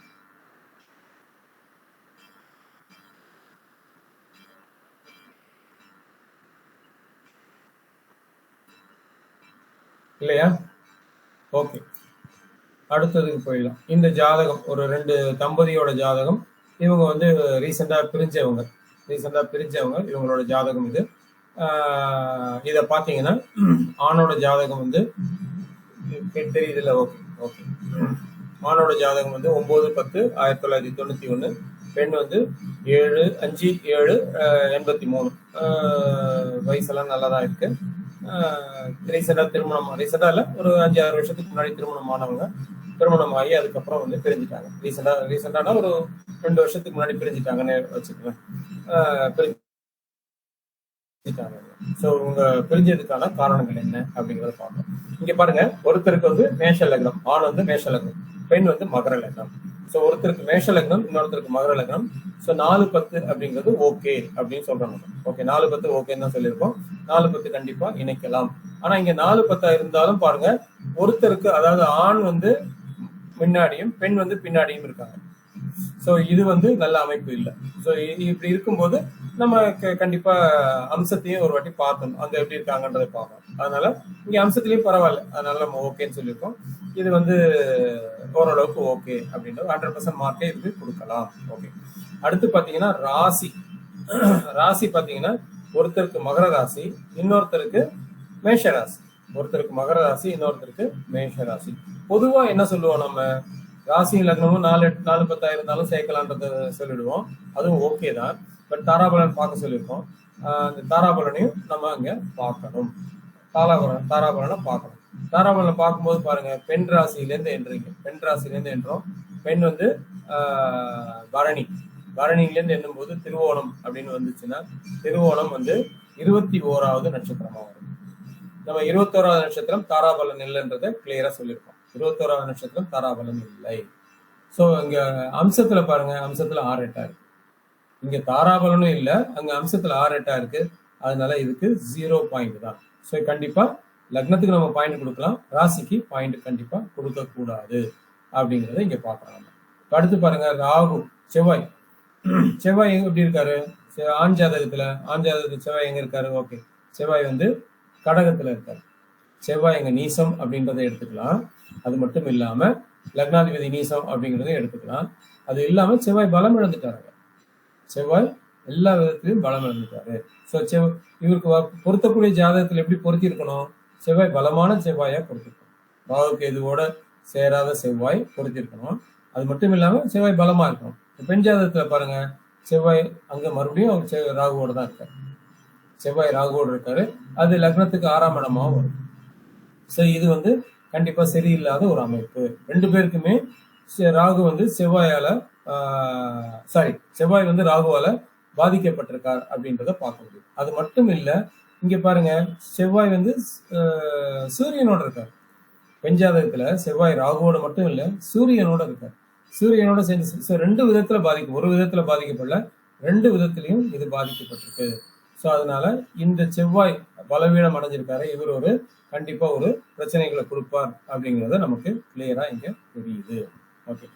இல்லையா? ஓகே, அடுத்ததுக்கு போயிடலாம். இந்த ஜாதகம் ஒரு 2 தம்பதியோட ஜாதகம். இவங்க வந்து ரீசெண்டா பிரிஞ்சவங்க. இவங்களோட ஜாதகம் இது. இத பாத்தீங்கன்னா ஆணோட ஜாதகம் வந்து தெரியுதுல்ல? Okay okay. ஆணோட ஜாதகம் வந்து 9/10/1991. பெண் வந்து 7/5/7/83. வயசெல்லாம் நல்லாதான் இருக்கு. ரீசெண்டா ரீசெண்டா இல்ல, ஒரு 5-6 வருஷத்துக்கு முன்னாடி திருமணம் ஆகி அதுக்கப்புறம் வந்து பிரிஞ்சுட்டாங்க. ரீசெண்டானா ஒரு 2 வருஷத்துக்கு முன்னாடி பிரிஞ்சுட்டாங்கன்னு வச்சுக்குவேன். சோ உங்க பிரிஞ்சதுக்கான காரணங்கள் என்ன அப்படிங்கறத பார்ப்போம். இங்க பாருங்க, ஒருத்தருக்கு வந்து மேஷ லக்னம், ஆண் வந்து மேஷ லக்னம், பெண் வந்து மகர லக்னம். சோ ஒருத்தருக்கு மேஷ லக்னம், இன்னொருத்தருக்கு மகர லக்னம். சோ 4-10 அப்படிங்கிறது ஓகே அப்படின்னு சொல்றாங்க. ஓகே, 4-10 ஓகேன்னு தான் சொல்லியிருக்கோம். 4-10 கண்டிப்பா இணைக்கலாம். ஆனா இங்க 4-10 இருந்தாலும் பாருங்க, ஒருத்தருக்கு அதாவது ஆண் வந்து முன்னாடியும் பெண் வந்து பின்னாடியும் இருக்காங்க. சோ இது வந்து நல்ல அமைப்பு இல்லை. சோ இப்படி இருக்கும்போது நம்ம கண்டிப்பா அம்சத்தையும் ஒரு வாட்டி பார்க்கணும், அந்த எப்படி இருக்காங்கன்றதை பார்க்கணும். அதனால இங்க அம்சத்திலயும் பரவாயில்ல, அதனால நம்ம ஓகேன்னு சொல்லியிருக்கோம். இது வந்து ஓரளவுக்கு ஓகே அப்படின்றது 100% மார்க்கே இதுக்கு கொடுக்கலாம். ஓகே, அடுத்து பாத்தீங்கன்னா ராசி பாத்தீங்கன்னா ஒருத்தருக்கு மகர ராசி, இன்னொருத்தருக்கு மேஷ ராசி. ஒருத்தருக்கு மகர ராசி, இன்னொருத்தருக்கு மேஷ ராசி. பொதுவா என்ன சொல்லுவோம், நம்ம ராசி லக்னமும் 4-10 இருந்தாலும் சேர்க்கலான்றத சொல்லிடுவோம். அதுவும் ஓகே தான். பட் தாராபலன் பார்க்க சொல்லியிருக்கோம். அந்த தாராபலனையும் நம்ம அங்க பார்க்கணும். தாராபலனை பார்க்கணும். தாராபலனை பார்க்கும்போது பாருங்க, பெண் ராசியிலேருந்து என்றோம். பெண் வந்து பரணியிலேருந்து எண்ணும்போது திருவோணம் அப்படின்னு வந்துச்சுன்னா, திருவோணம் வந்து 21வது நட்சத்திரமா வரும். நம்ம 21வது நட்சத்திரம் தாராபலன் இல்லைன்றதை கிளியரா சொல்லியிருக்கோம். 21வது நட்சத்திரம் தாராபலன் இல்லை. சோ இங்க அம்சத்துல பாருங்க, அம்சத்துல 6-8 இருக்கு. இங்க தாராபலனும் இல்ல, அங்க அம்சத்துல 6-8 இருக்கு. அதனால இதுக்கு 0 பாயிண்ட் தான். சோ கண்டிப்பா லக்னத்துக்கு நம்ம பாயிண்ட் கொடுக்கலாம், ராசிக்கு பாயிண்ட் கண்டிப்பா கொடுக்க கூடாது அப்படிங்கறத இங்க பாக்குறாங்க. அடுத்து பாருங்க, ராகு செவ்வாய் எப்படி இருக்காரு? ஆண் ஜாதகத்துல செவ்வாய் எங்க இருக்காரு? ஓகே, செவ்வாய் வந்து கடகத்துல இருக்காரு. செவ்வாய் எங்க நீசம் அப்படின்றத எடுத்துக்கலாம். அது மட்டும் இல்லாம லக்னாதிபதி நீசம் அப்படிங்கறத எடுத்துக்கலாம். அது இல்லாம செவ்வாய் பலம் இழந்துட்டாரு. செவ்வாய் எல்லா விதத்திலையும் பலம் இழந்துட்டாரு. சோ இவருக்கு பொருத்தக்கூடிய ஜாதகத்துல எப்படி பொருத்தி இருக்கணும்? செவ்வாய் பலமான செவ்வாயா பொருத்திருக்கணும். ராகுக்கு எதுவோட சேராத செவ்வாய் பொருத்திருக்கணும். அது மட்டும் இல்லாம செவ்வாய் பலமா இருக்கணும். பெண் ஜாதகத்துல பாருங்க, செவ்வாய் அங்க மறுபடியும் ராகுவோட தான் இருக்காரு. செவ்வாய் ராகுவோட இருக்காரு. அது லக்னத்துக்கு 6ஆம் இடமாவும் வரும். சோ இது வந்து கண்டிப்பா சரியில்லாத ஒரு அமைப்பு. 2 பேருக்குமே ராகு வந்து செவ்வாய் வந்து ராகுவால பாதிக்கப்பட்டிருக்கார் அப்படின்றத பார்க்க முடியும். அது மட்டும் இல்ல, இங்க பாருங்க, செவ்வாய் வந்து சூரியனோட இருக்காரு. பெஞ்சாதகத்துல செவ்வாய் ராகுவோட மட்டும் இல்ல, சூரியனோட இருக்காரு. சூரியனோட சேர்ந்து 2 விதத்துல பாதிக்கும். ஒரு விதத்துல பாதிக்கப்படல, 2 விதத்திலையும் இது பாதிக்கப்பட்டிருக்கு. சோ அதனால இந்த செவ்வாய் பலவீனம் அடைஞ்சிருக்காரு. இவர் ஒரு கண்டிப்பா ஒரு பிரச்சனைகளை கொடுப்பார் அப்படிங்கறத நமக்கு கிளியரா இங்க தெரியுது. ஓகே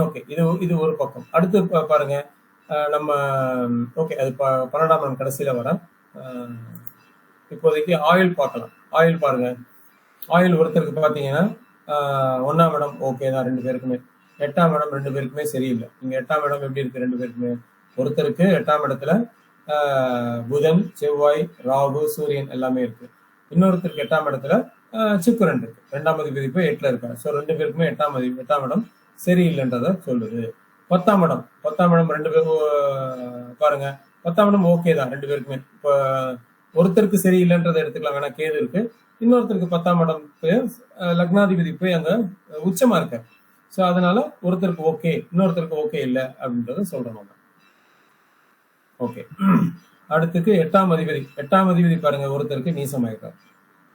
ஓகே, இது ஒரு பக்கம். அடுத்து பாருங்க, நம்ம ஓகே, அது 12ஆம் இடம் கடைசியில வர. இப்போதைக்கு ஆயுள் பார்க்கலாம். ஆயுள் பாருங்க, ஆயுள் ஒருத்தருக்கு பாத்தீங்கன்னா 1ஆம் இடம் ஓகே தான் 2 பேருக்குமே. 8ஆம் இடம் 2 பேருக்குமே சரியில்லை. இங்க 8ஆம் இடம் எப்படி இருக்கு? 2 பேருக்குமே, ஒருத்தருக்கு 8ஆம் இடத்துல புதன், செவ்வாய், ராகு, சூரியன் எல்லாமே இருக்கு. இன்னொருத்தருக்கு 8ஆம் இடத்துல சுக்கிரன் இருக்கு. 2ஆம் அதிபதி போய் 8ல இருக்காரு. சோ 2 பேருக்குமே 8ஆம் இடம் சரியில்லைன்றத சொல்லுது. 10ஆம் இடம் 2 பேரும் பாருங்க, 10ஆம் இடம் ஓகே தான் 2 பேருக்குமே. இப்ப ஒருத்தருக்கு சரியில்லைன்றதை எடுத்துக்கலாம், வேணா கேது இருக்கு. இன்னொருத்தருக்கு 10ஆம் இடம் லக்னாதிபதி போய் அங்க உச்சமா இருக்காரு. சோ அதனால ஒருத்தருக்கு ஓகே, இன்னொருத்தருக்கு ஓகே இல்லை அப்படின்றத சொல்றோம் நம்ம. ஓகே, அடுத்துக்கு எட்டாம் அதிபதி. எட்டாம் அதிபதி பாருங்க ஒருத்தருக்கு நீசமாயிருக்கார்.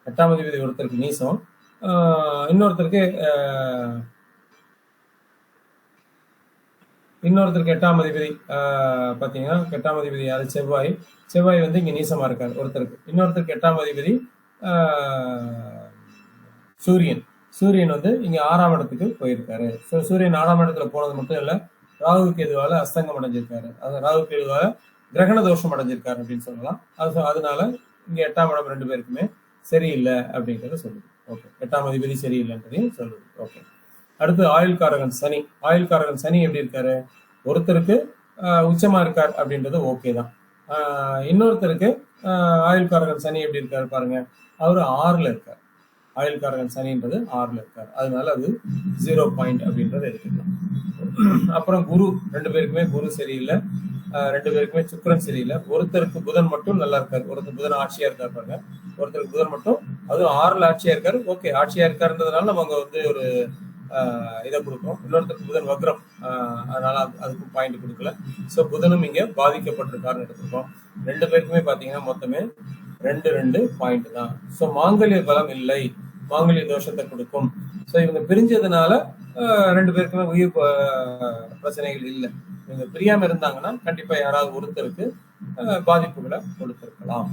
எட்டாம் அதிபதி ஒருத்தருக்கு நீசம், இன்னொருத்தருக்கு எட்டாம் அதிபதி பாத்தீங்கன்னா எட்டாம் அதிபதி யாரு? செவ்வாய். செவ்வாய் வந்து இங்க நீசமா இருக்காரு ஒருத்தருக்கு. இன்னொருத்தருக்கு எட்டாம் அதிபதி சூரியன். சூரியன் வந்து இங்க 6ஆம் இடத்துக்கு போயிருக்காரு. சூரியன் 6ஆம் இடத்துல போனது மட்டும் இல்ல, ராகு கேதுவால அஸ்தங்கம் அடைஞ்சிருக்காரு. அது ராகு கேதுவால கிரகண தோஷம் அடைஞ்சிருக்காரு அப்படின்னு சொல்லலாம். அதனால இங்க 8ஆம் இடம் 2 பேருக்குமே சரியில்லை அப்படிங்கறத சொல்லுது. ஓகே, 8ஆம் அதிபதி சரியில்லைன்றதையும் சொல்லுது. ஓகே, அடுத்து ஆயுள்காரகன் சனி. ஆயுள்காரகன் சனி எப்படி இருக்காரு? ஒருத்தருக்கு உச்சமா இருக்கார் அப்படின்றது ஓகே தான். இன்னொருத்தருக்கு ஆயுள்காரகன் சனி எப்படி இருக்காரு பாருங்க, அவரு 6ல இருக்கார். ஆயுள்காரகன் சனின்றது 6ல இருக்காரு, அதனால அது 0 பாயிண்ட் அப்படின்றத எடுத்துக்கலாம். அப்புறம் குரு, 2 பேருக்குமே குரு சரியில்லை, 2 பேருக்குமே சுக்கிரன் சரியில்லை. ஒருத்தருக்கு புதன் மட்டும் நல்லா இருக்காரு, ஒருத்தர் புதன் ஆட்சியா இருக்காரு பாருங்க. ஒருத்தருக்கு புதன் மட்டும், அதுவும் 6ல ஆட்சியா இருக்காரு. ஓகே, ஆட்சியா இருக்காருன்றதுனால நம்ம அங்க வந்து ஒரு இதை கொடுக்கும். இன்னொருத்தருக்கு புதன் வக்ரம், அதனால அதுக்கும் பாயிண்ட் கொடுக்கல. சோ புதனும் இங்க பாதிக்கப்பட்டிருக்காருன்னு எடுத்துருக்கோம். 2 பேருக்குமே பாத்தீங்கன்னா மொத்தமே 2 பாயிண்ட் தான். சோ மாங்கல்ய பலம் இல்லை, மாங்கல்ய தோஷத்தை கொடுக்கும். சோ இவங்க பிரிஞ்சதுனால 2 பேருக்குமே உயிர் பிரச்சனைகள் இல்லை. இவங்க பிரியாம இருந்தாங்கன்னா கண்டிப்பா யாராவது ஒருத்தருக்கு பாதிப்புகளை கொடுத்திருக்கலாம்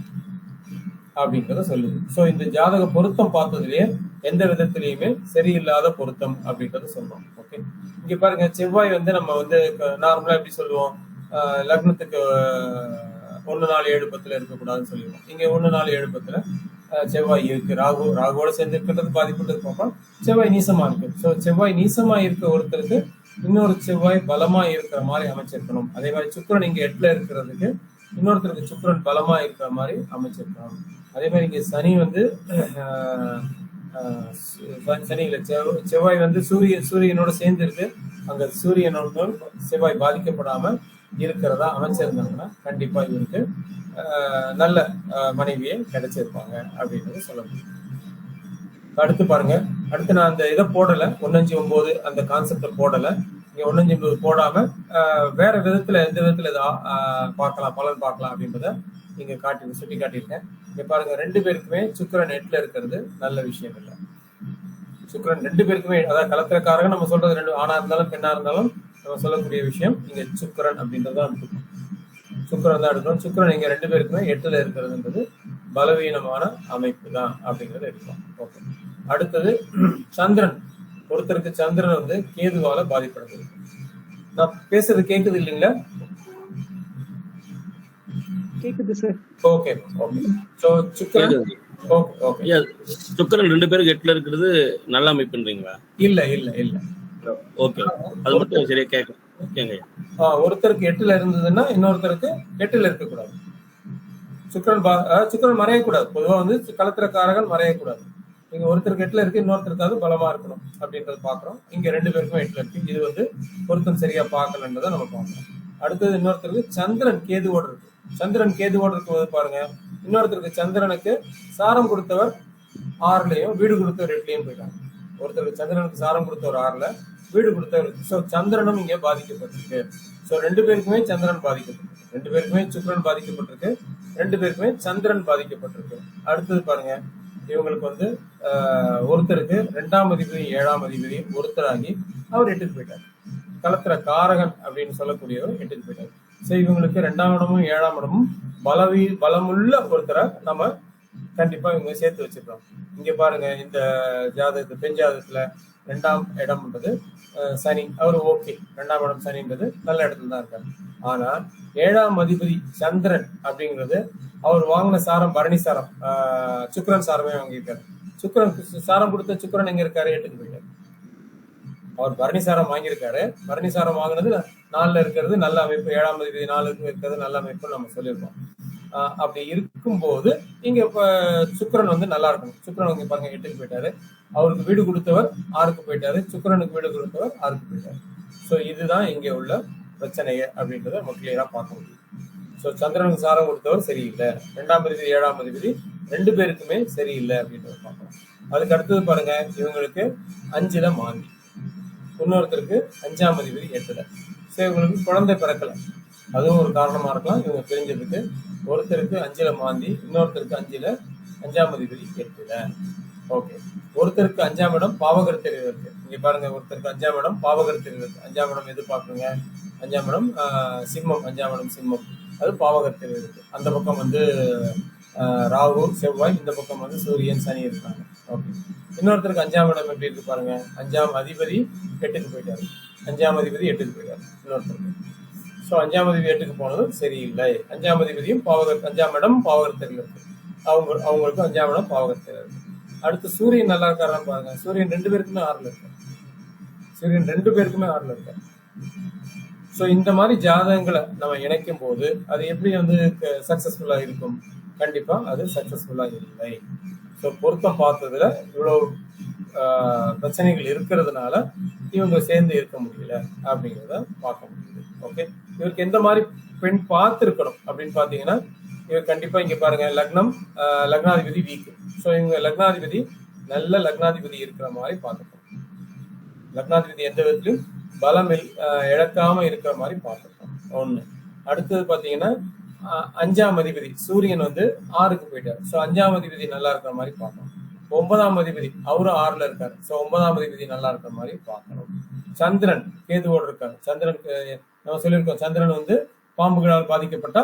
அப்படின்றத சொல்லுது. சோ இந்த ஜாதக பொருத்தம் பார்த்ததுலயே எந்த விதத்திலயுமே சரியில்லாத பொருத்தம் அப்படின்றத சொல்றோம். ஓகே, இங்க பாருங்க செவ்வாய் வந்து நம்ம வந்து நார்மலா எப்படி சொல்லுவோம், லக்னத்துக்கு 1 4 7 10 இருக்கக்கூடாதுன்னு சொல்லிடுவோம். இங்க 1 4 7 10 செவ்வாய் இருக்கு. ராகுவோட சேர்ந்து இருக்கிறது பாதிப்பு பார்ப்போம். செவ்வாய் நீசமா இருக்கு. சோ செவ்வாய் நீசமா இருக்க ஒருத்தருக்கு இன்னொரு செவ்வாய் பலமா இருக்கிற மாதிரி அமைச்சிருக்கணும். அதே மாதிரி சுக்கிரன் இங்க 8ல இருக்கிறதுக்கு இன்னொருத்தருக்கு சுக்கிரன் பலமா இருக்கிற மாதிரி அமைச்சிருக்கணும். அதே மாதிரி இங்க சனி வந்து சனியில செவ்வாய் வந்து சூரியனோட சேர்ந்து இருக்கு. அங்க சூரியனோட செவ்வாய் பாதிக்கப்படாம இருக்கிறதா அமைச்சிருந்தாங்கன்னா கண்டிப்பா இவருக்கு நல்ல மனைவியை கிடைச்சிருப்பாங்க அப்படின்றது சொல்ல முடியும். அடுத்து பாருங்க, அடுத்து நான் அந்த இதை போடல, 159 அந்த கான்செப்ட போடல. இங்க 159 போடாம வேற விதத்துல எந்த விதத்துல இதை பார்க்கலாம், பலன் பார்க்கலாம் அப்படின்றத இங்க சுட்டி காட்டியிருக்கேன். இங்க பாருங்க, 2 பேருக்குமே சுக்கிரன் 8ல இருக்கிறது நல்ல விஷயம் இல்லை. சுக்கிரன் 2 பேருக்குமே, அதாவது கலத்திரக்காரங்க நம்ம சொல்றது 2 ஆணா இருந்தாலும் பெண்ணா இருந்தாலும் நம்ம சொல்லக்கூடிய விஷயம் இங்க சுக்கிரன் அப்படின்றத எடுத்துக்கணும். சுக்கிரன் தான் எடுக்கணும். சுக்கிரன் இங்க 2 பேருக்குமே 8ல இருக்கிறதுன்றது பலவீனமான அமைப்பு தான் அப்படிங்கறத எடுக்கலாம். ஓகே, அடுத்தது சந்திரன். ஒருத்தருக்கு சந்திரன் வந்து கேதுவால பாதிப்படுது. நான் பேசுறது கேக்குது இல்லைங்களா? கேக்குது சார். Okay okay. சோ சுக்கிரன், ஓகே ஓகே, சுக்கிரன் 2 பேருக்கு 8ல இருக்கிறது நல்ல அமைப்புன்றீங்களா? இல்ல இல்ல இல்ல. ஓகே, அது மட்டும் சரியா கேட்கும். ஓகேங்க. ஒருத்தருக்கு 8ல இருந்ததுன்னா இன்னொருத்தருக்கு 8ல இருக்க கூடாது. சுக்கிரன் மறையக்கூடாது. பொதுவா வந்து கலத்திரக்காரகன் மறையக்கூடாது. இங்க ஒருத்தருக்கு 8ல இருக்கு, இன்னொருத்தருக்காவது பலமா இருக்கணும் அப்படின்றத பாக்குறோம். இங்க 2 பேருக்கும் 8ல இருக்கு. இது வந்து பொருத்தம் சரியா பார்க்கலன்றதை நம்ம பார்க்கணும். அடுத்தது இன்னொருத்தருக்கு சந்திரன் கேதுவோடு இருக்கு. சந்திரன் கேதுவோடு இருக்கும் பாருங்க, இன்னொருத்தருக்கு சந்திரனுக்கு சாரம் கொடுத்தவர் 6லயும் வீடு கொடுத்தவர் 8லயும் போயிட்டாங்க. ஒருத்தருக்கு சந்திரனுக்கு சாரம் கொடுத்தவர் 6ல, வீடு கொடுத்தவர். சோ சந்திரனும் இங்க பாதிக்கப்பட்டிருக்கு. சோ 2 பேருக்குமே சந்திரன் பாதிக்கப்பட்டிருக்கு, 2 பேருக்குமே சுக்கிரன் பாதிக்கப்பட்டிருக்கு, 2 பேருக்குமே சந்திரன் பாதிக்கப்பட்டிருக்கு. அடுத்தது பாருங்க, இவங்களுக்கு வந்து ஒருத்தருக்கு 2ஆம் அதிபதி 7ஆம் அதிபதி ஒருத்தராகி அவர் 8க்கு போயிட்டார். கலத்திர காரகன் அப்படின்னு சொல்லக்கூடியவர் 8க்கு போயிட்டார். சோ இவங்களுக்கு 2ஆம் இடமும் 7ஆம் இடமும் பலமுள்ள ஒருத்தரை நம்ம கண்டிப்பா இவங்க சேர்த்து வச்சிருக்கோம். இங்க பாருங்க, இந்த ஜாதகத்து பெண் ஜாதகத்துல 2ஆம் இடம்ன்றது சனி, அவரு ஓகே, 2ஆம் இடம் சனின்றது நல்ல இடத்துல தான் இருக்காரு. ஆனா 7ஆம் அதிபதி சந்திரன் அப்படிங்கிறது அவர் வாங்கின சாரம் பரணி சாரம், சுக்கிரன் சாரமே வாங்கியிருக்காரு. சுக்கிரன் சாரம் கொடுத்த சுக்கிரன் எங்க இருக்காரு? 8க்கு போயிட்டாரு. அவர் பரணி சாரம் வாங்கியிருக்காரு. பரணி சாரம் வாங்கினது 4ல இருக்கிறது நல்ல அமைப்பு, 7ஆம் அதிபதி 4க்கு இருக்கிறது நல்ல அமைப்புன்னு நம்ம சொல்லியிருக்கோம். அப்படி இருக்கும்போது இங்க சுக்கிரன் வந்து நல்லா இருக்கணும். சுக்கிரன் இங்க பாருங்க 8க்கு போயிட்டாரு. அவருக்கு வீடு கொடுத்தவர் 6க்கு போயிட்டாரு. சுக்கிரனுக்கு வீடு கொடுத்தவர் 6க்கு போயிட்டாரு. சோ இதுதான் இங்க உள்ள பிரச்சனைய அப்படின்றத நம்ம கிளியரா பார்க்க முடியும். சோ சந்திரனுக்கு சாரம் கொடுத்தவர் சரியில்லை, 2ஆம் அதிபதி 7ஆம் அதிபதி 2 பேருக்குமே சரியில்லை அப்படின்றத பார்க்கணும். அதுக்கு அடுத்தது பாருங்க, இவங்களுக்கு 5ல மாந்தி, இன்னொருத்தருக்கு 5ஆம் அதிபதி 8ல. சோ இவங்களுக்கு குழந்தை பிறக்கல. அதுவும் ஒரு காரணமா இருக்கலாம் இவங்க பிரிஞ்சதுக்கு. ஒருத்தருக்கு 5ல மாந்தி, இன்னொருத்தருக்கு 5ஆம் அதிபதி 8ல. ஓகே. ஒருத்தருக்கு 5ஆம் இடம் பாவகர்த்தரில் இருக்கு. இங்க பாருங்க, ஒருத்தருக்கு 5ஆம் இடம் பாவகர்த்தரில் இருக்கு. 5ஆம் இடம் எது பாக்குங்க? 5ஆம் இடம் சிம்மம். 5ஆம் இடம் சிம்மம், அது பாவகர்த்தரில் இருக்கு. அந்த பக்கம் வந்து ராகு செவ்வாய், இந்த பக்கம் வந்து சூரியன் சனி இருக்காங்க. ஓகே. இன்னொருத்தருக்கு 5ஆம் இடம் எப்படி இருக்கு பாருங்க. 5ஆம் அதிபதி 8க்கு போயிட்டாரு. 5ஆம் அதிபதி 8க்கு போயிட்டாரு இன்னொருத்தருக்கு. ஸோ 5ஆம் அதிபதி 8க்கு போனதும் சரியில்லை. 5ஆம் அதிபதியும் 5ஆம் இடம் பாவகர்த்தரில் இருக்கு. அவங்களுக்கு 5ஆம் இடம் பாவகர்த்தரில் இருக்கு. அடுத்து சூரியன் நல்லா இருக்காரான்னு பாருங்க. சூரியன் 2 பேருக்குமே 6ல இருக்கு. சூரியன் 2 பேருக்குமே 6ல இருக்கு. ஸோ இந்த மாதிரி ஜாதகங்களை நம்ம இணைக்கும் போது அது எப்படி வந்து சக்சஸ்ஃபுல்லா இருக்கும்? கண்டிப்பா அது சக்சஸ்ஃபுல்லா இல்லை. ஸோ பொருத்தம் பார்த்ததுல இவ்வளவு பிரச்சனைகள் இருக்கிறதுனால இவங்க சேர்ந்து இருக்க முடியல அப்படிங்கிறத பார்க்க முடியுது. ஓகே. இவருக்கு எந்த மாதிரி பெண் பார்த்துருக்கணும் அப்படின்னு பாத்தீங்கன்னா, இவர் கண்டிப்பா இங்க பாருங்க, லக்னாதிபதி வீக். ஸோ இவங்க லக்னாதிபதி நல்ல லக்னாதிபதி இருக்கிற மாதிரி பார்த்துக்கணும். லக்னாதிபதி எந்த விதத்திலும் பலம் இழக்காம இருக்கிற மாதிரி பார்த்துக்கணும். ஒண்ணு. அடுத்தது பாத்தீங்கன்னா 5ஆம் அதிபதி சூரியன் வந்து 6க்கு போயிட்டாரு. ஸோ 5ஆம் அதிபதி நல்லா இருக்கிற மாதிரி பார்க்கணும். 9ஆம் அதிபதி அவரும் 6ல இருக்காரு. ஸோ 9ஆம் அதிபதி நல்லா இருக்கிற மாதிரி பார்க்கணும். சந்திரன் கேதுவோடு இருக்காரு. சந்திரனுக்கு நம்ம சொல்லியிருக்கோம், சந்திரன் வந்து பாம்புகளால் பாதிக்கப்பட்டா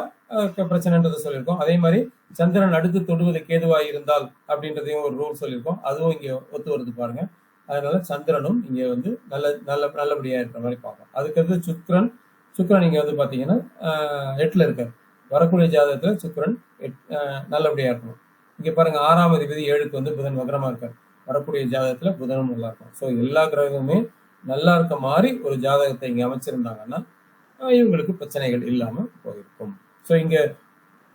பிரச்சனைன்றதை சொல்லியிருக்கோம். அதே மாதிரி சந்திரன் அடுத்து தொடுவது கேதுவாய் இருந்தால் அப்படின்றதையும் ஒரு ரூல் சொல்லியிருக்கோம். அதுவும் இங்க ஒத்து வருது பாருங்க. அதனால சந்திரனும் இங்க வந்து நல்லபடியா இருக்கிற மாதிரி பார்க்கணும். அதுக்கடுத்து சுக்கிரன் இங்க வந்து பாத்தீங்கன்னா 8ல இருக்காரு. வரக்கூடிய ஜாதகத்துல சுக்கிரன் நல்லபடியா இருக்கணும். இங்க பாருங்க, 6ஆம் அதிபதி 7க்கு வந்து புதன் வக்ரமா இருக்காரு. வரக்கூடிய ஜாதகத்துல புதனும் நல்லா இருக்கும். ஸோ எல்லா கிரகமுமே நல்லா இருக்க மாதிரி ஒரு ஜாதகத்தை இங்க அமைச்சிருந்தாங்கன்னா இவங்களுக்கு பிரச்சனைகள் இல்லாம போயிருக்கும். ஸோ இங்க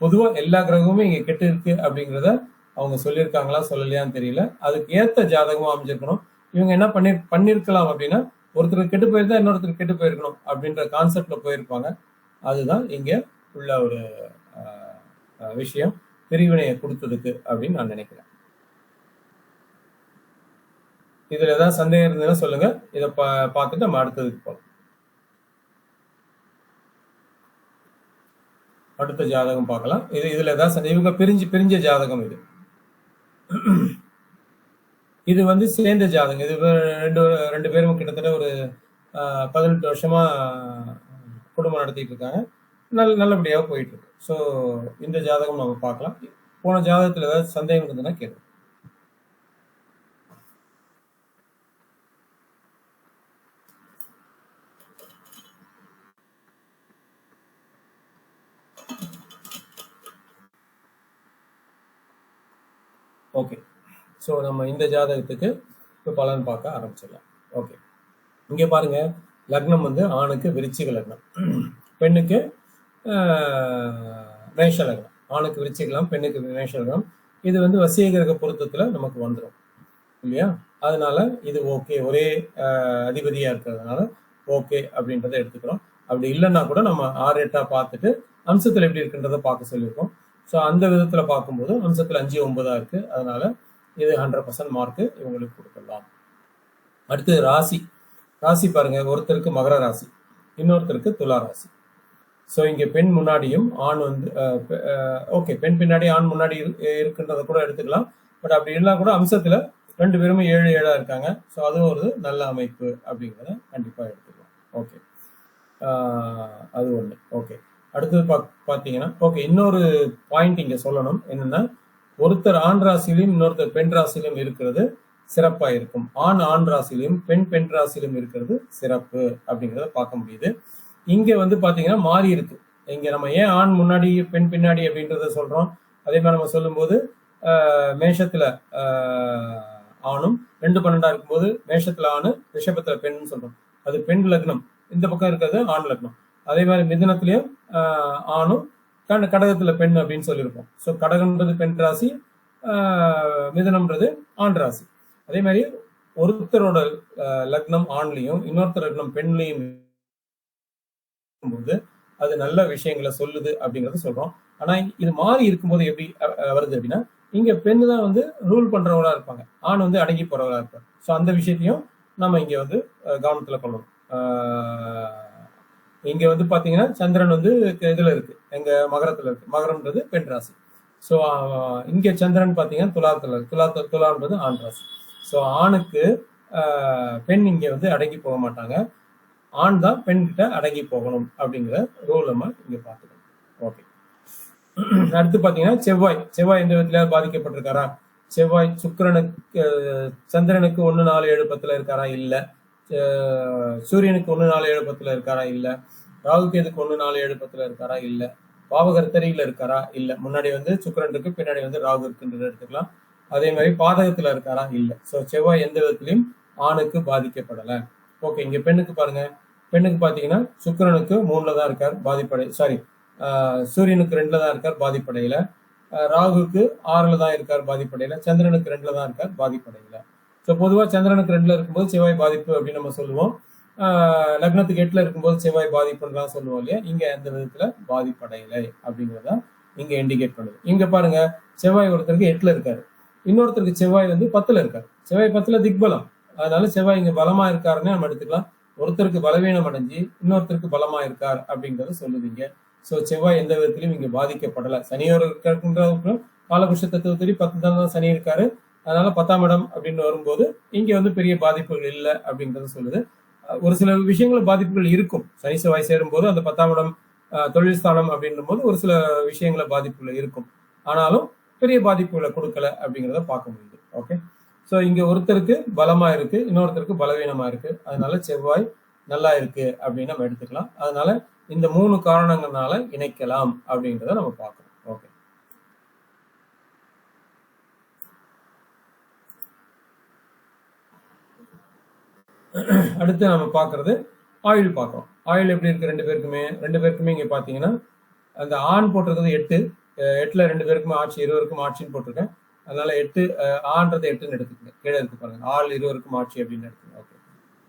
பொதுவா எல்லா கிரகமுமே இங்க கெட்டு இருக்கு அப்படிங்கிறத அவங்க சொல்லியிருக்காங்களா சொல்லலையான்னு தெரியல. அதுக்கு ஏத்த ஜாதகமா அமைஞ்சிருக்கணும். இவங்க என்ன பண்ணிருக்கலாம் அப்படின்னா, ஒருத்தருக்கு கெட்டு போயிருந்தா இன்னொருத்தருக்கு கெட்டு போயிருக்கணும் அப்படின்ற கான்செப்ட்ல போயிருப்பாங்க. அதுதான் இங்க உள்ள ஒரு விஷயம், பிரிவினையை கொடுத்ததுக்கு அப்படின்னு நான் நினைக்கிறேன். இதுல ஏதாவது சந்தேகம் இருந்ததுன்னா சொல்லுங்க. இதை பார்த்துட்டு நம்ம அடுத்ததுக்கு போகலாம். அடுத்த ஜாதகம் பார்க்கலாம். இதுல ஏதாவது இவங்க பிரிஞ்ச ஜாதகம் இது வந்து சேர்ந்த ஜாதகம். இது ரெண்டு பேரும் கிட்டத்தட்ட ஒரு 18 வருஷமா குடும்பம் நடத்திட்டு இருக்காங்க. நல்லபடியாக போயிட்டு இருக்கு. ஸோ இந்த ஜாதகம் நம்ம பார்க்கலாம். போன ஜாதகத்துல ஏதாவது சந்தேகம் இருந்ததுன்னா கேட்கும். ஓகே. ஸோ நம்ம இந்த ஜாதகத்துக்கு இப்போ பலன் பார்க்க ஆரம்பிச்சிடலாம். ஓகே. இங்கே பாருங்க, லக்னம் வந்து ஆணுக்கு விருச்சிக லக்னம், பெண்ணுக்கு மேஷ லக்னம். ஆணுக்கு விருச்சிகலாம், பெண்ணுக்கு மேஷ லக்னம். இது வந்து வசீகரக பொருத்தத்துல நமக்கு வந்துடும் இல்லையா? அதனால இது ஓகே, ஒரே அதிபதியா இருக்கிறதுனால ஓகே அப்படின்றத எடுத்துக்கிறோம். அப்படி இல்லைன்னா கூட நம்ம 6 8 பார்த்துட்டு அம்சத்துல எப்படி இருக்குன்றத பார்க்க சொல்லியிருக்கோம். ஸோ அந்த விதத்துல பார்க்கும்போது அம்சத்துல 5 9 இருக்கு. அதனால இது 100% மார்க்கு இவங்களுக்கு கொடுக்கலாம். அடுத்து ராசி பாருங்க, ஒருத்தருக்கு மகர ராசி, இன்னொருத்தருக்கு துலா ராசி. ஸோ இங்க பெண் முன்னாடியும் ஆண் வந்து ஓகே, பெண் பின்னாடி ஆண் முன்னாடி இருக்குன்றத கூட எடுத்துக்கலாம். பட் அப்படி இல்லா கூட அம்சத்துல 2 பேருமே 7 7 இருக்காங்க. ஸோ அதுவும் ஒரு நல்ல அமைப்பு அப்படிங்கிறத கண்டிப்பா எடுத்துக்கலாம். ஓகே, அது ஒண்ணு. ஓகே, அடுத்தது பாத்தீங்கன்னா ஓகே, இன்னொரு பாயிண்ட் இங்க சொல்லணும். என்னன்னா, ஒருத்தர் ஆண் ராசியிலும் இன்னொருத்தர் பெண் ராசியிலும் இருக்கிறது சிறப்பா இருக்கும். ஆண் ராசியிலும் பெண் ராசியிலும் இருக்கிறது சிறப்பு அப்படிங்கிறத பார்க்க முடியுது. இங்க வந்து பாத்தீங்கன்னா மாறி இருக்கு. இங்க நம்ம ஏன் ஆண் முன்னாடி பெண் பின்னாடி அப்படின்றத சொல்றோம். அதே மாதிரி நம்ம சொல்லும் போது மேஷத்துல ஆணும் 2 12 இருக்கும்போது மேஷத்துல ஆணு, ரிஷபத்துல பெண் சொல்றோம். அது பெண் லக்னம். இந்த பக்கம் இருக்கிறது ஆண் லக்னம். அதே மாதிரி மிதுனத்திலயும் ஆணும், கடகத்துல பெண் அப்படின்னு சொல்லியிருப்போம். ஸோ கடகம்ன்றது பெண் ராசி, மிதுனம்ன்றது ஆண் ராசி. அதே மாதிரி ஒருத்தரோட லக்னம் ஆண்லையும் இன்னொருத்தர் லக்னம் பெண்லையும் போது அது நல்ல விஷயங்களை சொல்லுது அப்படிங்கறத சொல்றோம். ஆனா இது மாறி இருக்கும்போது எப்படி வருது அப்படின்னா, இங்க பெண்ணு தான் வந்து ரூல் பண்றவங்களா இருப்பாங்க, ஆண் வந்து அடங்கி போறவங்களா இருப்பாங்க. ஸோ அந்த விஷயத்தையும் நம்ம இங்க வந்து கவனத்துல கொள்ளணும். இங்க வந்து பாத்தீங்கன்னா சந்திரன் வந்து இதுல இருக்கு, எங்க மகரத்துல இருக்கு. மகரம்ன்றது பெண் ராசி. ஸோ இங்க சந்திரன் பாத்தீங்கன்னா துலாத்துல இருக்கு. துலான்றது ஆண் ராசி. ஸோ ஆணுக்கு பெண் இங்க வந்து அடங்கி போக மாட்டாங்க, ஆண் தான் பெண் கிட்ட அடங்கி போகணும் அப்படிங்கிற ரூல் நம்ம இங்க பாத்துக்கணும். ஓகே. அடுத்து பாத்தீங்கன்னா செவ்வாய் எந்த விதத்துல பாதிக்கப்பட்டிருக்காரா? செவ்வாய் சுக்கிரனுக்கு சந்திரனுக்கு 1 4 7 10 இருக்காரா? இல்ல. சூரியனுக்கு 1 4 7 10 இருக்காரா? இல்ல. ராகுகேதுக்கு 1 4 7 10 இருக்காரா? இல்ல. பாவகர்த்தரியில இருக்காரா? இல்ல. முன்னாடி வந்து சுக்கிரன் இருக்கு, பின்னாடி வந்து ராகு இருக்குன்றத எடுத்துக்கலாம். அதே மாதிரி பாதகத்துல இருக்காரா? இல்ல. சோ செவ்வாய் எந்த விதத்திலையும் ஆணுக்கு பாதிக்கப்படல. ஓகே. இங்க பெண்ணுக்கு பாருங்க. பெண்ணுக்கு பாத்தீங்கன்னா சுக்கிரனுக்கு 3ல தான் இருக்கார், பாதிப்படை சாரி சூரியனுக்கு 2ல தான் இருக்கார், பாதிப்படையில. ராகுக்கு 6ல தான் இருக்கார், பாதிப்படையில. சந்திரனுக்கு 2ல தான் இருக்கார், பாதிப்படையில. ஸோ பொதுவா சந்திரனுக்கு 2ல இருக்கும்போது செவ்வாய் பாதிப்பு அப்படின்னு நம்ம சொல்லுவோம். லக்னத்துக்கு 8ல இருக்கும்போது செவ்வாய் பாதிப்புன்னு சொல்லுவோம் இல்லையா? இங்க எந்த விதத்துல பாதிப்படையலை அப்படிங்கிறத இங்க இண்டிகேட் பண்ணுது. இங்க பாருங்க, செவ்வாய் ஒருத்தருக்கு 8ல இருக்காரு, இன்னொருத்தருக்கு செவ்வாய் வந்து 10ல இருக்காரு. செவ்வாய் 10ல திக்பலம், அதனால செவ்வாய் இங்க பலமா இருக்காருன்னு நம்ம எடுத்துக்கலாம். ஒருத்தருக்கு பலவீனம் அடைஞ்சு இன்னொருத்தருக்கு பலமா இருக்கார் அப்படிங்கறத சொல்லுவீங்க. சோ செவ்வாய் எந்த விதத்திலும் இங்க பாதிக்கப்படல. சனியோர் இருக்கின்ற காலபுருஷ தத்துவத்திலே 10 தான் சனி இருக்காரு, அதனால 10ஆம் இடம் அப்படின்னு வரும்போது இங்க வந்து பெரிய பாதிப்புகள் இல்லை அப்படிங்கறத சொல்லுது. ஒரு சில விஷயங்கள் பாதிப்புகள் இருக்கும். சனி செவ்வாய் சேரும் போது அந்த 10ஆம் இடம் தொழில் ஸ்தானம் அப்படின்னும் போது ஒரு சில விஷயங்கள பாதிப்புகள் இருக்கும். ஆனாலும் பெரிய பாதிப்புகளை கொடுக்கல அப்படிங்கிறத பார்க்க முடியுது. ஓகே. சோ இங்க ஒருத்தருக்கு பலமா இருக்கு, இன்னொருத்தருக்கு பலவீனமா இருக்கு. அதனால செவ்வாய் நல்லா இருக்கு அப்படின்னு நம்ம எடுத்துக்கலாம். அதனால இந்த 3 காரணங்களால இணைக்கலாம் அப்படின்றத நம்ம பார்க்கணும். ஓகே. அடுத்து நம்ம பாக்குறது ஆயுள் பார்க்கணும். ஆயுள் எப்படி இருக்கு ரெண்டு பேருக்குமே இங்க பாத்தீங்கன்னா அந்த ஆண் போட்டிருக்கிறது 8ல 2 பேருக்குமே ஆட்சி, இருவருக்கும் ஆட்சின்னு போட்டிருக்கேன். அதனால 8 ஆன்றது 8ன்னு எடுத்துக்கங்க. கீழே இருக்கு பாருங்க, ஆள் இருவருக்கும் ஆட்சி அப்படின்னு எடுத்துக்கங்க. ஓகே.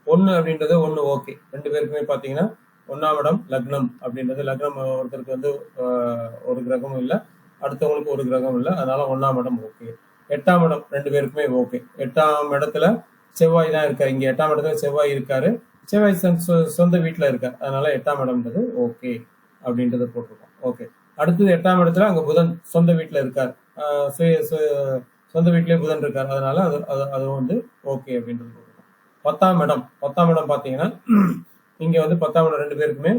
1 அப்படின்றது 1 ஓகே. 2 பேருக்குமே பாத்தீங்கன்னா 1ஆம் இடம் லக்னம் அப்படின்றது, லக்னம் ஒருத்தருக்கு வந்து ஒரு கிரகமும் இல்லை, அடுத்தவங்களுக்கு ஒரு கிரகம் இல்லை, அதனால 1ஆம் இடம் ஓகே. 8ஆம் இடம் 2 பேருக்குமே ஓகே. 8ஆம் இடத்துல செவ்வாய் தான் இருக்காரு. இங்க 8ஆம் இடத்துல செவ்வாய் இருக்காரு, செவ்வாய் சொந்த வீட்டுல இருக்காரு, அதனால 8ஆம் இடம்ன்றது ஓகே அப்படின்றத போட்டிருக்கோம். ஓகே. அடுத்தது 8ஆம் இடத்துல அங்க புதன் சொந்த வீட்டுல இருக்காரு, சொந்த வீட்லயே புதன் இருக்காரு, அதனால அது வந்து ஓகே அப்படின்றது போட்டிருக்கோம். 10ஆம் இடம் பாத்தீங்கன்னா இங்க வந்து 10ஆம் இடம் 2 பேருக்குமே,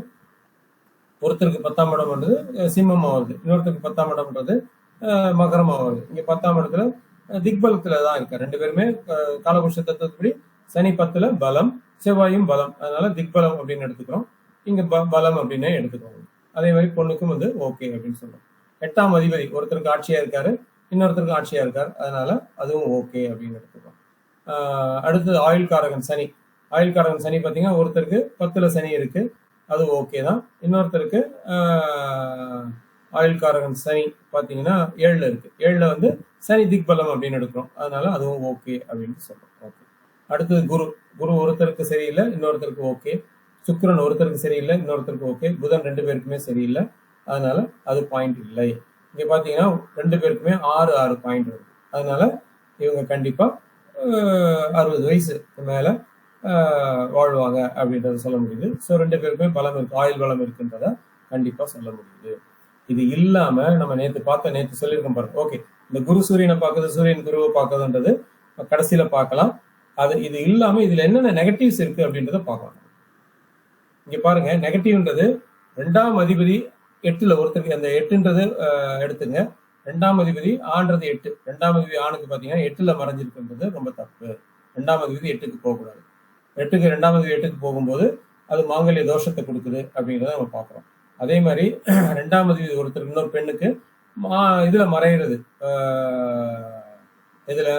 ஒருத்தருக்கு 10ஆம் இடம் வந்து சிம்மம் ஆகுது, இன்னொருத்தருக்கு 10ஆம் இடம்ன்றது மகரம் ஆகுது. இங்க 10ஆம் இடத்துல திக்பலத்துல தான் இருக்காரு. 2 பேருமே காலபுருஷ தத்துவப்படி சனி 10ல பலம், செவ்வாயும் பலம், அதனால திக்பலம் அப்படின்னு எடுத்துக்கிறோம். இங்க பலம் அப்படின்னு எடுத்துக்கிறோம். அதே மாதிரி பொண்ணுக்கும் வந்து ஓகே அப்படின்னு சொல்றோம். 8ஆம் அதிபதி ஒருத்தருக்கு ஆட்சியா இருக்காரு, இன்னொருத்தருக்கு ஆட்சியா இருக்காரு, அதனால அதுவும் ஓகே அப்படின்னு எடுத்துக்கிறோம். அடுத்தது ஆயுள்காரகன் சனி. ஆயுள்காரகன் சனி பாத்தீங்கன்னா ஒருத்தருக்கு 10ல சனி இருக்கு, அது ஓகே தான். இன்னொருத்தருக்கு ஆயுள்காரகன் சனி பாத்தீங்கன்னா 7ல இருக்கு, 7ல வந்து சனி திக்பலம் அப்படின்னு எடுக்கிறோம், அதனால அதுவும் ஓகே அப்படின்னு சொல்றோம். ஓகே. அடுத்தது குரு ஒருத்தருக்கு சரியில்லை, இன்னொருத்தருக்கு ஓகே. சுக்கிரன் ஒருத்தருக்கு சரியில்லை, இன்னொருத்தருக்கு ஓகே. புதன் 2 பேருக்குமே சரியில்லை, அதனால அது பாயிண்ட் இல்லை. இங்க பாத்தீங்கன்னா 2 பேருக்குமே 6 பாயிண்ட் இருக்கு, அதனால இவங்க கண்டிப்பா 60 வயசுக்கு மேல வாழ்வாங்க அப்படின்றத சொல்ல முடியுது. ஸோ 2 பேருக்குமே பலம் இருக்கு, ஆயுள் பலம் இருக்குன்றத கண்டிப்பா சொல்ல முடியுது. இது இல்லாம நம்ம நேத்து சொல்லியிருக்கோம் பாருங்க. ஓகே. இந்த குரு சூரியனை பார்க்கறது, சூரியன் குருவை பார்க்கறதுன்றது கடைசியில பார்க்கலாம். இது இல்லாம இதுல என்னென்ன நெகட்டிவ்ஸ் இருக்கு அப்படின்றத பார்க்கலாம். இங்க பாருங்க, நெகட்டிவ்ன்றது 2ஆம் அதிபதி 8ல ஒருத்தருக்கு, அந்த 8ன்றது எடுத்துங்க. 2ஆம் அதிபதி ஆன்றது 8, 2ஆம் அதிபதி ஆணுக்கு பாத்தீங்கன்னா 8ல மறைஞ்சிருக்குன்றது ரொம்ப தப்பு. 2ஆம் அதிபதி 8க்கு போகக்கூடாது. 2ஆம் அதிபதி 8க்கு போகும்போது அது மாங்கல்ய தோஷத்தை கொடுக்குது அப்படிங்கிறத நம்ம பார்க்கிறோம். அதே மாதிரி 2ஆம் அதிபதி ஒருத்தருக்கு, இன்னொரு பெண்ணுக்கு இதுல மறைகிறது, இதுல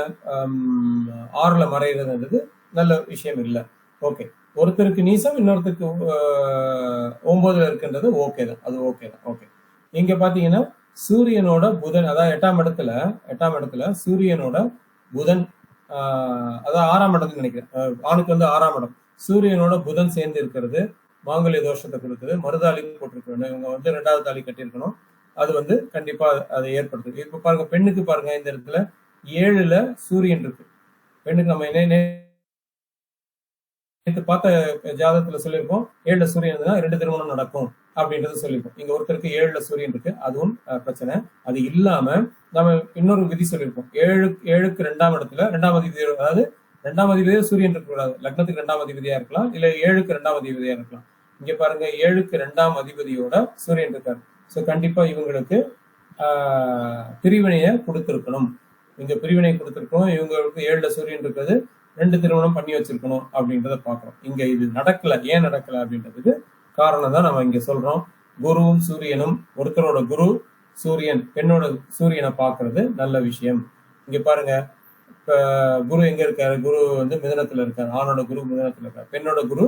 6ல மறைகிறதுன்றது நல்ல விஷயம் இல்லை. ஓகே. ஒருத்தருக்கு நீசம், இன்னொருத்தருக்கு 9ல இருக்குன்றது ஓகே தான், அது ஓகே தான். ஓகே. இங்க பாத்தீங்கன்னா சூரியனோட புதன், அதாவது 8ஆம் இடத்துல சூரியனோட புதன், அதாவது 6ஆம் இடம்னு நினைக்கிறேன், ஆணுக்கு வந்து 6ஆம் இடம், சூரியனோட புதன் சேர்ந்து இருக்கிறது மாங்கல்ய தோஷத்தை கொடுக்குது. மருதாளி போட்டிருக்கணும், இவங்க வந்து 2வது தாலி கட்டியிருக்கணும், அது வந்து கண்டிப்பா அதை ஏற்படுத்துது. இப்ப பாருங்க, பெண்ணுக்கு பாருங்க, இந்த இடத்துல 7ல சூரியன் இருக்கு. பெண்ணுக்கு நம்ம என்ன நேற்று பார்த்த ஜாதகத்துல சொல்லியிருக்கோம் 7ல சூரியன் இருந்தா 2 திருமணம் நடக்கும் அப்படின்றது சொல்லியிருக்கோம். இங்க ஒருத்தருக்கு 7ல சூரியன் இருக்கு, அதுவும் பிரச்சனை. அது இல்லாம நம்ம இன்னொரு விதி சொல்லியிருக்கோம். 7க்கு 2ஆம் இடத்துல 2ஆம் அதிபதி, அதாவது 2ஆம் அதிபதியே சூரியன் இருக்கக்கூடாது. லக்னத்துக்கு 2ஆம் அதிபதியா இருக்கலாம், இல்ல 7க்கு 2ஆம் அதிபதியா இருக்கலாம். இங்க பாருங்க 7க்கு 2ஆம் அதிபதியோட சூரியன் இருக்காரு. ஸோ கண்டிப்பா இவங்களுக்கு பிரிவினையை கொடுத்திருக்கணும். இங்க பிரிவினை கொடுத்திருக்கணும். இவங்களுக்கு 7ல சூரியன் இருக்கிறது, 2 திருமணம் பண்ணி வச்சிருக்கணும் அப்படின்றத பாக்குறோம். இங்க இது நடக்கல. ஏன் நடக்கல அப்படின்றதுக்கு காரணம் தான் நம்ம இங்க சொல்றோம். குருவும் சூரியனும், ஒருத்தரோட குரு சூரியன் பெண்ணோட சூரியனை பாக்குறது நல்ல விஷயம். இங்க பாருங்க, இப்ப குரு எங்க இருக்காரு? குரு வந்து மிதனத்துல இருக்காரு. ஆணோட குரு மிதனத்துல இருக்காரு, பெண்ணோட குரு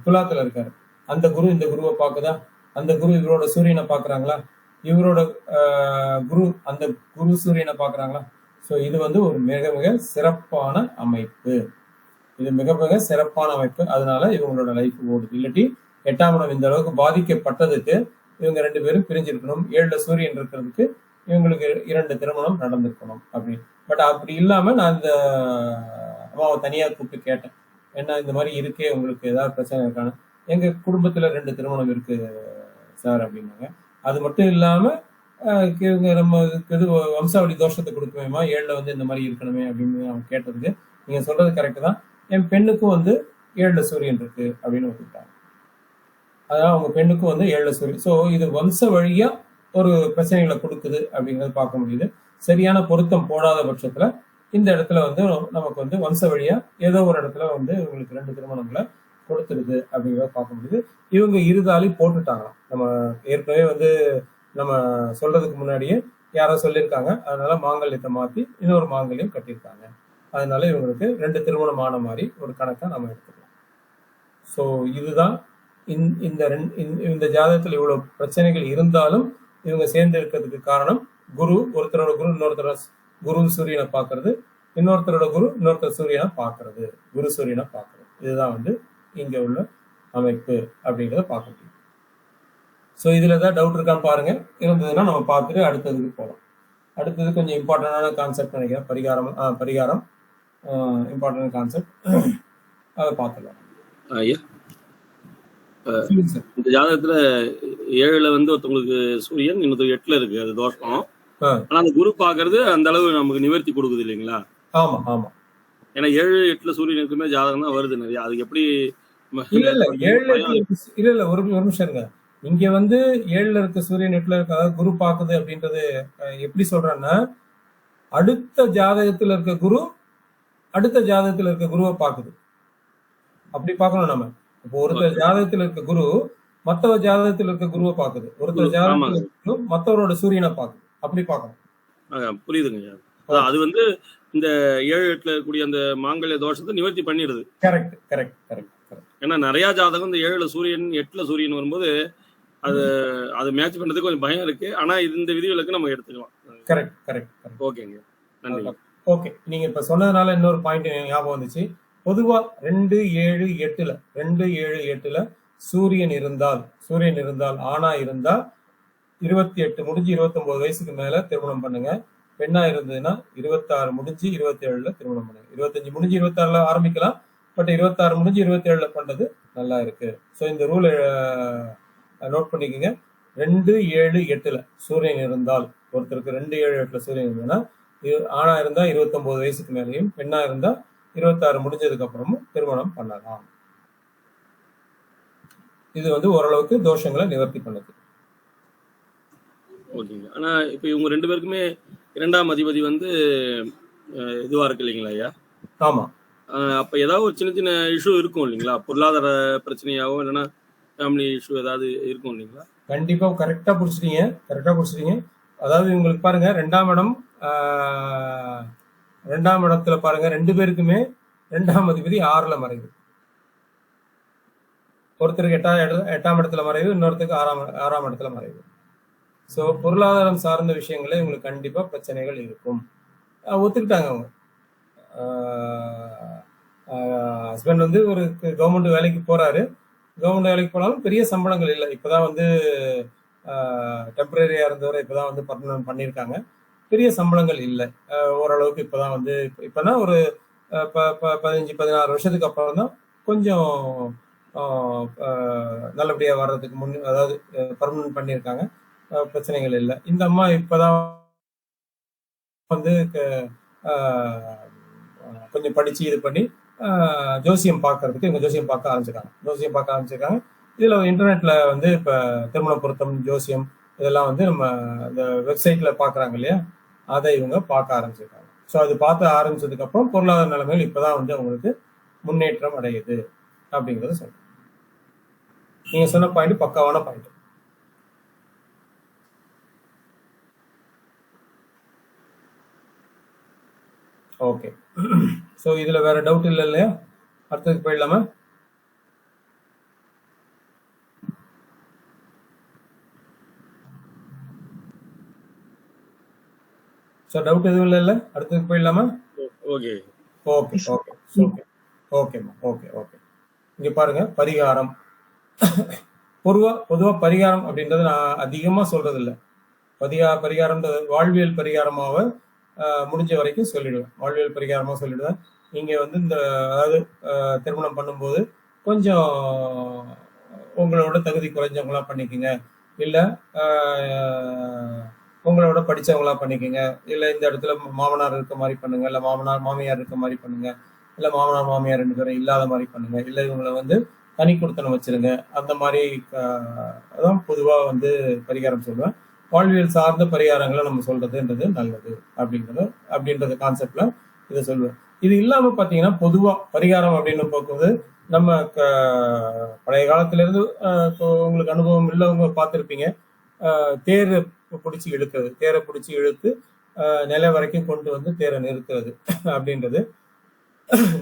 துலாத்துல இருக்காரு. அந்த குரு இந்த குருவை பாக்குதா? அந்த குரு இவரோட சூரியனை பாக்குறாங்களா? இவரோட குரு அந்த குரு சூரியனை பாக்குறாங்களா? ஸோ இது வந்து ஒரு மிக மிக சிறப்பான அமைப்பு. இது மிக மிக சிறப்பான அமைப்பு. அதனால இவங்களோட லைஃப் ஓடுது. இல்லாட்டி 8ஆம் இடம் இந்த அளவுக்கு பாதிக்கப்பட்டதுக்கு இவங்க 2 பேரும் பிரிஞ்சிருக்கணும். 7ல சூரியன் இருக்கிறதுக்கு இவங்களுக்கு 2 திருமணம் நடந்திருக்கணும் அப்படின்னு. பட் அப்படி இல்லாம நான் இந்த அம்மாவை தனியா கூப்பிட்டு கேட்டேன், என்ன இந்த மாதிரி இருக்கே, உங்களுக்கு ஏதாவது பிரச்சனை இருக்கான்னு. எங்க குடும்பத்துல 2 திருமணம் இருக்கு சார் அப்படின்னாங்க. அது மட்டும் இல்லாம இவங்க நம்ம இது வம்சாவளி தோஷத்தை கொடுக்குமேமா, 7ல வந்து இந்த மாதிரி இருக்கணுமே அப்படின்னு அவங்க கேட்டதுக்கு, நீங்க சொல்றது கரெக்ட் தான், என் பெண்ணுக்கும் வந்து 7ல சூரியன் இருக்கு அப்படின்னு ஒத்துக்கிட்டாங்க. அதான் அவங்க பெண்ணுக்கும் வந்து 7ல சூரியன். ஸோ இது வம்ச வழியா ஒரு பிரச்சனைகளை கொடுக்குது அப்படிங்கிறது பார்க்க முடியுது. சரியான பொருத்தம் போடாத பட்சத்துல இந்த இடத்துல வந்து நமக்கு வந்து வம்ச வழியா ஏதோ ஒரு இடத்துல வந்து இவங்களுக்கு 2 திருமணங்களை கொடுத்துருது அப்படிங்கிறத பார்க்க முடியுது. இவங்க இருதாலி போட்டுட்டாங்களாம். நம்ம ஏற்கனவே வந்து நம்ம சொல்றதுக்கு முன்னாடியே யாரோ சொல்லியிருக்காங்க. அதனால மாங்கல்யத்தை மாத்தி இன்னொரு மாங்கல்யம் கட்டியிருக்காங்க. அதனால இவங்களுக்கு 2 திருமணம் ஆன மாதிரி ஒரு கணக்கை நம்ம எடுத்துக்கலாம். ஸோ இதுதான் இந்த ஜாதகத்தில் இவ்வளவு பிரச்சனைகள் இருந்தாலும் இவங்க சேர்ந்து இருக்கிறதுக்கு காரணம் குரு, ஒருத்தரோட குரு இன்னொருத்தரோட குரு சூரியனை பார்க்கறது, இன்னொருத்தரோட குரு இன்னொருத்தர் சூரியனை பார்க்கறது, குரு சூரியனை பார்க்கறது. இதுதான் வந்து இங்க உள்ள அமைப்பு அப்படிங்கிறத பார்க்க முடியும். ஸோ இதுல ஏதாவது டவுட் இருக்கான்னு பாருங்க. இருந்ததுன்னா நம்ம பார்த்துட்டு அடுத்ததுக்கு போகலாம். அடுத்தது கொஞ்சம் இம்பார்ட்டன்டான கான்செப்ட் நினைக்கிறேன். பரிகாரம் இம்பார்ட்டன்ட் கான்செப்ட், அதை பார்த்துக்கலாம். ஐயா, இந்த ஜாதகத்துல 7ல வந்து ஒருத்தவங்களுக்கு சூரியன், இன்னொருத்தர் 8ல இருக்கு, அது தோஷம். ஆனா அந்த குரு பாக்குறது அந்த அளவு நமக்கு நிவர்த்தி கொடுக்குது இல்லைங்களா? ஆமா ஆமா. ஏன்னா 7, 8ல சூரியன் இருக்குமே ஜாதகம் தான் வருது நிறைய. அதுக்கு எப்படி? இல்ல ஒரு நிமிஷம் இருங்க. இங்க வந்து 7ல இருக்க சூரியன் 8ல இருக்க, அதாவது குரு பாக்குது அப்படின்றது எப்படி சொல்றேன்னா, அடுத்த ஜாதகத்துல இருக்க குரு அடுத்த ஜாதகத்துல இருக்க குருவை பாக்குது. அப்படி பார்க்கணும் நம்ம. இப்போ ஒருத்தர் ஜாதகத்துல இருக்க குரு மத்தவ ஜாதகத்துல இருக்க குருவை பாக்குது, ஒருத்தர் ஜாதகத்துல இருக்க மத்தவரோட சூரியனை பாக்குது. அப்படி பார்க்கணும். புரியுதுங்க. அது வந்து இந்த 7, 8ல இருக்கக்கூடிய அந்த மாங்கல்ய தோஷத்தை நிவர்த்தி பண்ணிடுது. Correct correct correct correct. ஏன்னா நிறைய ஜாதகம் இந்த 7ல சூரியன் 8ல சூரியன் வரும்போது அது மேட்ச் பண்றதுக்கு கொஞ்சம் பயம் இருக்கு. ஆனா இந்த விதிகளுக்கு நம்ம எடுத்துக்கலாம். Correct correct. ஓகேங்க, நன்றி. ஓகே, நீங்க இப்ப சொன்னதுனால இன்னொரு பாயிண்ட் ஞாபகம் வந்துச்சு. பொதுவா 2, 7, 8ல சூரியன் இருந்தால் ஆணா இருந்தா 28 முடிஞ்சு 29 வயசுக்கு மேல திருமணம் பண்ணுங்க. பெண்ணா இருந்ததுன்னா 26 முடிஞ்சு 27ல திருமணம் பண்ணுங்க. 25 முடிஞ்சு 26ல ஆரம்பிக்கலாம். பட் 26 முடிஞ்சு 27ல பண்றது நல்லா இருக்கு. ஸோ இந்த ரூல் நோட் பண்ணிக்கோங்க. 2, 7, 8ல சூரியன் இருந்தால், ஒருத்தருக்கு 2, 7, 8ல சூரியன் இருந்ததுன்னா, ஆணா இருந்தா 29 வயசுக்கு மேலேயும், பெண்ணா இருந்தா 26 முடிஞ்சதுக்கு அப்புறமும் திருமணம் பண்ணலாம். இது வந்து ஓரளவுக்கு தோஷங்களை நிவர்த்தி பண்ணுது. ஓகேங்க. ஆனா இப்ப இவங்க 2 பேருக்குமே 2ஆம் அதிபதி வந்து இதுவா இருக்கு இல்லைங்களா ஐயா? ஆமா. அப்ப ஏதாவது ஒரு சின்ன சின்ன இஷ்யூ இருக்கும் இல்லைங்களா? பொருளாதார பிரச்சனையாவோ இல்லைன்னா ஃபேமிலி இஷ்யூ ஏதாவது இருக்கும் இல்லைங்களா? கண்டிப்பா கரெக்டா புடிச்சிட்டீங்க. அதாவது இவங்களுக்கு பாருங்க 2ஆம் இடம், 2ஆம் இடத்துல பாருங்க 2 பேருக்குமே 2ஆம் அதிபதி 6ல மறைவு. ஒருத்தருக்கு 8ஆம் இடத்துல மறைவு, இன்னொருத்தருக்கு 6ஆம் இடத்துல மறைவு. ஸோ பொருளாதாரம் சார்ந்த விஷயங்களே இவங்களுக்கு கண்டிப்பா பிரச்சனைகள் இருக்கும். ஒத்துக்கிட்டாங்க அவங்க. ஹஸ்பண்ட் வந்து ஒரு கவர்மெண்ட் வேலைக்கு போறாரு. கவர்மெண்ட் வேலைக்கு போனாலும் பெரிய சம்பளங்கள் இல்லை. இப்பதான் வந்து டெம்பரரியா இருந்தவரை இப்பதான் வந்து பர்மனன்ட் பண்ணியிருக்காங்க. பெரிய சம்பளங்கள் இல்லை. ஓரளவுக்கு இப்பதான் வந்து இப்பதான் ஒரு 15-16 வருஷத்துக்கு அப்புறம் தான் கொஞ்சம் நல்லபடியா வர்றதுக்கு அதாவது பர்மனன்ட் பண்ணியிருக்காங்க. பிரச்சனைகள் இல்லை. இந்த அம்மா இப்பதான் வந்து கொஞ்சம் படிச்சு இது பண்ணி ஜோசியம் பார்க்கறதுக்கு இவங்க ஜோசியம் பார்க்க ஆரம்பிச்சிருக்காங்க. இதுல இன்டர்நெட்ல வந்து இப்ப திருமண பொருத்தம், ஜோசியம் இதெல்லாம் வந்து நம்ம இந்த வெப்சைட்ல பாக்குறாங்க இல்லையா, அதை இவங்க பார்க்க ஆரம்பிச்சிருக்காங்க. ஸோ அது பார்த்து ஆரம்பிச்சதுக்கு அப்புறம் பொருளாதார நிலைமைகள் இப்பதான் வந்து அவங்களுக்கு முன்னேற்றம் அடையுது அப்படிங்கறத சொல்றேன். நீங்க சொன்ன பாயிண்ட் பக்காவான பாயிண்ட். ஓகே. ஸோ இதுல வேற டவுட் இல்லை இல்லையா? அடுத்ததுக்கு போயிடலாமா? சார் டவுட் எதுவும் இல்லை? அடுத்ததுக்கு போயிடலாமா? ஓகே ஓகே ஓகே ஓகே ஓகேம்மா. Okay okay. இங்க பாருங்க, பரிகாரம். பொதுவா பரிகாரம் அப்படின்றது நான் அதிகமா சொல்றது இல்லை. பரிகாரம்ன்றது வாழ்வியல் பரிகாரமாக முடிஞ்ச வரைக்கும் சொல்லிடுவேன். வாழ்வியல் பரிகாரமா சொல்லிடுவேன். நீங்க வந்து இந்த அதாவது திருமணம் பண்ணும்போது கொஞ்சம் உங்களோட தகுதி குறைஞ்சவங்களா பண்ணிக்கோங்க, இல்ல உங்களோட படிச்சவங்களா பண்ணிக்கோங்க, இல்ல இந்த இடத்துல மாமனார் இருக்க மாதிரி பண்ணுங்க, இல்ல மாமியார் இருக்க மாதிரி பண்ணுங்க, இல்ல மாமனார் மாமியார் 2 பேரும் இல்லாத மாதிரி பண்ணுங்க, இல்ல இவங்களை வந்து தனி கொடுத்தனம் வச்சிருங்க. அந்த மாதிரி அதான் பொதுவா வந்து பரிகாரம் சொல்லுவேன். வாழ்வியல் சார்ந்த பரிகாரங்களை நம்ம சொல்றதுன்றது நல்லது அப்படின்றது கான்செப்ட்ல இதை சொல்லுவேன். இது இல்லாம பாத்தீங்கன்னா பொதுவா பரிகாரம் அப்படின்னு பார்க்கும்போது நம்ம பழைய காலத்துல இருந்து உங்களுக்கு அனுபவம் இல்லவங்க பார்த்திருப்பீங்க. தேரை பிடிச்சி இழுத்து நிலை வரைக்கும் கொண்டு வந்து தேரை நிறுத்துறது அப்படின்றது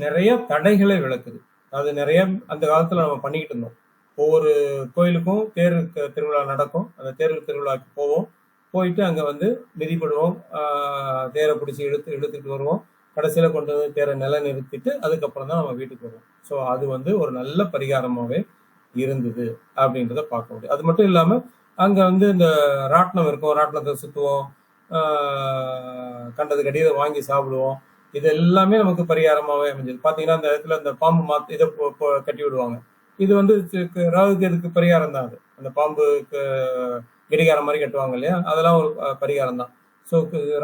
நிறைய தடைகளை விளக்குது. அது நிறைய அந்த காலத்துல நம்ம பண்ணிக்கிட்டு இருந்தோம். ஒவ்வொரு கோயிலுக்கும் தேர் திருவிழா நடக்கும். அந்த தேர் திருவிழாக்கு போவோம். போயிட்டு அங்க வந்து மிதிப்படுவோம், தேரை பிடிச்சி இழுத்துட்டு வருவோம். கடைசியில கொண்டு வந்து தேரை நிலை நிறுத்திட்டு அதுக்கப்புறம் தான் நம்ம வீட்டுக்கு வருவோம். ஸோ அது வந்து ஒரு நல்ல பரிகாரமாவே இருந்தது அப்படின்றத பார்க்க முடியும். அது மட்டும் இல்லாம அங்க வந்து இந்த ராட்டினம் இருக்கும், ராட்டினத்தை சுத்துவோம், கண்டது கடியதை வாங்கி சாப்பிடுவோம். இது எல்லாமே நமக்கு பரிகாரமாவே அமைஞ்சது. பாத்தீங்கன்னா அந்த இடத்துல அந்த பாம்பு இதை கட்டி விடுவாங்க. இது வந்து ராகுக்கு எதுக்கு பரிகாரம் தான். அது அந்த பாம்புக்கு கடிகாரம் மாதிரி கட்டுவாங்க இல்லையா, அதெல்லாம் ஒரு பரிகாரம் தான். ஸோ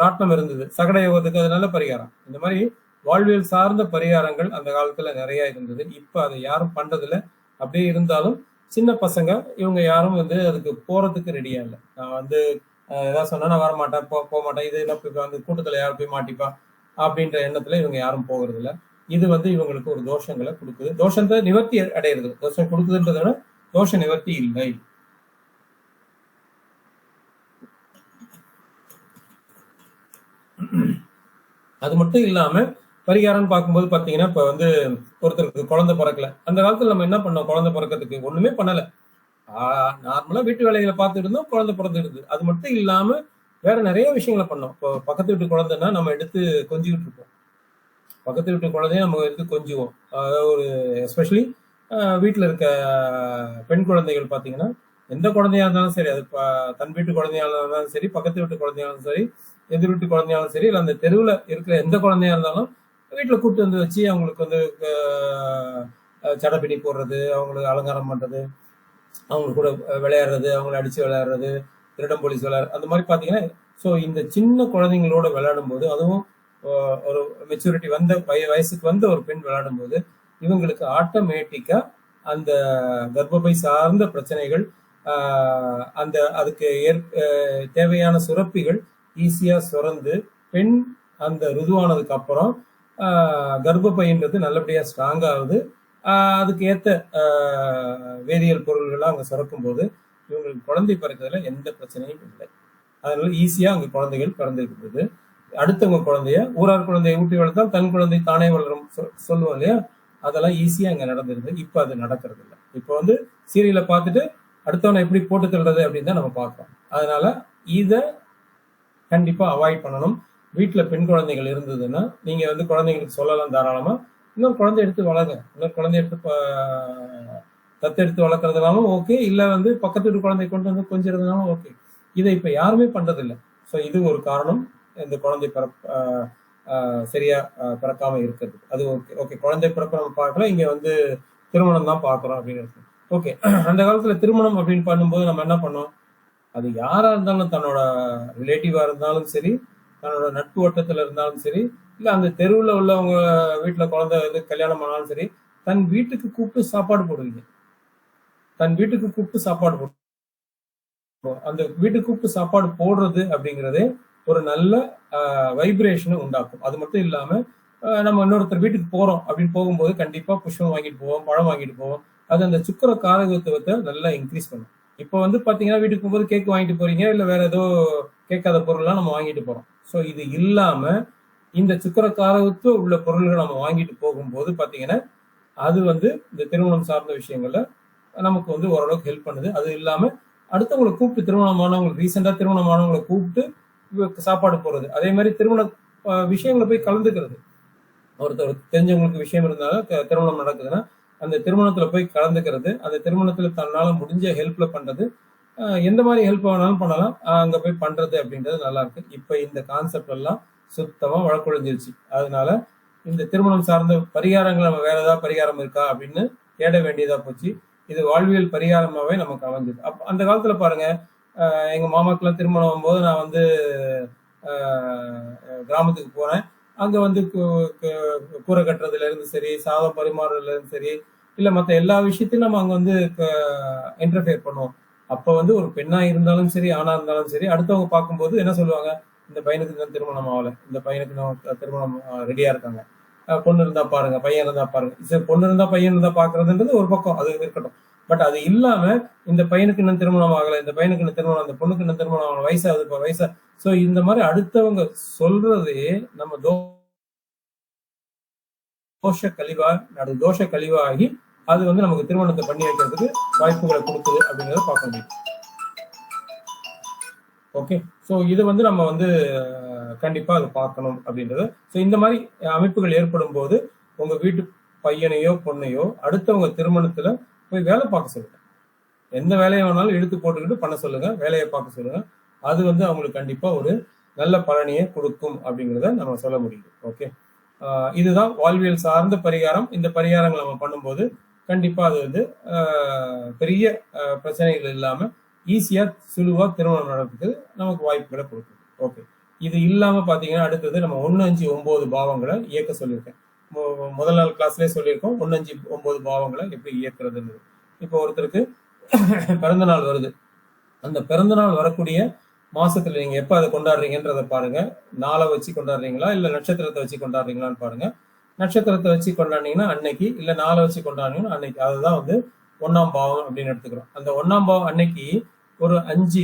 ராட்டினம் இருந்தது, சகட யோகத்துக்கு அது நல்ல பரிகாரம். இந்த மாதிரி வாழ்வியல் சார்ந்த பரிகாரங்கள் அந்த காலத்துல நிறைய இருந்தது. இப்ப அதை யாரும் பண்றதில்ல. அப்படியே இருந்தாலும் சின்ன பசங்க இவங்க யாரும் வந்து அதுக்கு போறதுக்கு ரெடியா இல்லை. நான் வந்து ஏதாவது சொன்னா நான் வரமாட்டேன், போக மாட்டேன், இது என்ன அந்த கூட்டத்துல யாரும் போய் மாட்டிப்பா அப்படின்ற எண்ணத்துல இவங்க யாரும் போகிறது இல்லை. இது வந்து இவங்களுக்கு ஒரு தோஷங்களை கொடுக்குது. தோஷத்தை நிவர்த்தி அடையிறது, தோஷம் கொடுக்குதுன்றத விட தோஷ நிவர்த்தி இல்லை. அது மட்டும் இல்லாம பரிகாரம் பார்க்கும்போது பாத்தீங்கன்னா இப்ப வந்து ஒருத்தருக்கு குழந்தை பிறக்கல. அந்த காலத்துல நம்ம என்ன பண்ணோம்? குழந்தை பிறக்கிறதுக்கு ஒண்ணுமே பண்ணல. நார்மலா வீட்டு வேலைகளை பார்த்துட்டு இருந்தோம், குழந்தை பிறந்துடுது. அது மட்டும் இல்லாம வேற நிறைய விஷயங்களை பண்ணோம். இப்போ பக்கத்து வீட்டு குழந்தைன்னா நம்ம எடுத்து கொஞ்சிக்கிட்டு இருப்போம். பக்கத்து வீட்டு குழந்தைய நம்ம எடுத்து கொஞ்சுவோம். அதாவது ஒரு எஸ்பெஷலி வீட்டுல இருக்க பெண் குழந்தைகள் பாத்தீங்கன்னா எந்த குழந்தையா இருந்தாலும் சரி, அது தன் வீட்டு குழந்தையா இருந்தாலும் சரி, பக்கத்து வீட்டு குழந்தையாலும் சரி, எதிர் வீட்டு குழந்தையாலும் சரி, இல்லை அந்த தெருவுல இருக்கிற எந்த குழந்தையா இருந்தாலும் வீட்டுல கூப்பிட்டு வந்து வச்சு அவங்களுக்கு வந்து சடப்பிடி போடுறது, அவங்களுக்கு அலங்காரம் பண்றது, அவங்க கூட விளையாடுறது, அவங்களை அடிச்சு விளையாடுறது, திருடம் போலீஸ் விளையாடுறது, அந்த மாதிரி பாத்தீங்கன்னா. ஸோ இந்த சின்ன குழந்தைங்களோட விளையாடும் போது, அதுவும் ஒரு மெச்சூரிட்டி வந்த வயசுக்கு வந்த ஒரு பெண் விளையாடும் போது இவங்களுக்கு ஆட்டோமேட்டிக்கா அந்த கர்ப்பப்பை சார்ந்த பிரச்சனைகள், அந்த அதுக்கு தேவையான சுரப்பிகள் ஈஸியா சுரந்து பெண் அந்த ருதுவானதுக்கு அப்புறம் கர்ப்பப்பைன்றது நல்லபடியா ஸ்ட்ராங் ஆகுது. அதுக்கு ஏத்த வேதியியல் பொருள்கள்லாம் அங்க சுரக்கும் போது இவங்களுக்கு குழந்தை பிறக்கிறதுல எந்த பிரச்சனையும் இல்லை. அதனால ஈஸியா அங்க குழந்தைகள் பிறந்திருக்கிறது. அடுத்தவங்க குழந்தைய, ஊரார் குழந்தைய ஊட்டி வளர்த்தால் தன் குழந்தை தானே வளரும் சொல்லுவோம் இல்லையா, அதெல்லாம் ஈஸியா அங்க நடந்துருது. இப்ப அது நடக்கிறது இல்லை. இப்ப வந்து சீரியலை பார்த்துட்டு அடுத்தவனை எப்படி போட்டு தள்ளுறது அப்படின்னு தான் நம்ம பார்க்கிறோம். அதனால இத கண்டிப்பா அவாய்ட் பண்ணணும். வீட்டுல பெண் குழந்தைகள் இருந்ததுன்னா நீங்க வந்து குழந்தைங்களுக்கு சொல்லலாம் தாராளமா, இன்னொரு குழந்தை எடுத்து வளருங்க, இன்னொரு குழந்தை எடுத்து தத்தெடுத்து வளர்க்கறதுனாலும் ஓகே, இல்ல வந்து பக்கத்து வீட்டு குழந்தை கொண்டு வந்து கொஞ்சிறதுனாலும் ஓகே. இதை இப்ப யாருமே பண்றது இல்லை. ஸோ இது ஒரு காரணம் இந்த குழந்தை சரியா பிறக்காம இருக்கிறது. அது ஓகே ஓகே குழந்தை பிறப்பு நம்ம பார்க்கல, இங்க வந்து திருமணம் தான் பார்க்குறோம் அப்படின்னு இருக்கு. ஓகே, அந்த காலத்துல திருமணம் அப்படின்னு பண்ணும்போது நம்ம என்ன பண்ணோம், அது யாரா இருந்தாலும், தன்னோட ரிலேட்டிவா இருந்தாலும் சரி, தன்னோட நட்பு வட்டத்துல இருந்தாலும் சரி, இல்ல அந்த தெருவுல உள்ளவங்க வீட்டுல குழந்தை வந்து கல்யாணம் ஆனாலும் சரி, தன் வீட்டுக்கு கூப்பிட்டு சாப்பாடு போடுவீங்க. தன் வீட்டுக்கு கூப்பிட்டு சாப்பாடு போடுவோம். அந்த வீட்டுக்கு கூப்பிட்டு சாப்பாடு போடுறது அப்படிங்கிறதே ஒரு நல்ல வைப்ரேஷனை உண்டாக்கும். அது மட்டும் இல்லாம நம்ம இன்னொருத்தர் வீட்டுக்கு போறோம் அப்படின்னு போகும்போது கண்டிப்பா புஷ்பம் வாங்கிட்டு போவோம், பழம் வாங்கிட்டு போவோம். அது அந்த சுக்கிர காரகத்துவத்தை நல்லா இன்க்ரீஸ் பண்ணும். இப்போ வந்து பாத்தீங்கன்னா வீட்டுக்கு போகும்போது கேக் வாங்கிட்டு போறீங்க, இல்ல வேற ஏதோ கேட்காத பொருள்லாம் நம்ம வாங்கிட்டு போறோம். ஸோ இது இல்லாம இந்த சுக்கிர காரகத்துவ உள்ள பொருள்களை நம்ம வாங்கிட்டு போகும்போது பாத்தீங்கன்னா அது வந்து இந்த திருமணம் சார்ந்த விஷயங்கள்ல நமக்கு வந்து ஓரளவுக்கு ஹெல்ப் பண்ணுது. அது இல்லாம அடுத்தவங்களை கூப்பிட்டு, திருமணமானவங்களுக்கு ரீசெண்டா திருமணமானவங்களை கூப்பிட்டு சாப்பாடு போடுறது, அதே மாதிரி திருமண விஷயங்களை போய் கலந்துக்கிறது. ஒருத்தர் தெரிஞ்சவங்களுக்கு விஷயம் இருந்தாலும் திருமணம் நடக்குதுன்னா அந்த திருமணத்துல போய் கலந்துக்கிறது, அந்த திருமணத்துல தன்னால முடிஞ்ச ஹெல்ப்ல பண்றது, எந்த மாதிரி ஹெல்ப் வேணாலும் பண்ணலாம், அங்க போய் பண்றது அப்படின்றது நல்லா இருக்கு. இப்ப இந்த கான்செப்ட் எல்லாம் சுத்தமா வழக்குழிஞ்சிருச்சு. அதனால இந்த திருமணம் சார்ந்த பரிகாரங்கள் நம்ம வேற ஏதாவது பரிகாரம் இருக்கா அப்படின்னு தேட வேண்டியதா போச்சு. இது வாழ்வியல் பரிகாரமாவே நமக்கு அமைஞ்சது. அந்த காலத்துல பாருங்க, எங்க மாமாக்கெல்லாம் திருமணம் ஆகும்போது நான் வந்து கிராமத்துக்கு போனேன். அங்க வந்து கூரை கட்டுறதுல இருந்து சரி, சாதம் பரிமாறுறதுல இருந்து சரி, இல்ல மத்த எல்லா விஷயத்தையும் நம்ம அங்க வந்து இன்டர்ஃபியர் பண்ணுவோம். அப்ப வந்து ஒரு பெண்ணா இருந்தாலும் சரி, ஆணா இருந்தாலும் சரி, அடுத்தவங்க பார்க்கும்போது என்ன சொல்லுவாங்க, இந்த பையனுக்கு தான் திருமணம் ஆகல, இந்த பையனுக்கு தான் திருமணம் ரெடியா இருக்காங்க, பொண்ணு இருந்தா பாருங்க, பையன் இருந்தா பாருங்க. சரி, பொண்ணு இருந்தா பையன் இருந்தா பாக்குறதுன்றது ஒரு பக்கம், அது இருக்கட்டும். பட் அது இல்லாம இந்த பையனுக்கு இன்னும் திருமணம் ஆகல, இந்த பையனுக்கு இன்னும் திருமணம், அந்த பொண்ணுக்கு இன்னும் திருமணம் ஆகல, வயசாகுது இப்ப வயசா. சோ இந்த மாதிரி அடுத்தவங்க சொல்றதே நம்ம தோஷ கழிவாகி அது வந்து நமக்கு திருமணத்தை பண்ணி வைக்கிறதுக்கு வாய்ப்புகளை கொடுக்குது அப்படிங்கறத பார்க்க முடியும். ஓகே, ஸோ இது வந்து நம்ம வந்து கண்டிப்பா அதை பார்க்கணும் அப்படின்றது. ஸோ இந்த மாதிரி அமைப்புகள் ஏற்படும் போது உங்க வீட்டு பையனையோ பொண்ணையோ அடுத்தவங்க திருமணத்துல போய் வேலை பார்க்க சொல்லுங்க. எந்த வேலையை வேணாலும் இழுத்து போட்டுக்கிட்டு பண்ண சொல்லுங்க, வேலையை பார்க்க சொல்லுங்க. அது வந்து அவங்களுக்கு கண்டிப்பா ஒரு நல்ல பலனையை கொடுக்கும் அப்படிங்கிறத நம்ம சொல்ல முடியுது. ஓகே, இதுதான் வாழ்வியல் சார்ந்த பரிகாரம். இந்த பரிகாரங்கள் நம்ம பண்ணும்போது கண்டிப்பா அது வந்து பெரிய பிரச்சனைகள் இல்லாம ஈஸியா சுழுவா திருமணம் நடக்குது, நமக்கு வாய்ப்புகளை கொடுக்குது. ஓகே, இது இல்லாம பாத்தீங்கன்னா அடுத்தது நம்ம 1, 5, 9 பாவங்களை இயக்க சொல்லியிருக்கேன். முதல் நாள் கிளாஸ்லயே சொல்லியிருக்கோம் 1, 5, 9 பாவங்களை எப்படி இயக்குறதுன்னு. இப்போ ஒருத்தருக்கு பிறந்த நாள் வருது, அந்த பிறந்த நாள் வரக்கூடிய மாசத்துல நீங்க எப்ப அதை கொண்டாடுறீங்கன்றத பாருங்க. நாளை வச்சு கொண்டாடுறீங்களா இல்ல நட்சத்திரத்தை வச்சு கொண்டாடுறீங்களான்னு பாருங்க. நட்சத்திரத்தை வச்சு கொண்டாடினீங்கன்னா அன்னைக்கு, இல்ல நாளை வச்சு கொண்டாடினீங்கன்னா அன்னைக்கு. அதுதான் வந்து 1ஆம் பாவம் அப்படின்னு எடுத்துக்கிறோம். அந்த 1ஆம் பாவம் அன்னைக்கு ஒரு 5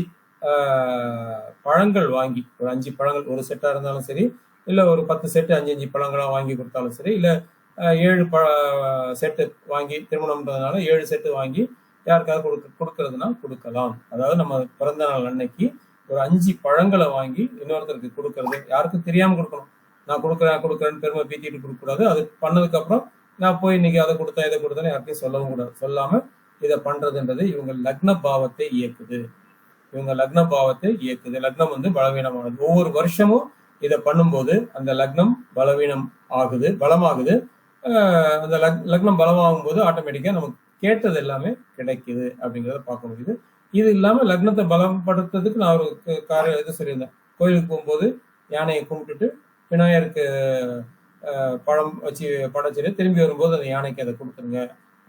பழங்கள் வாங்கி, ஒரு 5 பழங்கள், ஒரு செட்டா இருந்தாலும் சரி, இல்ல ஒரு 10 செட்டு 5 பழங்களா வாங்கி கொடுத்தாலும் சரி, இல்ல 7 செட்டு வாங்கி, திருமணம்ன்றதுனால 7 செட்டு வாங்கி யாருக்காவது கொடுக்கறதுனா கொடுக்கலாம். அதாவது நம்ம பிறந்த நாள் அன்னைக்கு ஒரு 5 பழங்களை வாங்கி இன்னொருத்தருக்கு கொடுக்கறது, யாருக்கும் தெரியாம கொடுக்கணும். நான் கொடுக்குறேன்னு பெருமை பீத்திட்டு கொடுக்க கூடாது. அது பண்ணதுக்கு அப்புறம் நான் போய் இன்னைக்கு அதை கொடுத்தேன் இதை கொடுத்தேன்னு யாருக்கையும் சொல்லவும் கூடாது. சொல்லாம இதை பண்றதுன்றது இவங்க லக்ன பாவத்தை இயக்குது. லக்னம் வந்து பலவீனமானது. ஒவ்வொரு வருஷமும் இதை பண்ணும்போது அந்த லக்னம் பலவீனம் ஆகுது, பலமாகுது. அந்த லக்னம் பலமாகும் போது ஆட்டோமேட்டிக்கா நமக்கு கேட்டது எல்லாமே கிடைக்குது அப்படிங்கிறத பார்க்க முடியுது. இது இல்லாம லக்னத்தை பலப்படுத்துறதுக்கு நான் ஒரு இது சொல்லியிருந்தேன். கோயிலுக்கு போகும்போது யானையை கும்பிட்டுட்டு விநாயகருக்கு பழம் வச்சு படைச்சிட்டு திரும்பி வரும்போது அந்த யானைக்கு அதை கொடுத்துருங்க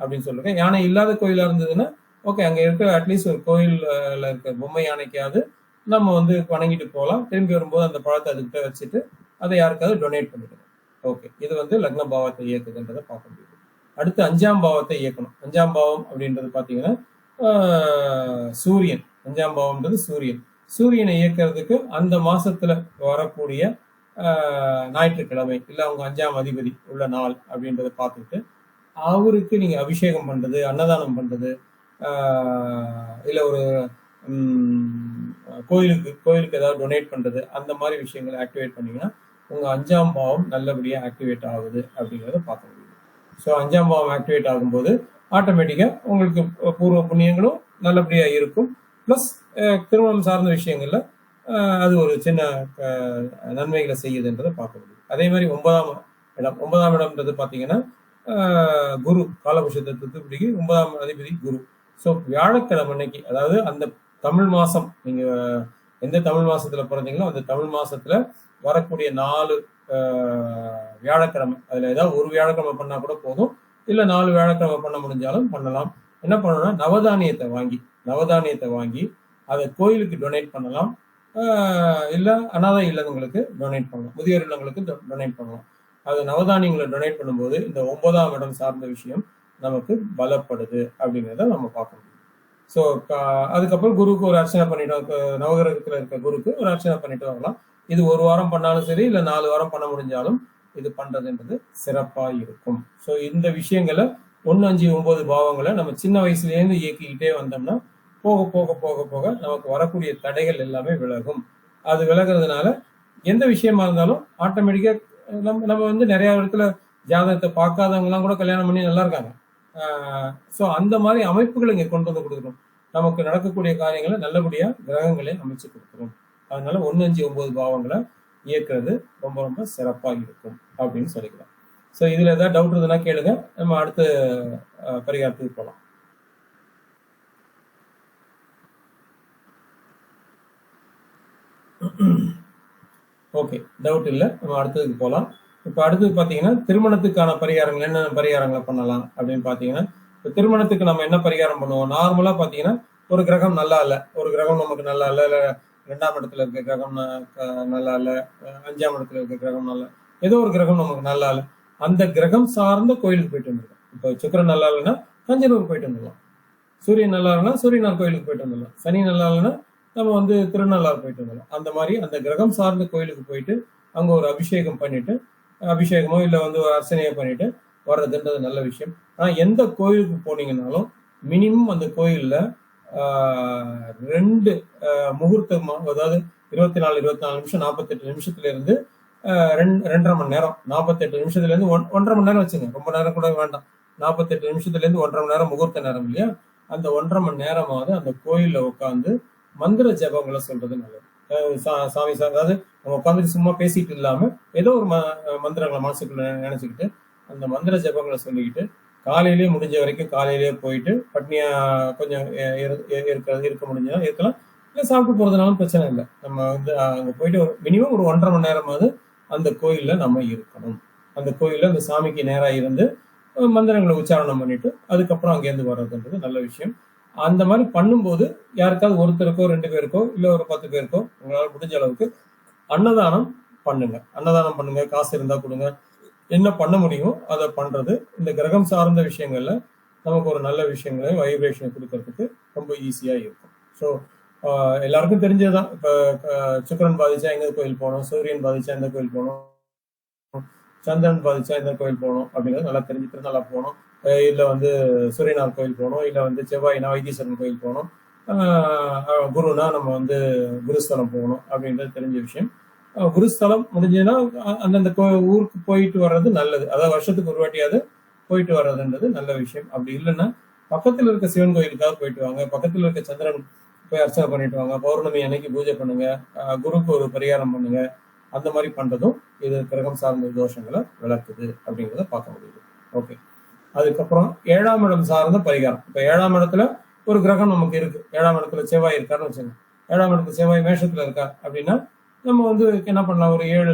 அப்படின்னு சொல்லுங்க. யானை இல்லாத கோயிலா இருந்ததுன்னா ஓகே, அங்க இருக்க அட்லீஸ்ட் ஒரு கோயில்ல இருக்க பொம்மை யானைக்காவது நம்ம வந்து வணங்கிட்டு போகலாம். திரும்பி வரும்போது அந்த பழத்தை அதுக்கிட்ட வச்சுட்டு அதை யாருக்காவது டொனேட் பண்ணிக்கணும். ஓகே, இது வந்து லக்ன பாவத்தை இயக்குதுன்றதை பார்க்க முடியுது. அடுத்து 5ஆம் பாவத்தை இயக்கணும். 5ஆம் பாவம் அப்படின்றது பாத்தீங்கன்னா சூரியன். 5ஆம் பாவம்ன்றது சூரியன். சூரியனை இயக்கிறதுக்கு அந்த மாசத்துல வரக்கூடிய ஞாயிற்றுக்கிழமை இல்ல அவங்க 5ஆம் அதிபதி உள்ள நாள் அப்படின்றத பார்த்துட்டு அவருக்கு நீங்க அபிஷேகம் பண்றது, அன்னதானம் பண்றது, இல்ல ஒரு கோயிலுக்கு ஏதாவது டொனேட் பண்றது, அந்த மாதிரி விஷயங்களை ஆக்டிவேட் பண்ணீங்கன்னா உங்க 5ஆம் பாவம் நல்லபடியா ஆக்டிவேட் ஆகுது அப்படிங்கிறத பார்க்க முடியுது. ஸோ 5ஆம் பாவம் ஆக்டிவேட் ஆகும்போது ஆட்டோமேட்டிக்கா உங்களுக்கு பூர்வ புண்ணியங்களும் நல்லபடியா இருக்கும். பிளஸ் திருமணம் சார்ந்த விஷயங்கள்ல அது ஒரு சின்ன நன்மைகளை செய்யுதுன்றதை பார்க்க முடியும். அதே மாதிரி 9ஆம் இடம்ன்றது பார்த்தீங்கன்னா குரு, காலபுருஷ தத்துவத்துக்கு 9ஆம் அதிபதி குரு. ஸோ வியாழக்கிழமை அன்னைக்கு, அதாவது அந்த தமிழ் மாசம், நீங்க எந்த தமிழ் மாசத்துல பிறந்தீங்களோ அந்த தமிழ் மாசத்துல வரக்கூடிய 4 வியாழக்கிழமை, அதுல ஏதாவது ஒரு வியாழக்கிழமை பண்ணா கூட போதும், இல்ல 4 வியாழக்கிழமை பண்ண முடிஞ்சாலும் பண்ணலாம். என்ன பண்ணணும்னா நவதானியத்தை வாங்கி அதை கோயிலுக்கு டொனேட் பண்ணலாம், இல்ல அனாதை இல்லங்களுக்கு டொனேட் பண்ணலாம், முதியோர் இல்லங்களுக்கு டொனேட் பண்ணலாம். அது நவதானியங்களை டொனேட் பண்ணும்போது இந்த 9ஆம் இடம் சார்ந்த விஷயம் நமக்கு பலப்படுது அப்படிங்கிறத நம்ம பார்க்க முடியும். ஸோ அதுக்கப்புறம் குருக்கு ஒரு அர்ச்சனை பண்ணிட்டு, நவகிரகத்துல இருக்க குருக்கு ஒரு அர்ச்சனை பண்ணிட்டு வரலாம். இது 1 வாரம் பண்ணாலும் சரி, இல்ல 4 வாரம் பண்ண முடிஞ்சாலும் இது பண்றதுன்றது சிறப்பா இருக்கும். ஸோ இந்த விஷயங்களை 1, 5, 9 பாவங்களை நம்ம சின்ன வயசுலேருந்து இயக்கிக்கிட்டே வந்தோம்னா போக போக போக போக நமக்கு வரக்கூடிய தடைகள் எல்லாமே விலகும். அது விலகிறதுனால எந்த விஷயமா இருந்தாலும் ஆட்டோமேட்டிக்கா நம்ம வந்து நிறைய இடத்துல ஜாதகத்தை பார்க்காதவங்க எல்லாம் கூட கல்யாணம் பண்ணி நல்லா இருக்காங்க. ஸோ அந்த மாதிரி அமைப்புகளை இங்க கொண்டு வந்து கொடுக்கணும். நமக்கு நடக்கக்கூடிய காரியங்களை நல்லபடியா கிரகங்களே அமைச்சு கொடுக்கணும். அதனால 1, 5, 9 பாவங்களை இயக்குறது ரொம்ப ரொம்ப சிறப்பா இருக்கும் அப்படின்னு சொல்லிக்கலாம். ஸோ இதுல ஏதாவது டவுட் இருந்ததுன்னா கேளுங்க, நம்ம அடுத்த பரிகாரத்துக்கு போகலாம். ஓகே, டவுட் இல்லை, நம்ம அடுத்ததுக்கு போகலாம். இப்போ அடுத்தது பார்த்தீங்கன்னா திருமணத்துக்கான பரிகாரங்கள், என்ன பரிகாரங்களை பண்ணலாம் அப்படின்னு பார்த்தீங்கன்னா, இப்போ திருமணத்துக்கு நம்ம என்ன பரிகாரம் பண்ணுவோம்? நார்மலாக பார்த்தீங்கன்னா ஒரு கிரகம் நல்லா இல்லை, ஒரு கிரகம் நமக்கு நல்லா இல்லை, இல்லை 2ஆம் இடத்துல இருக்க கிரகம் நல்லா இல்லை, 5ஆம் இடத்துல இருக்க கிரகம் நல்லா, ஏதோ ஒரு கிரகம் நமக்கு நல்லா இல்லை, அந்த கிரகம் சார்ந்த கோயிலுக்கு போயிட்டு வந்துடலாம். இப்போ சுக்கிரன் நல்லா இல்லைன்னா தஞ்சாவூர் போயிட்டு வந்துடலாம், சூரியன் நல்லா இல்லைன்னா சூரியனார் கோயிலுக்கு போயிட்டு வந்துடலாம், சனி நல்லா இல்லைன்னா நம்ம வந்து திருநள்ளாறு போயிட்டு வந்துடலாம். அந்த மாதிரி அந்த கிரகம் சார்ந்த கோயிலுக்கு போயிட்டு அங்க ஒரு அபிஷேகம் பண்ணிட்டு, அபிஷேகமோ இல்லை வந்து ஒரு அர்ச்சனையோ பண்ணிட்டு வர்றதுன்றது நல்ல விஷயம். ஆனா எந்த கோயிலுக்கு போனீங்கன்னாலும் மினிமம் அந்த கோயில்ல 2 முகூர்த்தம், அதாவது 24 நிமிஷம் 48 நிமிஷத்துல இருந்து 2.5 மணி நேரம், 48 நிமிஷத்துல இருந்து 1.5 மணி நேரம் வச்சுங்க, ரொம்ப நேரம் கூட வேண்டாம். 48 நிமிஷத்துல இருந்து 1.5 மணி நேரம் முகூர்த்த நேரம் இல்லையா, அந்த 1.5 மணி நேரமாவது அந்த கோயில்ல உட்காந்து மந்திர ஜபங்களை சொல்றது நல்லது. சாமி அதாவது நம்ம உட்காந்துட்டு சும்மா பேசிட்டு இல்லாம ஏதோ ஒரு மந்திரங்களை மனசுக்குள்ள நினைச்சுக்கிட்டு அந்த மந்திர ஜபங்களை சொல்லிக்கிட்டு காலையிலேயே முடிஞ்ச வரைக்கும் காலையிலேயே போயிட்டு பட்னியா கொஞ்சம் இருக்க முடிஞ்சா இருக்கலாம், இல்லை சாப்பிட்டு போறதுனாலும் பிரச்சனை இல்லை. நம்ம வந்து அங்க போயிட்டு மினிமம் ஒரு 1.5 மணி நேரமாவது அந்த கோயில்ல நம்ம இருக்கணும். அந்த கோயில்ல அந்த சாமிக்கு நேரா இருந்து மந்திரங்களை உச்சாரணம் பண்ணிட்டு அதுக்கப்புறம் அங்கேருந்து வர்றதுன்றது நல்ல விஷயம். அந்த மாதிரி பண்ணும்போது யாருக்காவது ஒருத்தருக்கோ 2 பேருக்கோ இல்ல ஒரு 10 பேருக்கோ உங்களால முடிஞ்ச அளவுக்கு அன்னதானம் பண்ணுங்க, காசு இருந்தா கொடுங்க, என்ன பண்ண முடியுமோ அதை பண்றது இந்த கிரகம் சார்ந்த விஷயங்கள்ல நமக்கு ஒரு நல்ல விஷயங்களை வைப்ரேஷன் கொடுக்கறதுக்கு ரொம்ப ஈஸியா இருக்கும். ஸோ எல்லாருக்கும் தெரிஞ்சதுதான், இப்ப சுக்கிரன் பாதிச்சா எந்த கோயில் போகணும், சூரியன் பாதிச்சா எந்த கோயில் போகணும், சந்திரன் பாதிச்சா எந்த கோயில் போகணும் அப்படிங்கிறது நல்லா தெரிஞ்சுட்டு நல்லா போகணும். இல்ல வந்து சூரியனார் கோயில் போகணும், இல்ல வந்து செவ்வாய்னா வைத்தீஸ்வரன் கோயில் போகணும், குருனா நம்ம வந்து குருஸ்தலம் போகணும் அப்படின்றது தெரிஞ்ச விஷயம். குருஸ்தலம் முடிஞ்சதுன்னா அந்தந்த ஊருக்கு போயிட்டு வர்றது நல்லது. அதாவது வருஷத்துக்கு ஒரு வாட்டியாவது போயிட்டு வர்றதுன்றது நல்ல விஷயம். அப்படி இல்லைன்னா பக்கத்துல இருக்க சிவன் கோயிலுக்காக போயிட்டு வாங்க, பக்கத்துல இருக்க சந்திரன் போய் அர்ச்சனை பண்ணிட்டு வாங்க, பௌர்ணமி அன்னைக்கு பூஜை பண்ணுங்க, குருக்கு ஒரு பரிகாரம் பண்ணுங்க. அந்த மாதிரி பண்றதும் இது கிரகம் சார்ந்த தோஷங்களை விளக்குது அப்படிங்கிறத பார்க்க முடியுது. ஓகே, அதுக்கப்புறம் 7ஆம் இடம் சார்ந்த பரிகாரம். இப்ப 7ஆம் இடத்துல ஒரு கிரகம் நமக்கு இருக்கு, 7ஆம் இடத்துல செவ்வாய் இருக்காருன்னு வச்சுங்க, 7ஆம் இடத்துல செவ்வாய் மேஷத்துல இருக்கா அப்படின்னா நம்ம வந்து என்ன பண்ணலாம், ஒரு 7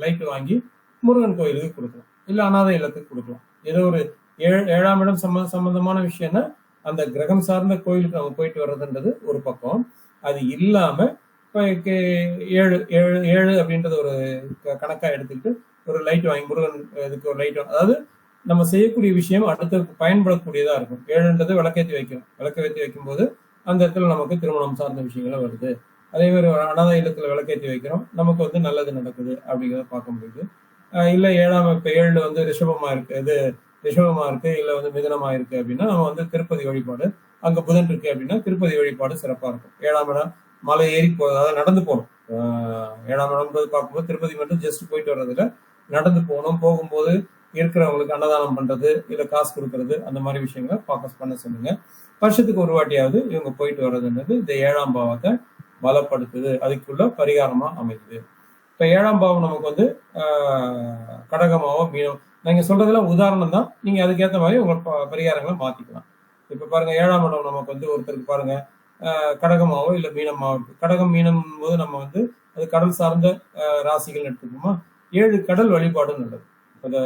லைட் வாங்கி முருகன் கோயிலுக்கு கொடுக்கலாம், இல்ல அனாதை இல்லத்துக்கு கொடுக்கலாம். ஏதோ ஒரு 7ஆம் இடம் சம்பந்தமான விஷயம்னா அந்த கிரகம் சார்ந்த கோயிலுக்கு நம்ம போயிட்டு வர்றதுன்றது ஒரு பக்கம். அது இல்லாம இப்ப 7 அப்படின்றது ஒரு கணக்கா எடுத்துக்கிட்டு ஒரு லைட் வாங்கி முருகன் இதுக்கு ஒரு லைட், அதாவது நம்ம செய்யக்கூடிய விஷயம் அடுத்ததுக்கு பயன்படக்கூடியதா இருக்கும். 7ன்றது விளக்கேற்றி வைக்கணும், விளக்கேற்றி வைக்கும் போது அந்த இடத்துல நமக்கு திருமணம் சார்ந்த விஷயங்களும் வருது. அதே மாதிரி அனாதை இல்லத்துல விளக்கேற்றி வைக்கிறோம், நமக்கு வந்து நல்லது நடக்குது அப்படிங்கிறத பார்க்க முடியுது. இல்ல 7ஆம் இப்ப 7 வந்து ரிஷபமா இருக்கு, இல்ல வந்து மிதனமா இருக்கு அப்படின்னா நம்ம வந்து திருப்பதி வழிபாடு, அங்க புதன் இருக்கு அப்படின்னா திருப்பதி வழிபாடு சிறப்பா இருக்கும். 7ஆம் இடம் மலை ஏறி அதாவது நடந்து போகணும். 7ஆம் இடம்ன்றது பார்க்கும்போது திருப்பதி மட்டும் ஜஸ்ட் போயிட்டு வர்றதுல நடந்து போகணும். போகும்போது இருக்கிறவங்களுக்கு அன்னதானம் பண்றது, இல்ல காசு கொடுக்கறது, அந்த மாதிரி விஷயங்களை ஃபோக்கஸ் பண்ண சொல்லுங்க. வருஷத்துக்கு ஒரு வாட்டியாவது இவங்க போயிட்டு வர்றதுன்றது இந்த 7ஆம் பாவத்தை பலப்படுத்துது, அதுக்குள்ள பரிகாரமா அமையுது. இப்ப 7ஆம் பாவம் நமக்கு வந்து கடகமாவோ மீனம், நீங்க சொல்றதெல்லாம் உதாரணம் தான். நீங்க அதுக்கேற்ற மாதிரி உங்க பரிகாரங்களை மாத்திக்கலாம். இப்ப பாருங்க 7ஆம் இடம் நமக்கு வந்து ஒருத்தருக்கு பாருங்க கடகமாவோ இல்ல மீனமாவோ இருக்கு. கடகம் மீனம் போது நம்ம வந்து அது கடல் சார்ந்த ராசிகள் எடுத்துக்கோமா, 7 கடல் வழிபாடு நல்லது. இந்த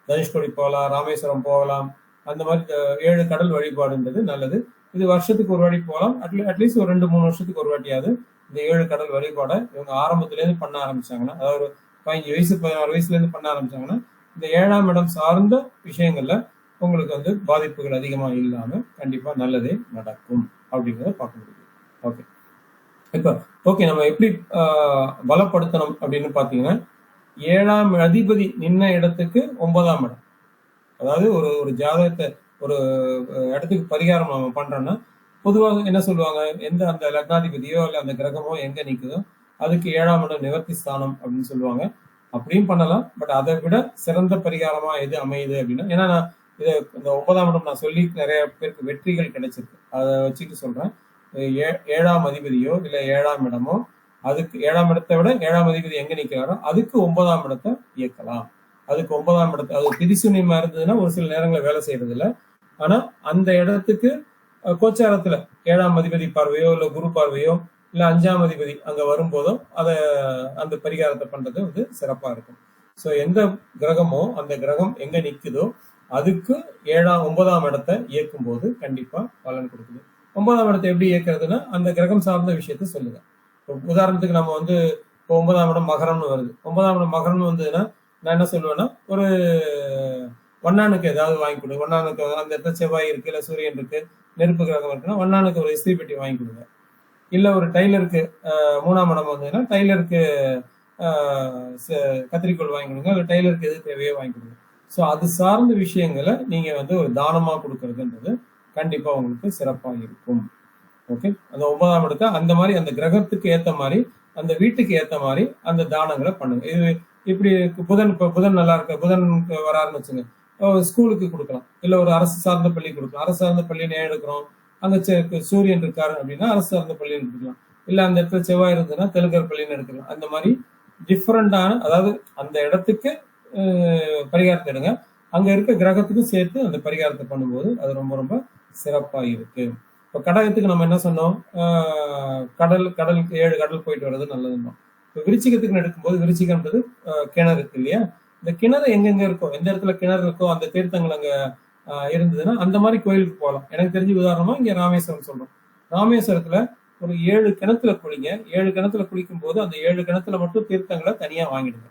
தனுஷ்கோடி போகலாம், ராமேஸ்வரம் போகலாம், அந்த மாதிரி 7 கடல் வழிபாடுன்றது நல்லது. இது வருஷத்துக்கு ஒரு வாட்டி போகலாம், அட்லீஸ்ட் ஒரு 2-3 வருஷத்துக்கு ஒரு வாட்டியாவது இந்த 7 கடல் வழிபாடை இவங்க ஆரம்பத்துல இருந்து பண்ண ஆரம்பிச்சாங்கன்னா, அதாவது ஒரு 15 வயசு 16 வயசுல இருந்து பண்ண ஆரம்பிச்சாங்கன்னா, இந்த 7ஆம் இடம் சார்ந்த விஷயங்கள்ல உங்களுக்கு வந்து பாதிப்புகள் அதிகமா இல்லாம கண்டிப்பா நல்லதே நடக்கும் அப்படிங்கிறத பார்க்க முடியும். ஓகே, இப்ப ஓகே, நம்ம எப்படி பலப்படுத்தணும் அப்படின்னு பாத்தீங்கன்னா, 7ஆம் அதிபதி நின்ன இடத்துக்கு 9ஆம் இடம், அதாவது ஒரு ஒரு ஜாதகத்தை ஒரு இடத்துக்கு பரிகாரம் நம்ம பண்றோம்னா பொதுவாக என்ன சொல்லுவாங்க, எந்த அந்த லக்னாதிபதியோ இல்ல அந்த கிரகமோ எங்க நிக்குதோ அதுக்கு 7ஆம் இடம் நிவர்த்தி ஸ்தானம் அப்படின்னு சொல்லுவாங்க. அப்படியும் பண்ணலாம். பட் அதை விட சிறந்த பரிகாரமா எது அமையுது அப்படின்னா, ஏன்னா நான் இது இந்த 9ஆம் இடம் நான் சொல்லி நிறைய பேருக்கு வெற்றிகள் கிடைச்சிருக்கு, அதை வச்சுட்டு சொல்றேன். 7ஆம் அதிபதியோ இல்ல 7ஆம் இடமோ, அதுக்கு 7ஆம் இடத்தை விட 7ஆம் அதிபதி எங்க நிக்கிறாரோ அதுக்கு 9ஆம் இடத்தை இயக்கலாம். அதுக்கு 9ஆம் இடத்தை, அது திதிசூன்யமா இருந்ததுன்னா ஒரு சில நேரங்களில் வேலை செய்யறது இல்லை. ஆனா அந்த இடத்துக்கு கோச்சாரத்துல 7ஆம் அதிபதி பார்வையோ இல்ல குரு பார்வையோ இல்ல 5ஆம் அதிபதி அங்க வரும்போதோ அந்த பரிகாரத்தை பண்றது வந்து சிறப்பா இருக்கும். சோ எந்த கிரகமோ அந்த கிரகம் எங்க நிக்குதோ அதுக்கு 9ஆம் இடத்தை இயக்கும் போது கண்டிப்பா பலன் கொடுக்குது. 9ஆம் இடத்தை எப்படி இயக்குறதுன்னா அந்த கிரகம் சார்ந்த விஷயத்த சொல்லுங்க. உதாரணத்துக்கு நம்ம வந்து இப்போ 9ஆம் இடம் மகரம்னு வருது. 9ஆம் இடம் மகரம்னு வந்ததுன்னா நான் என்ன சொல்லுவேன்னா, ஒரு வண்ணானுக்கு ஏதாவது வாங்கி கொடுங்க. வண்ணானுக்கு அந்த இடத்துல செவ்வாய் இருக்கு இல்ல சூரியன் இருக்கு, நெருப்பு கிரகம் இருக்குன்னா வண்ணானுக்கு ஒரு இஸ்திரி பெட்டி வாங்கி கொடுங்க. இல்ல ஒரு டைலருக்கு 3ஆம் இடம் வந்ததுன்னா டைலருக்கு கத்திரிக்கோள் வாங்கி கொடுங்க, இல்ல டைலருக்கு எது தேவையோ வாங்கி கொடுங்க. ஸோ அது சார்ந்த விஷயங்களை நீங்க வந்து ஒரு தானமா கொடுக்கறதுன்றது கண்டிப்பா உங்களுக்கு சிறப்பா இருக்கும். ஓகே, அந்த 9ஆம் இடத்தை அந்த மாதிரி அந்த கிரகத்துக்கு ஏத்த மாதிரி அந்த வீட்டுக்கு ஏத்த மாதிரி அந்த தானங்களை பண்ணுங்க. இது இப்படி புதன் நல்லா இருக்கு, புதன் வராருன்னு வச்சுங்க, ஸ்கூலுக்கு கொடுக்கலாம், இல்ல ஒரு அரசு சார்ந்த பள்ளி கொடுக்கலாம். அரசு சார்ந்த பள்ளி ஏன் எடுக்கிறோம், அங்க சூரியன் இருக்காரு அப்படின்னா அரசு சார்ந்த பள்ளின்னு எடுத்துக்கலாம். இல்ல அந்த இடத்துல செவ்வாய் இருந்ததுன்னா தெலுங்கர் பள்ளின்னு எடுக்கலாம். அந்த மாதிரி டிஃப்ரெண்டான, அதாவது அந்த இடத்துக்கு பரிகாரத்தை எடுங்க, அங்க இருக்க கிரகத்துக்கும் சேர்த்து அந்த பரிகாரத்தை பண்ணும்போது அது ரொம்ப ரொம்ப சிறப்பா இருக்கு. இப்ப கடகத்துக்கு நம்ம என்ன சொன்னோம், கடலுக்கு 7 கடல் போயிட்டு வர்றது நல்லதுன்னோம். இப்ப விருச்சிகத்துக்கு எடுக்கும்போது, விருச்சிகம்ன்றது கிணறு இருக்கு இல்லையா, இந்த கிணறு எங்கெங்க இருக்கோ, எந்த இடத்துல கிணறு இருக்கோ அந்த தீர்த்தங்கள் அங்க இருந்ததுன்னா அந்த மாதிரி கோயிலுக்கு போகலாம். எனக்கு தெரிஞ்ச உதாரணமா இங்க ராமேஸ்வரம் சொல்றோம். ராமேஸ்வரத்துல ஒரு 7 கிணத்துல குளிங்க. 7 கிணத்துல குளிக்கும் போது அந்த 7 கிணத்துல மட்டும் தீர்த்தங்களை தனியா வாங்கிடுங்க.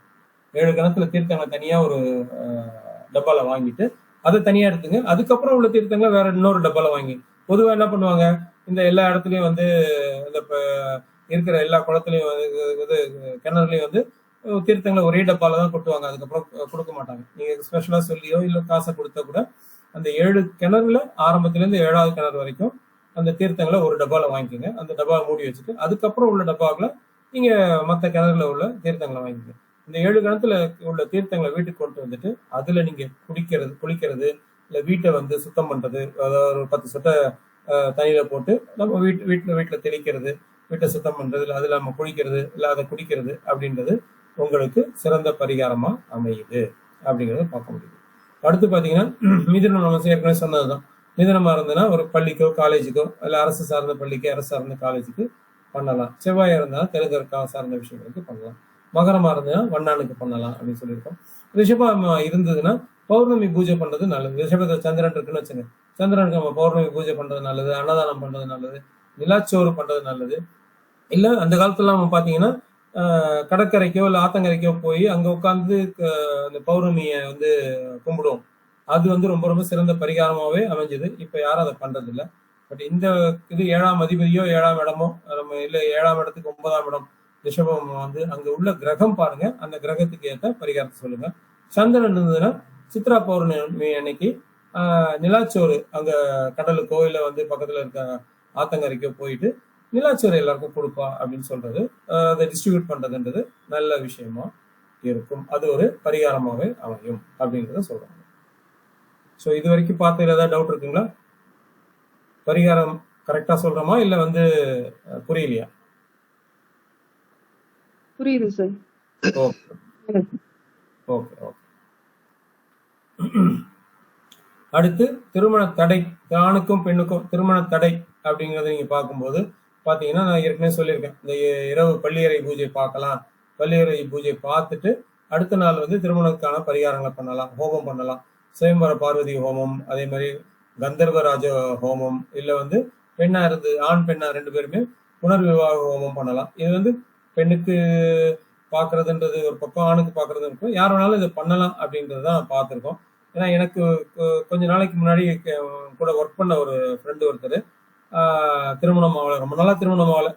7 கிணத்துல தீர்த்தங்களை தனியா ஒரு டப்பால வாங்கிட்டு அதை தனியா எடுத்துங்க. அதுக்கப்புறம் உள்ள தீர்த்தங்களை வேற இன்னொரு டப்பால வாங்கி, பொதுவா என்ன பண்ணுவாங்க, இந்த எல்லா இடத்துலயும் வந்து இந்த இருக்கிற எல்லா குளத்துலயும் இது கிணறுலயும் வந்து தீர்த்தங்களை ஒரே டப்பால தான் கொட்டுவாங்க, அதுக்கப்புறம் கொடுக்க மாட்டாங்க. நீங்க ஸ்பெஷலா சொல்லியோ இல்ல காசை கொடுத்தா கூட அந்த 7 கிணறுல ஆரம்பத்துல இருந்து 7ஆவது கிணறு வரைக்கும் அந்த தீர்த்தங்களை ஒரு டப்பால வாங்கிக்கோங்க. அந்த டப்பாவை மூடி வச்சுட்டு அதுக்கப்புறம் உள்ள டப்பாக்குள்ள நீங்க மற்ற கிணறுல உள்ள தீர்த்தங்களை வாங்கிக்கோங்க. இந்த 7 கிணத்துல உள்ள தீர்த்தங்களை வீட்டுக்கு கொண்டு வந்துட்டு அதுல நீங்க குளிக்கிறது இல்ல வீட்டை வந்து சுத்தம் பண்றது, அதாவது ஒரு 10 சொட்டை தண்ணியில போட்டு நம்ம வீட்டுல தெளிக்கிறது, வீட்டை சுத்தம் பண்றது, இல்ல அதுல நம்ம குளிக்கிறது இல்ல அதை குடிக்கிறது அப்படின்றது உங்களுக்கு சிறந்த பரிகாரமா அமையுது அப்படிங்கறத பார்க்க முடியுது. அடுத்து பாத்தீங்கன்னா மிதுனம், நம்ம ஏற்கனவே சொன்னதுதான். மிதுனமா இருந்ததுன்னா ஒரு பள்ளிக்கோ காலேஜுக்கோ இல்ல அரசு சார்ந்த பள்ளிக்கு அரசு சார்ந்த காலேஜுக்கு பண்ணலாம். செவ்வாயா இருந்தா தெலுங்கர் சார்ந்த விஷயங்களுக்கு பண்ணலாம். மகரமா இருந்ததுன்னா வண்ணானுக்கு பண்ணலாம் அப்படின்னு சொல்லியிருக்கோம். ரிஷபம் இருந்ததுன்னா பௌர்ணமி பூஜை பண்றது நல்லது. ரிஷபத்துல சந்திரன் இருக்குன்னு வச்சுங்க, சந்திரனுக்கு நம்ம பௌர்ணமி பூஜை பண்றது நல்லது, அன்னதானம் பண்றது நல்லது, நிலாச்சோறு பண்றது நல்லது. இல்ல அந்த காலத்துல நம்ம பாத்தீங்கன்னா கடற்கரைக்கோ இல்ல ஆத்தங்கரைக்கோ போய் அங்க உட்கார்ந்து அந்த பௌர்ணமிய வந்து கும்பிடுவோம். அது வந்து ரொம்ப ரொம்ப சிறந்த பரிகாரமாவே அமைஞ்சது. இப்ப யாரும் அதை பண்றது இல்லை. பட் இந்த இது 7ஆம் அதிபதியோ 7ஆம் இடமோ நம்ம இல்ல 7ஆம் இடத்துக்கு 9ஆம் இடம் ரிஷபம் வந்து அங்க உள்ள கிரகம் பாருங்க, அந்த கிரகத்துக்கு ஏற்ற பரிகாரத்தை சொல்லுங்க. சந்திரன் இருந்ததுன்னா சித்ரா பௌர்ணமி அன்னைக்கு நிலாச்சோறு அங்க கடலுக்கோ இல்ல வந்து பக்கத்துல இருக்க ஆத்தங்கரைக்கோ போயிட்டு நிலாச்சோறு எல்லாருக்கும் கொடுப்பா அப்படின்னு சொல்றது, அதை டிஸ்ட்ரிபியூட் பண்றதுன்றது நல்ல விஷயமா இருக்கும். அது ஒரு பரிகாரமாவே அமையும் அப்படின்றத சொல்றாங்க. ஸோ இது வரைக்கும் பார்த்ததுல ஏதாவது டவுட் இருக்குங்களா? பரிகாரம் கரெக்டா சொல்றோமா இல்ல வந்து புரியலையா? புரியுது சார். Okay okay okay. அடுத்து திருமண தடை, ஆணுக்கும் பெண்ணுக்கும் திருமண தடை அப்படிங்கறத நீங்க பார்க்கும்போது பாத்தீங்கன்னா, நான் ஏற்கனவே சொல்லியிருக்கேன், இந்த இரவு பள்ளியறை பூஜை பார்க்கலாம். பள்ளியறை பூஜை பார்த்துட்டு அடுத்த நாள் வந்து திருமணத்துக்கான பரிகாரங்களை பண்ணலாம், ஹோமம் பண்ணலாம். சுயம்பர பார்வதி ஹோமம், அதே மாதிரி கந்தர்வராஜ ஹோமம், இல்ல வந்து பெண்ணா இருந்து ஆண் பெண்ணா 2 பேருமே புனர்விவாக ஹோமம் பண்ணலாம். இது வந்து பெண்ணுக்கு பாக்குறதுன்றது ஒரு பக்கம், ஆணுக்கு பாக்குறது இருக்கும். யார் வேணாலும் இதை பண்ணலாம் அப்படின்றதான் பார்த்திருக்கோம். ஏன்னா எனக்கு கொஞ்ச நாளைக்கு முன்னாடி கூட ஒர்க் பண்ண ஒரு ஃப்ரெண்டு ஒருத்தர் திருமணம் ஆகல, ரொம்ப நாளா திருமணம் ஆகல,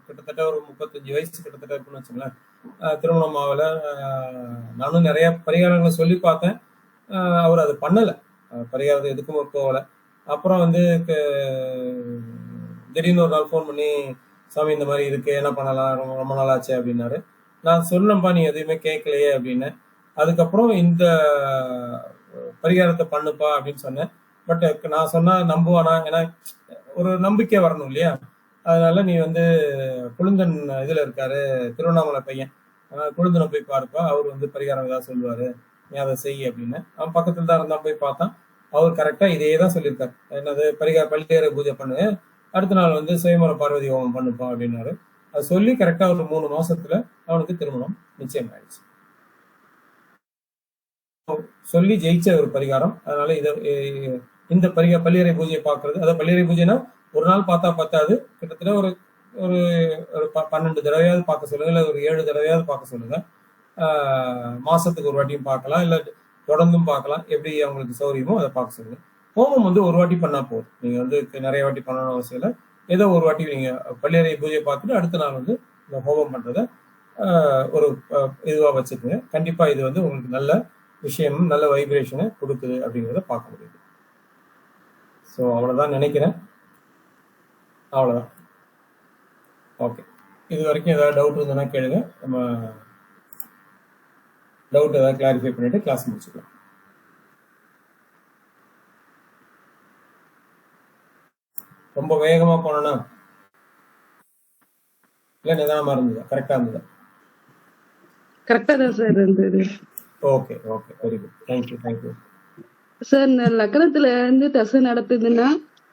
கிட்டத்தட்ட ஒரு 35 வயசு கிட்டத்தட்ட இருக்குன்னு வச்சுங்களேன். திருமணம் ஆகல. நானும் நிறைய பரிகாரங்களை சொல்லி பார்த்தேன். அவர் அது பண்ணல, பரிகாரம் எதுக்கும் போகல. அப்புறம் வந்து திடீர்னு ஒரு நாள் ஃபோன் பண்ணி, சாமி இந்த மாதிரி இருக்கு, என்ன பண்ணலாம், ரொம்ப நாள் ஆச்சு அப்படின்னாரு. நான் சொன்னேன்ப்பா, நீ எதுவுமே கேட்கலையே அப்படின்னு. அதுக்கப்புறம் இந்த பரிகாரத்தை பண்ணுப்பா அப்படின்னு சொன்னேன். பட் நான் சொன்னா நம்புவானா, ஏன்னா ஒரு நம்பிக்கை வரணும் இல்லையா. அதனால நீ வந்து குழுந்தன் இதுல இருக்காரு, திருவண்ணாமலை பையன், குழுந்தனை போய் பாருப்பா, அவர் வந்து பரிகாரம் ஏதாவது சொல்லுவாரு, நீ அதை செய் அப்படின்னு. அவன் பக்கத்துல தான் இருந்தா, போய் பார்த்தான். அவர் கரெக்டா இதே தான் சொல்லியிருக்காரு. என்னது, பள்ளியறை பூஜை பண்ணு, அடுத்த நாள் வந்து சுயம்பர பார்வதி ஹோமம் பண்ணுப்பா அப்படின்னாரு. அது சொல்லி கரெக்டா ஒரு 3 மாசத்துல அவனுக்கு திருமணம் நிச்சயம் ஆயிடுச்சு. சொல்லி ஜெயிச்ச ஒரு பரிகாரம். அதனால இந்த பள்ளியறை பூஜையை பார்க்கறது, அதாவது பள்ளியறை பூஜைனா ஒரு நாள் பார்த்தா பத்தாது, கிட்டத்தட்ட ஒரு ஒரு 12 தடவையாவது பார்க்க சொல்லுங்க, இல்ல ஒரு 7 தடவையாவது பார்க்க சொல்லுங்க. மாசத்துக்கு ஒரு வாட்டியும் பார்க்கலாம், இல்ல தொடர்ந்தும் பார்க்கலாம், எப்படி அவங்களுக்கு சௌரியமோ அதை பார்க்க சொல்லுங்க. ஹோமம் வந்து ஒரு வாட்டி பண்ணா போதும், நீங்க வந்து நிறைய வாட்டி பண்ணணும் அவசியம் இல்லை. ஏதோ ஒரு வாட்டி நீங்க பள்ளியறை பூஜையை பார்த்துட்டு அடுத்த நாள் வந்து இந்த ஹோமம் பண்றத ஒரு இதுவா வச்சுக்கோங்க. கண்டிப்பா இது வந்து உங்களுக்கு நல்ல விஷயம், நல்ல வைப்ரேஷனை கொடுக்குது அப்படிங்கிறத பார்க்க முடியுது. ஸோ அவ்வளவுதான் நினைக்கிறேன். அவ்வளவுதான். ஓகே, இது வரைக்கும் ஏதாவது டவுட் இருந்ததுன்னா கேளுங்க, நம்ம டவுட் ஏதாவது கிளாரிஃபை பண்ணிட்டு கிளாஸ் முடிச்சுக்கலாம். ரொம்ப வேகமா போனோம்னா இல்ல நிதானமா இருந்ததா, கரெக்டா இருந்ததா? கரெக்டா தான் சார் இருந்தது. Okay okay, very good, thank you thank you. Sir, இந்த லக்னத்துல இருந்து தசை நடத்துதுன்னா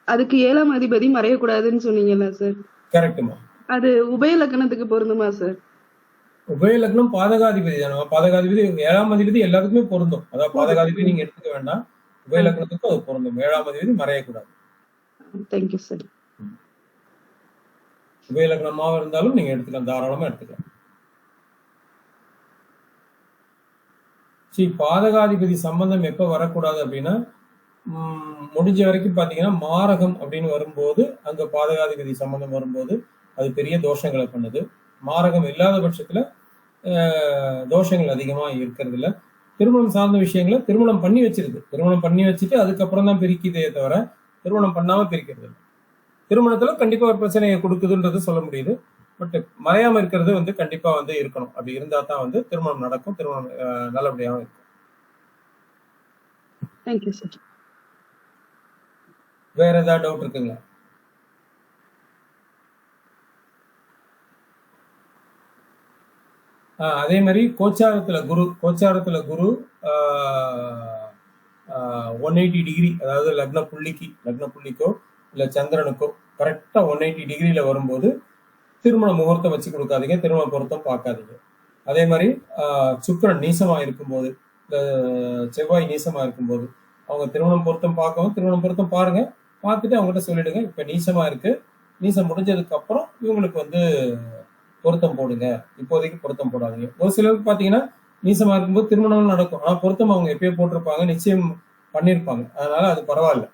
அதுக்கு 7ஆம் அதிபதி மறையக்கூடாதுன்னு சொன்னீங்கல்ல சார்? கரெக்டுமா. அது உபய லக்னத்துக்கு பொருந்துமா சார்? உபய லக்னம் பாதகாதிபதி தானே, பாதகாதிபதி 7ஆம் அதிபதி எல்லாத்துக்குமே பொருந்தும். அதாவது பாதகாதிபதி நீங்க எடுத்துக்க வேண்டாம், உபய லக்னத்துக்கும் அது பொருந்தும். 7ஆம் அதிபதி மறையக்கூடாது. Thank you sir. உபய லக்னமாக இருந்தாலும் நீங்க எடுத்துக்கலாம், தாராளமா எடுத்துக்கலாம். பாதகாதிபதி சம்பந்தம் எப்ப வரக்கூடாது அப்படின்னா, முடிஞ்ச வரைக்கும் பாத்தீங்கன்னா மாரகம் அப்படின்னு வரும்போது, அங்க பாதகாதிபதி சம்பந்தம் வரும்போது அது பெரிய தோஷங்களை பண்ணுது. மாரகம் இல்லாத பட்சத்துல தோஷங்கள் அதிகமா இருக்கிறது இல்ல. திருமணம் சார்ந்த விஷயங்களை திருமணம் பண்ணி வச்சிருக்கு, திருமணம் பண்ணி வச்சுட்டு அதுக்கப்புறம் தான் பிரிக்குதே தவிர திருமணம் பண்ணாம பிரிக்கிறது இல்லை. திருமணத்துல கண்டிப்பா ஒரு பிரச்சனையை கொடுக்குதுன்றது சொல்ல முடியுது. பட் மறையாம இருக்கிறது வந்து கண்டிப்பா வந்து இருக்கணும். அப்படி இருந்தா தான் வந்து திருமணம் நடக்கும், திருமணம் நல்லபடியாக இருக்கும். Thank you sir. வேற ஏதாவது டவுட் இருக்குங்களா? அதே மாதிரி கோச்சாரத்துல குரு 180 டிகிரி, அதாவது லக்ன புள்ளிக்கோ இல்ல சந்திரனுக்கோ கரெக்டா 180 டிகிரியில வரும்போது திருமண முகூர்த்தம் வச்சு கொடுக்காதீங்க, திருமண பொருத்தம் பார்க்காதீங்க. அதே மாதிரி சுக்கிரன் நீசமா இருக்கும்போது, செவ்வாய் நீசமா இருக்கும்போது அவங்க திருமணம் பொருத்தம் பார்க்கவும், திருமணம் பொருத்தம் பாருங்க, பார்த்துட்டு அவங்ககிட்ட சொல்லிடுங்க, இப்ப நீசமா இருக்கு, நீசம் முடிஞ்சதுக்கு அப்புறம் இவங்களுக்கு வந்து பொருத்தம் போடுங்க, இப்போதைக்கு பொருத்தம் போடாதீங்க. ஒரு சிலருக்கு பாத்தீங்கன்னா நீசமா இருக்கும்போது திருமணம் நடக்கும், ஆனா பொருத்தம் அவங்க எப்பயோ போட்டிருப்பாங்க, நிச்சயம் பண்ணிருப்பாங்க, அதனால அது பரவாயில்ல.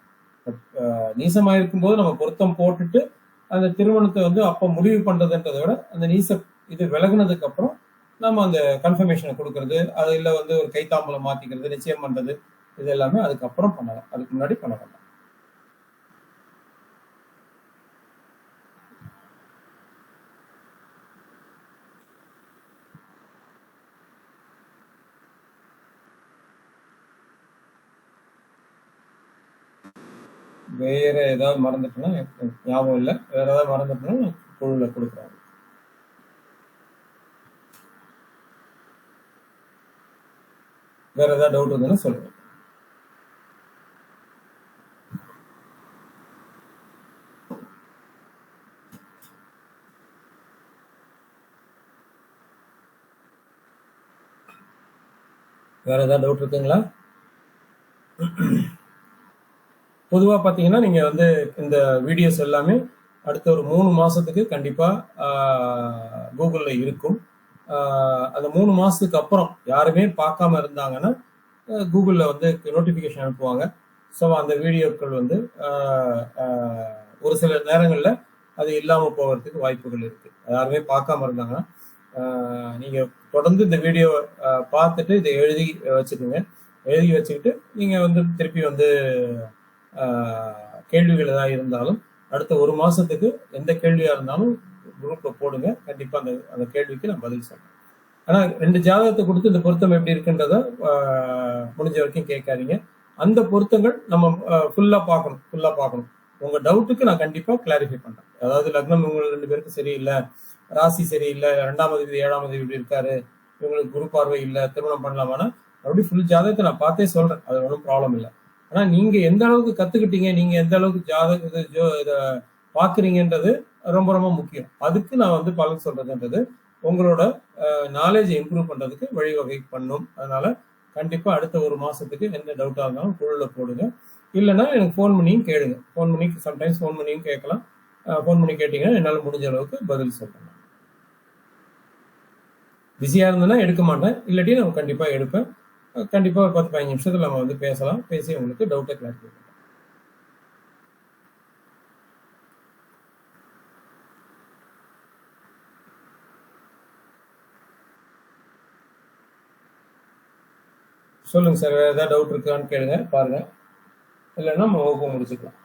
நீசமா இருக்கும்போது நம்ம பொருத்தம் போட்டுட்டு அந்த திருமணத்தை வந்து அப்ப முடிவு பண்றதுன்றதை விட அந்த இது விலகுனதுக்கு அப்புறம் நம்ம அந்த கன்ஃபர்மேஷனை கொடுக்கறது, அது இல்ல வந்து ஒரு கைத்தாம்பலம் மாத்திக்கிறது, நிச்சயம் பண்றது, இது எல்லாமே அதுக்கப்புறம் பண்ணலாம், அதுக்கு முன்னாடி பண்ண வேண்டாம். வேற ஏதாவது மறந்துட்டுனா ஞாபகம் இல்லை, வேற ஏதாவது மறந்துட்டுனா குழுல கொடுக்குறாங்க. வேற ஏதாவது டவுட் இருந்ததுன்னா சொல்லுங்க. வேற ஏதாவது டவுட் இருக்குங்களா? பொதுவாக பார்த்தீங்கன்னா நீங்கள் வந்து இந்த வீடியோஸ் எல்லாமே அடுத்த ஒரு 3 மாதத்துக்கு கண்டிப்பாக கூகுளில் இருக்கும். அந்த 3 மாதத்துக்கு அப்புறம் யாருமே பார்க்காம இருந்தாங்கன்னா கூகுளில் வந்து நோட்டிஃபிகேஷன் அனுப்புவாங்க. ஸோ அந்த வீடியோக்கள் வந்து ஒரு சில நேரங்களில் அது இல்லாமல் போகிறதுக்கு வாய்ப்புகள் இருக்குது. யாருமே பார்க்காம இருந்தாங்கன்னா நீங்கள் தொடர்ந்து இந்த வீடியோ பார்த்துட்டு இதை எழுதி வச்சுக்கோங்க. எழுதி வச்சுக்கிட்டு நீங்கள் வந்து திருப்பி வந்து கேள்விகள் ஏதாவது இருந்தாலும் அடுத்த 1 மாதத்துக்கு எந்த கேள்வியாக இருந்தாலும் குரூப்பில் போடுங்க. கண்டிப்பாக அந்த கேள்விக்கு நான் பதில் சொல்றேன். ஆனால் 2 ஜாதகத்தை கொடுத்து இந்த பொருத்தம் எப்படி இருக்குன்றத முடிஞ்ச வரைக்கும் கேட்காதீங்க. அந்த பொருத்தங்கள் நம்ம ஃபுல்லாக பார்க்கணும். உங்கள் டவுட்டுக்கு நான் கண்டிப்பாக கிளாரிஃபை பண்ணுறேன். அதாவது லக்னம் இவங்களுக்கு 2 பேருக்கு சரியில்லை, ராசி சரியில்லை, 2ஆம் அதிபதி 7ஆம் அதிபதி இப்படி இருக்காரு, இவங்களுக்கு குரு பார்வை இல்லை, திருமணம் பண்ணலாமான்னா அப்படி ஃபுல் ஜாதகத்தை நான் பார்த்தே சொல்றேன். அது ஒன்றும் ப்ராப்ளம் இல்லை. ஆனா நீங்க எந்த அளவுக்கு கத்துக்கிட்டீங்க, நீங்க எந்த அளவுக்கு இதை பாக்குறீங்கன்றது ரொம்ப ரொம்ப முக்கியம். அதுக்கு நான் வந்து பலன் சொல்றதுன்றது உங்களோட நாலேஜ் இம்ப்ரூவ் பண்றதுக்கு வழிவகை பண்ணும். அதனால கண்டிப்பா அடுத்த 1 மாசத்துக்கு எந்த டவுட்டா இருந்தாலும் குழுல போடுங்க. இல்லைன்னா எனக்கு ஃபோன் பண்ணியும் கேளுங்க. சம்டைம்ஸ் ஃபோன் பண்ணியும் கேட்கலாம். ஃபோன் பண்ணி கேட்டீங்கன்னா என்னால் முடிஞ்ச அளவுக்கு பதில் சொல்றேன். பிஸியா இருந்தேன்னா எடுக்க மாட்டேன், இல்லாட்டி நான் கண்டிப்பா எடுப்பேன். கண்டிப்பா ஒரு 10-15 நிமிஷத்துல நம்ம வந்து பேசலாம். பேசி உங்களுக்கு டவுட்டை கிளாரிஃபை பண்ணலாம். சொல்லுங்க சார், வேற ஏதாவது டவுட் இருக்கான்னு கேளுங்க, பாருங்க. இல்லைன்னா நம்ம வகுப்பு முடிச்சுக்கலாம்.